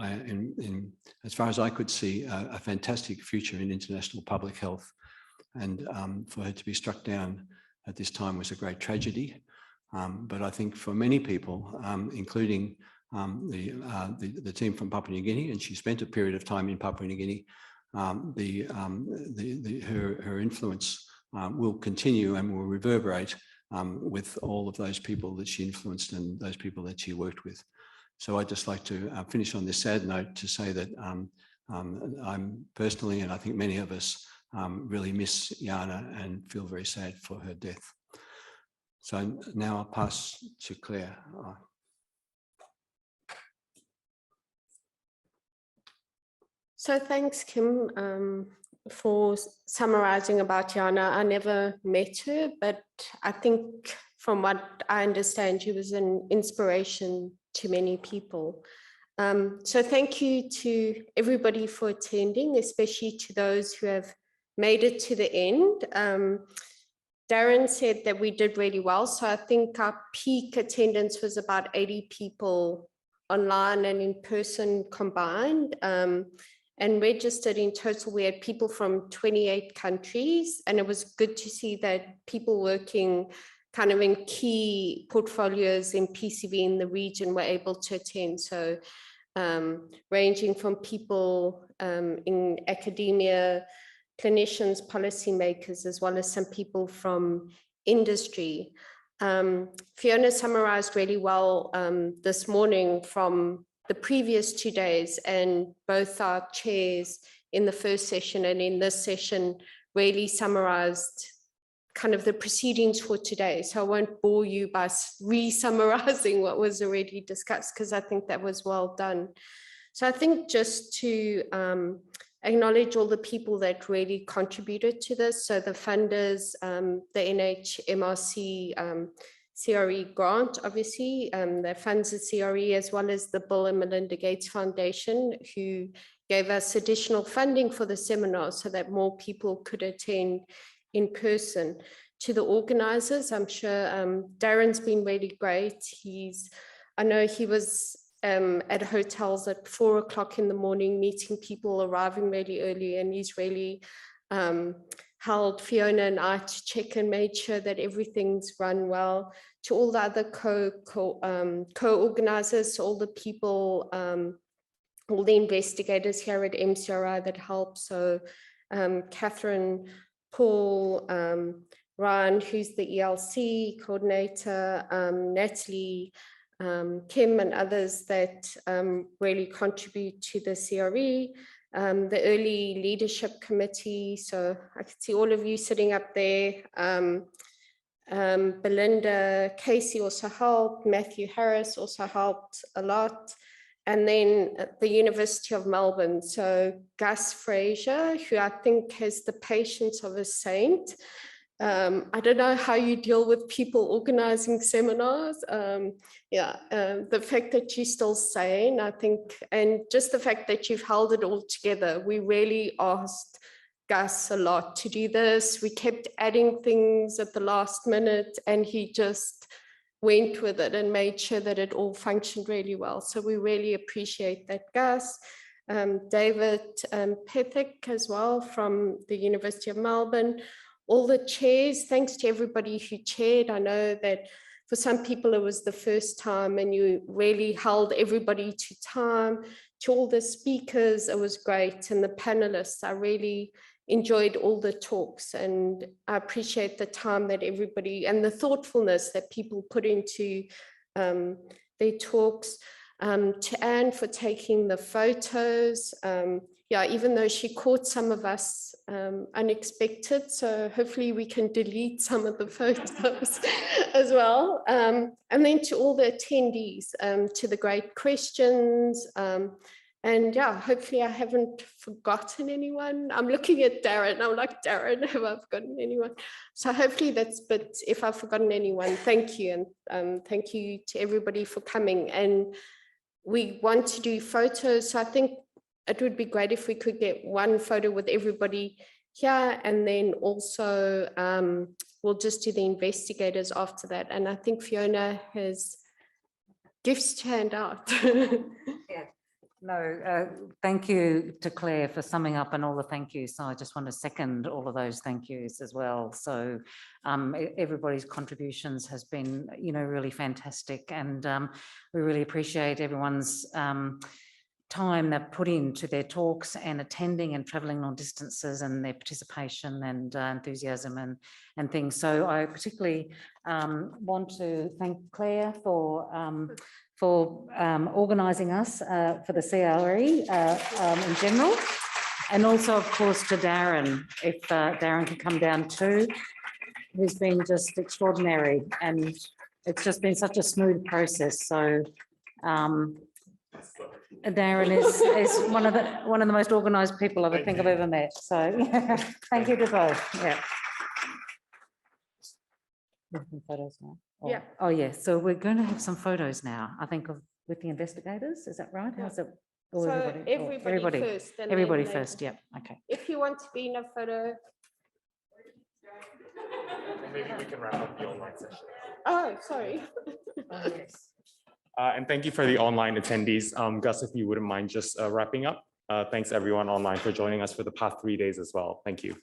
as far as I could see, a fantastic future in international public health. And for her to be struck down at this time was a great tragedy. But I think for many people, including the team from Papua New Guinea, and she spent a period of time in Papua New Guinea, her influence will continue and will reverberate with all of those people that she influenced and those people that she worked with. So I'd just like to finish on this sad note to say that I'm personally, and I think many of us, really miss Yana and feel very sad for her death. So now I'll pass to Claire. So thanks, Kim, for summarizing about Yana. I never met her, but I think from what I understand, she was an inspiration to many people. So thank you to everybody for attending, especially to those who have made it to the end. Darren said that we did really well. So I think our peak attendance was about 80 people online and in person combined. And registered in total, we had people from 28 countries. And it was good to see that people working kind of in key portfolios in PCV in the region were able to attend. So ranging from people in academia, clinicians, policymakers, as well as some people from industry. Fiona summarized really well this morning from the previous 2 days, and both our chairs in the first session and in this session really summarized kind of the proceedings for today. So I won't bore you by re-summarizing what was already discussed, because I think that was well done. So I think just to acknowledge all the people that really contributed to this. So the funders, the NHMRC CRE grant, obviously, that funds the CRE, as well as the Bill and Melinda Gates Foundation, who gave us additional funding for the seminar so that more people could attend in person. To the organizers, I'm sure Darren's been really great. I know he was at hotels at 4 o'clock in the morning, meeting people arriving really early, and he's really held Fiona and I to check and made sure that everything's run well. To all the other co-organizers, all the people, all the investigators here at MCRI that help. So Catherine, Paul, Ryan, who's the ELC coordinator, Natalie, Kim and others that really contribute to the CRE, the early leadership committee. So I can see all of you sitting up there. Belinda, Casey also helped, Matthew Harris also helped a lot. And then at the University of Melbourne, so Gus Fraser, who I think has the patience of a saint. I don't know how you deal with people organizing seminars. The fact that you're still sane, I think, and just the fact that you've held it all together. We really asked Gus a lot to do this. We kept adding things at the last minute, and he just went with it and made sure that it all functioned really well. So we really appreciate that, Gus. David Pethick as well from the University of Melbourne. All the chairs, thanks to everybody who chaired. I know that for some people it was the first time, and you really held everybody to time. To all the speakers, it was great. And the panelists, I really enjoyed all the talks, and I appreciate the time that everybody and the thoughtfulness that people put into their talks. To Anne for taking the photos. Even though she caught some of us unexpected, so hopefully we can delete some of the photos as well. And then to all the attendees, to the great questions. And yeah, hopefully I haven't forgotten anyone. I'm looking at Darren, I'm like, Darren, have I forgotten anyone? So hopefully that's, but if I've forgotten anyone, thank you. And thank you to everybody for coming. And we want to do photos, so I think it would be great if we could get one photo with everybody here, and then also we'll just do the investigators after that. And I think Fiona has gifts to hand out. Yeah. No, thank you to Claire for summing up and all the thank yous. So I just want to second all of those thank yous as well. So everybody's contributions has been, really fantastic, and we really appreciate everyone's time they've put into their talks and attending and travelling long distances, and their participation and enthusiasm and things. So I particularly want to thank Claire for organising us for the CRE in general, and also of course to Darren, if Darren could come down too, who's been just extraordinary, and it's just been such a smooth process. So Darren is one of the most organised people I think I've ever met. So yeah, thank you to both. Yeah. Photos now. Yeah. Oh yeah. So we're going to have some photos now, I think, with the investigators. Is that right? How's it? So everybody first. And everybody first. Yeah. Okay. If you want to be in a photo. Maybe we can wrap up the online session. Oh, sorry. Oh, yes. And thank you for the online attendees. Gus, if you wouldn't mind just wrapping up. Thanks everyone online for joining us for the past 3 days as well. Thank you.